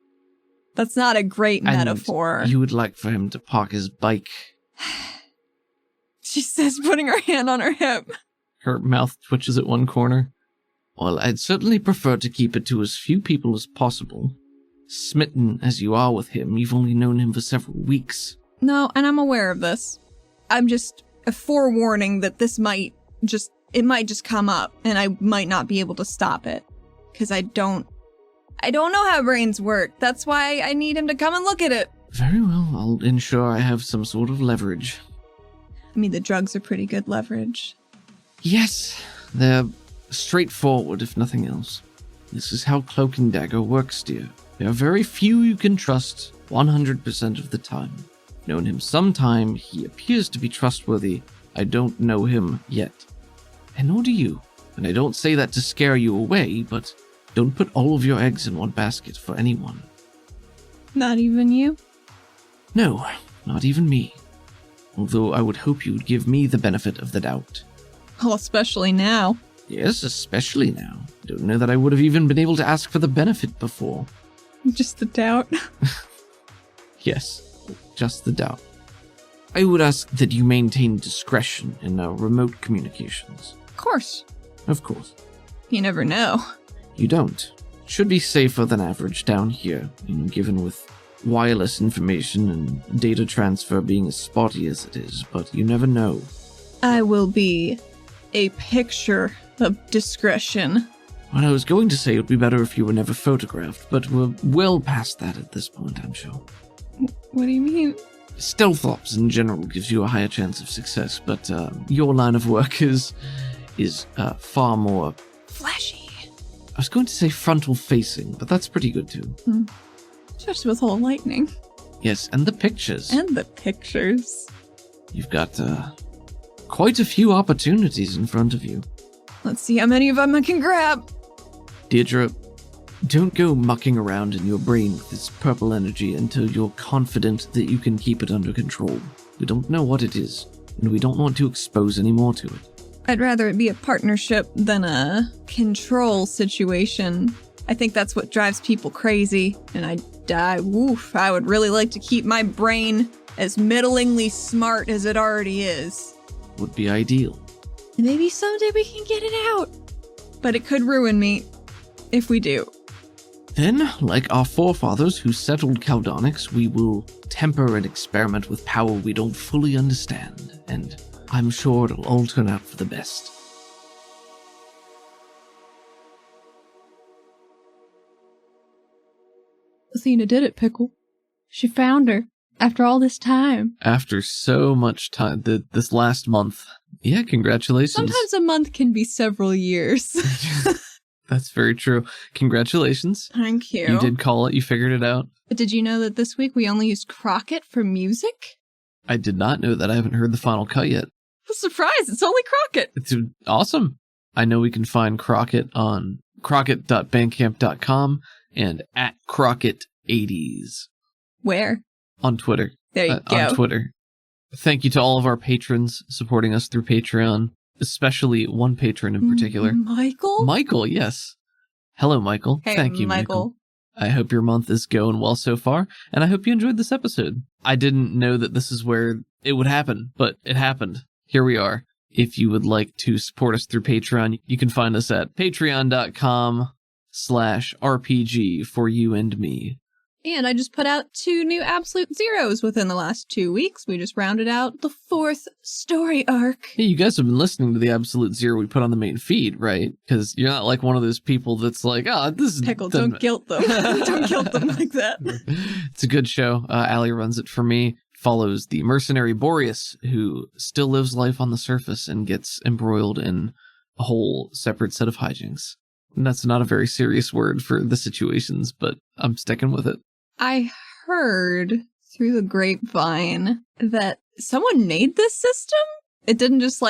That's not a great metaphor. You would like for him to park his bike. She says, putting her hand on her hip. Her mouth twitches at one corner. Well, I'd certainly prefer to keep it to as few people as possible. Smitten as you are with him, you've only known him for several weeks. No, and I'm aware of this. I'm just a forewarning that this might just come up, and I might not be able to stop it. Because I don't know how brains work. That's why I need him to come and look at it. Very well, I'll ensure I have some sort of leverage. I mean, the drugs are pretty good leverage. Yes, they're straightforward, if nothing else. This is how Cloak and Dagger works, dear. There are very few you can trust 100% of the time. Known him some time, he appears to be trustworthy. I don't know him yet. And nor do you. And I don't say that to scare you away, but don't put all of your eggs in one basket for anyone. Not even you? No, Not even me. Although I would hope you would give me the benefit of the doubt. Well, especially now. Yes, especially now. Don't know that I would have even been able to ask for the benefit before. Just the doubt. Yes, just the doubt. I would ask that you maintain discretion in our remote communications. Of course. Of course. You never know. You don't. Should be safer than average down here, given with wireless information and data transfer being as spotty as it is, but you never know. I will be a picture of discretion. Well, I was going to say it would be better if you were never photographed, but we're well past that at this point, I'm sure. What do you mean? Stealth ops in general gives you a higher chance of success, but your line of work is far more Flashy. I was going to say frontal facing, but that's pretty good too. Especially with whole lightning. Yes, and the pictures. And the pictures. You've got quite a few opportunities in front of you. Let's see how many of them I can grab. Deirdre, don't go mucking around in your brain with this purple energy until you're confident that you can keep it under control. We don't know what it is, and we don't want to expose any more to it. I'd rather it be a partnership than a control situation. I think that's what drives people crazy, and I would really like to keep my brain as middlingly smart as it already is. Would be ideal. Maybe someday we can get it out. But it could ruin me if we do. Then, like our forefathers who settled Caldonics, we will temper and experiment with power we don't fully understand, and I'm sure it'll all turn out for the best. Athena did it, Pickle. She found her after all this time. After so much time, this last month. Yeah, congratulations. Sometimes a month can be several years. That's very true. Congratulations. Thank you. You did call it. You figured it out. But did you know that this week we only used Crockett for music? I did not know that. I haven't heard the final cut yet. A surprise, it's only Crockett. It's awesome. I know we can find Crockett on crockett.bandcamp.com and at Crockett80s. Where? On Twitter. There you go. On Twitter. Thank you to all of our patrons supporting us through Patreon, especially one patron in particular. Michael? Michael, yes. Hello, Michael. Hey, Thank you, Michael. I hope your month is going well so far, and I hope you enjoyed this episode. I didn't know that this is where it would happen, but it happened. Here we are. If you would like to support us through Patreon, you can find us at patreon.com/RPG for you and me. And I just put out 2 new Absolute Zeros within the last 2 weeks. We just rounded out the 4th story arc. Hey, you guys have been listening to the Absolute Zero we put on the main feed, right? Because you're not like one of those people that's like, this is... Pickle, don't guilt them. Don't guilt them like that. It's a good show. Allie runs it for me. Follows the mercenary Boreas, who still lives life on the surface and gets embroiled in a whole separate set of hijinks. And that's not a very serious word for the situations, but I'm sticking with it. I heard through the grapevine that someone made this system. It didn't just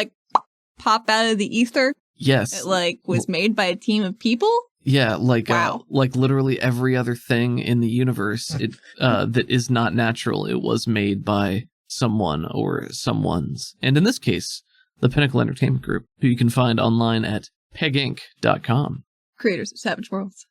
pop out of the ether. Yes. It was made by a team of people. Yeah, wow. Like literally every other thing in the universe that is not natural, it was made by someone or someone's. And in this case, the Pinnacle Entertainment Group, who you can find online at peginc.com. Creators of Savage Worlds.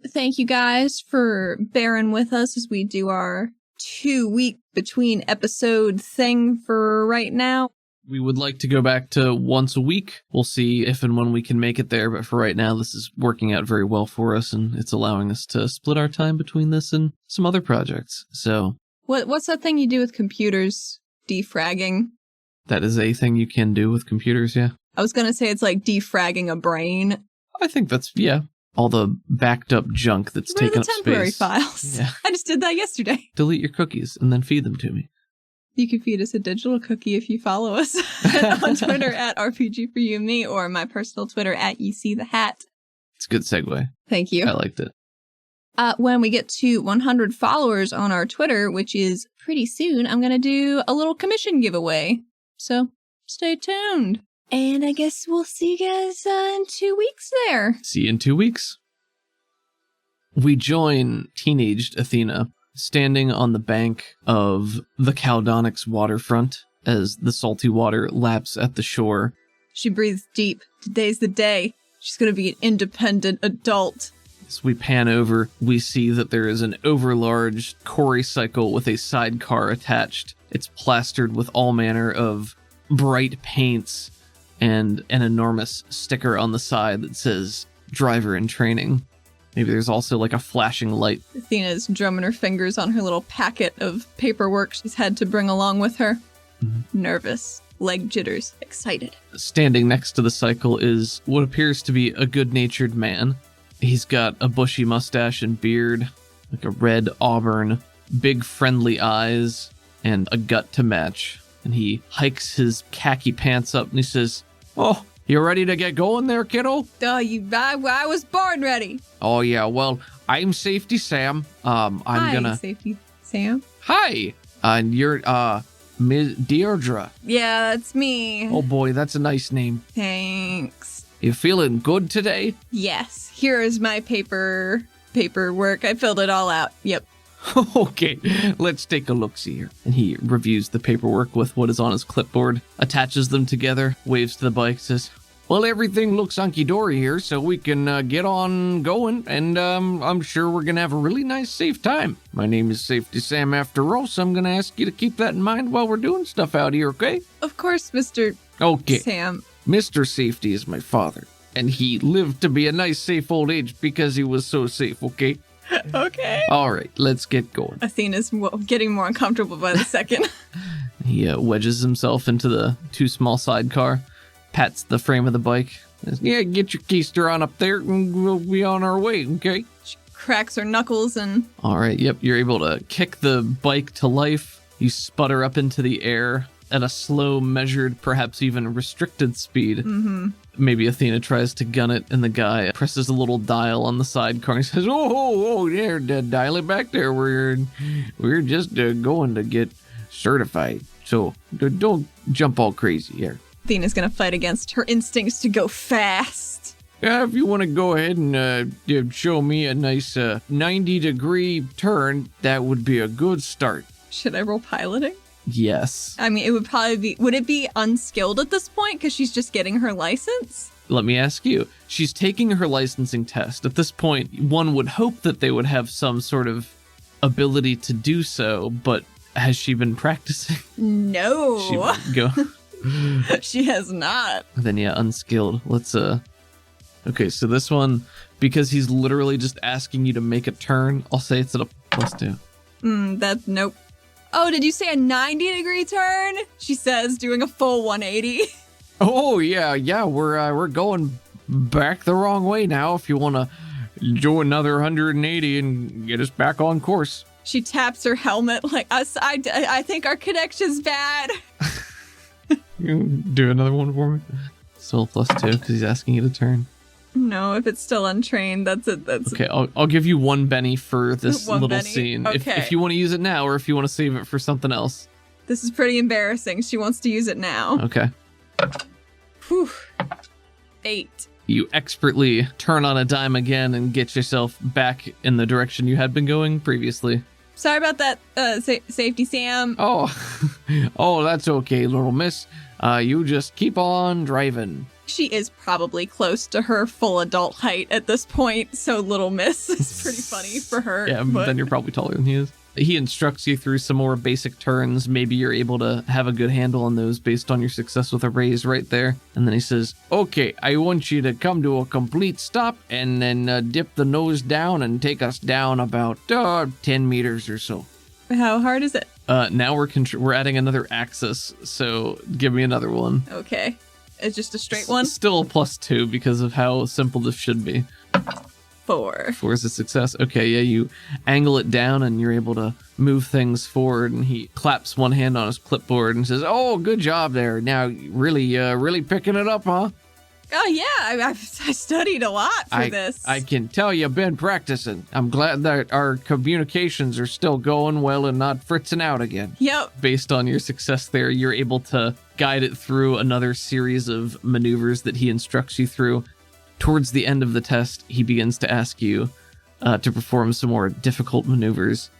Thank you guys for bearing with us as we do our 2-week between episode thing for right now. We would like to go back to once a week. We'll see if and when we can make it there, but for right now, this is working out very well for us, and it's allowing us to split our time between this and some other projects. So, what's that thing you do with computers? Defragging? That is a thing you can do with computers, yeah. I was gonna say it's like defragging a brain. I think that's, yeah. All the backed up junk that's taken up space. Temporary files. Yeah. I just did that yesterday. Delete your cookies and then feed them to me. You can feed us a digital cookie if you follow us on Twitter at RPG for you and me, or my personal Twitter at YouSeeTheHat. It's a good segue. Thank you. I liked it. When we get to 100 followers on our Twitter, which is pretty soon, I'm going to do a little commission giveaway. So stay tuned. And I guess we'll see you guys in 2 weeks there. See you in 2 weeks. We join teenaged Athena standing on the bank of the Caldonyx waterfront as the salty water laps at the shore. She breathes deep. Today's the day. She's going to be an independent adult. As we pan over, we see that there is an overlarge quarry cycle with a sidecar attached. It's plastered with all manner of bright paints and an enormous sticker on the side that says driver in training. Maybe there's also like a flashing light. Athena's drumming her fingers on her little packet of paperwork she's had to bring along with her. Nervous, leg jitters, excited. Standing next to the cycle is what appears to be a good-natured man. He's got a bushy mustache and beard, like a red auburn, big friendly eyes, and a gut to match. And he hikes his khaki pants up and he says, "Oh, you ready to get going there, kiddo?" I was born ready. "Oh yeah, well, I'm Safety Sam. Hi, Safety Sam. Hi! And you're, Ms. Deirdre." Yeah, that's me. "Oh boy, that's a nice name. Thanks. You feeling good today?" Yes, here is my paperwork. I filled it all out. Yep. "Okay, let's take a look-see here." And he reviews the paperwork with what is on his clipboard, attaches them together, waves to the bike, says, "Well, everything looks hunky-dory here, so we can get on going, and I'm sure we're going to have a really nice, safe time. My name is Safety Sam after all, so I'm going to ask you to keep that in mind while we're doing stuff out here, okay?" Of course, Mr. "Okay, Sam." Mr. Safety is my father, and he lived to be a nice, safe old age because he was so safe, okay?" Okay. "All right, let's get going." Athena's getting more uncomfortable by the second. He wedges himself into the too small sidecar, pats the frame of the bike. Says, "Yeah, get your keister on up there and we'll be on our way, okay?" She cracks her knuckles and... All right, yep, you're able to kick the bike to life. You sputter up into the air at a slow, measured, perhaps even restricted speed. Mm-hmm. Maybe Athena tries to gun it, and the guy presses a little dial on the sidecar and he says, oh, there, dial it back there. We're just going to get certified. So don't jump all crazy here." Athena's gonna fight against her instincts to go fast. "Yeah, if you want to go ahead and show me a nice 90-degree turn, that would be a good start." Should I roll piloting? Yes. I mean, it would probably be... Would it be unskilled at this point because she's just getting her license? Let me ask you. She's taking her licensing test. At this point, one would hope that they would have some sort of ability to do so, but has she been practicing? No. Go. She has not. Then yeah, unskilled. Let's Okay, so this one, because he's literally just asking you to make a turn, I'll say it's at a +2. That's nope. Oh, did you say a 90-degree turn? She says, doing a full 180. Oh yeah, we're going back the wrong way now. If you want to do another 180 and get us back on course. She taps her helmet like us. I think our connection's bad. You do another one for me. Still +2 because he's asking you to turn. No, if it's still untrained, that's it. That's okay. I'll give you 1 Benny for this one little Benny? scene. Okay. If you want to use it now, or if you want to save it for something else. This is pretty embarrassing. She wants to use it now. Okay. Whew. 8. You expertly turn on a dime again and get yourself back in the direction you had been going previously. Sorry about that, Safety Sam. Oh, that's okay, little miss. You just keep on driving. She is probably close to her full adult height at this point, so little miss is pretty funny for her. Yeah, but then you're probably taller than he is. He instructs you through some more basic turns. Maybe you're able to have a good handle on those based on your success with a raise right there. And then he says, "Okay, I want you to come to a complete stop and then dip the nose down and take us down about 10 meters or so." How hard is it? Now we're adding another axis, so give me another one. Okay. It's just a straight one? Still a +2 because of how simple this should be. 4. 4 is a success. Okay, yeah, you angle it down and you're able to move things forward, and he claps one hand on his clipboard and says, "Oh, good job there. Now, really picking it up, huh?" Oh, yeah. I studied a lot for this. I can tell you've been practicing. I'm glad that our communications are still going well and not fritzing out again. Yep. Based on your success there, you're able to guide it through another series of maneuvers that he instructs you through. Towards the end of the test, he begins to ask you to perform some more difficult maneuvers.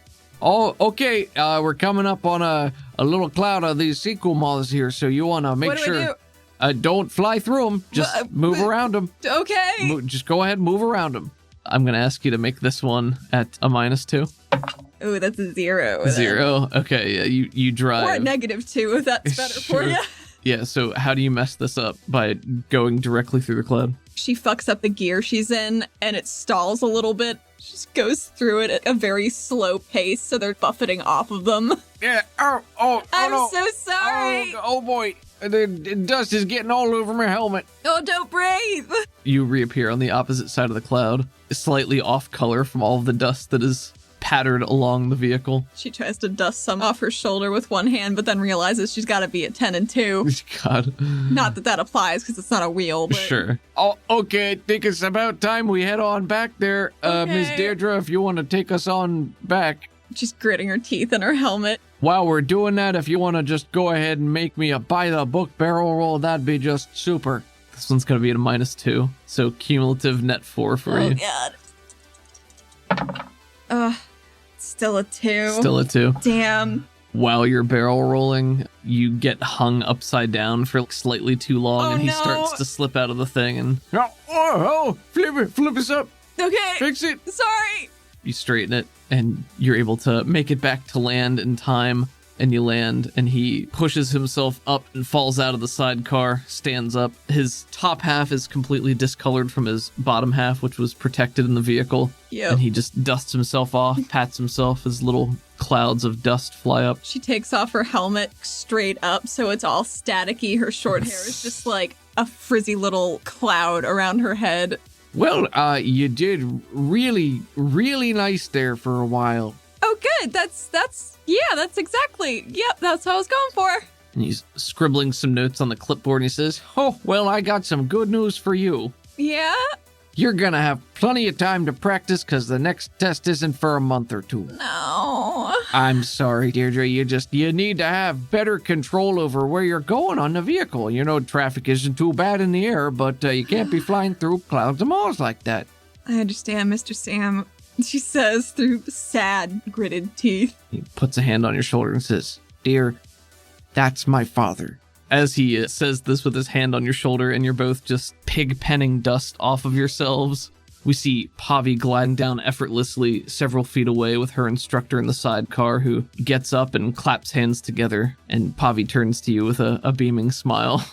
Oh, okay. We're coming up on a little cloud of these sequel moths here, so you want to make What do we sure... don't fly through them. Just move around them. Okay. Just go ahead and move around them. I'm going to ask you to make this one at a -2. Ooh, that's a 0. 0? Okay, yeah, you drive. Or a -2 if that's better for you. Yeah, so how do you mess this up? By going directly through the cloud? She fucks up the gear she's in, and it stalls a little bit. She just goes through it at a very slow pace, so they're buffeting off of them. Yeah. I'm no. So sorry. Oh boy. The dust is getting all over my helmet. Oh, don't breathe. You reappear on the opposite side of the cloud, slightly off color from all of the dust that is pattered along the vehicle. She tries to dust some off her shoulder with one hand, but then realizes she's got to be at 10 and 2. God. Not that applies because it's not a wheel, but... Sure. Oh, okay. I think it's about time we head on back there. Miss Deirdre, if you want to take us on back. She's gritting her teeth in her helmet. While we're doing that, if you want to just go ahead and make me a by-the-book barrel roll, that'd be just super. This one's going to be at a -2, so cumulative net 4 for you. God. Still a 2. Still a 2. Damn. While you're barrel rolling, you get hung upside down for slightly too long, and he starts to slip out of the thing, and... Flip us up. Okay. Fix it. Sorry. You straighten it, and you're able to make it back to land in time, and you land, and he pushes himself up and falls out of the sidecar, stands up. His top half is completely discolored from his bottom half, which was protected in the vehicle. Yep. And he just dusts himself off, pats himself as little clouds of dust fly up. She takes off her helmet straight up, so it's all staticky. Her short hair is just like a frizzy little cloud around her head. Well, you did really, really nice there for a while. Oh, good. That's exactly. Yep, that's what I was going for. And he's scribbling some notes on the clipboard, and he says, Oh, well, I got some good news for you. Yeah? You're gonna have plenty of time to practice because the next test isn't for a month or 2. No. I'm sorry, Deirdre. You need to have better control over where you're going on the vehicle. You know, traffic isn't too bad in the air, but you can't be flying through clouds of moss like that. I understand, Mr. Sam. She says through sad, gritted teeth. He puts a hand on your shoulder and says, Dear, that's my father. As he says this with his hand on your shoulder, and you're both just pig-penning dust off of yourselves, we see Pavi gliding down effortlessly several feet away with her instructor in the sidecar, who gets up and claps hands together, and Pavi turns to you with a beaming smile.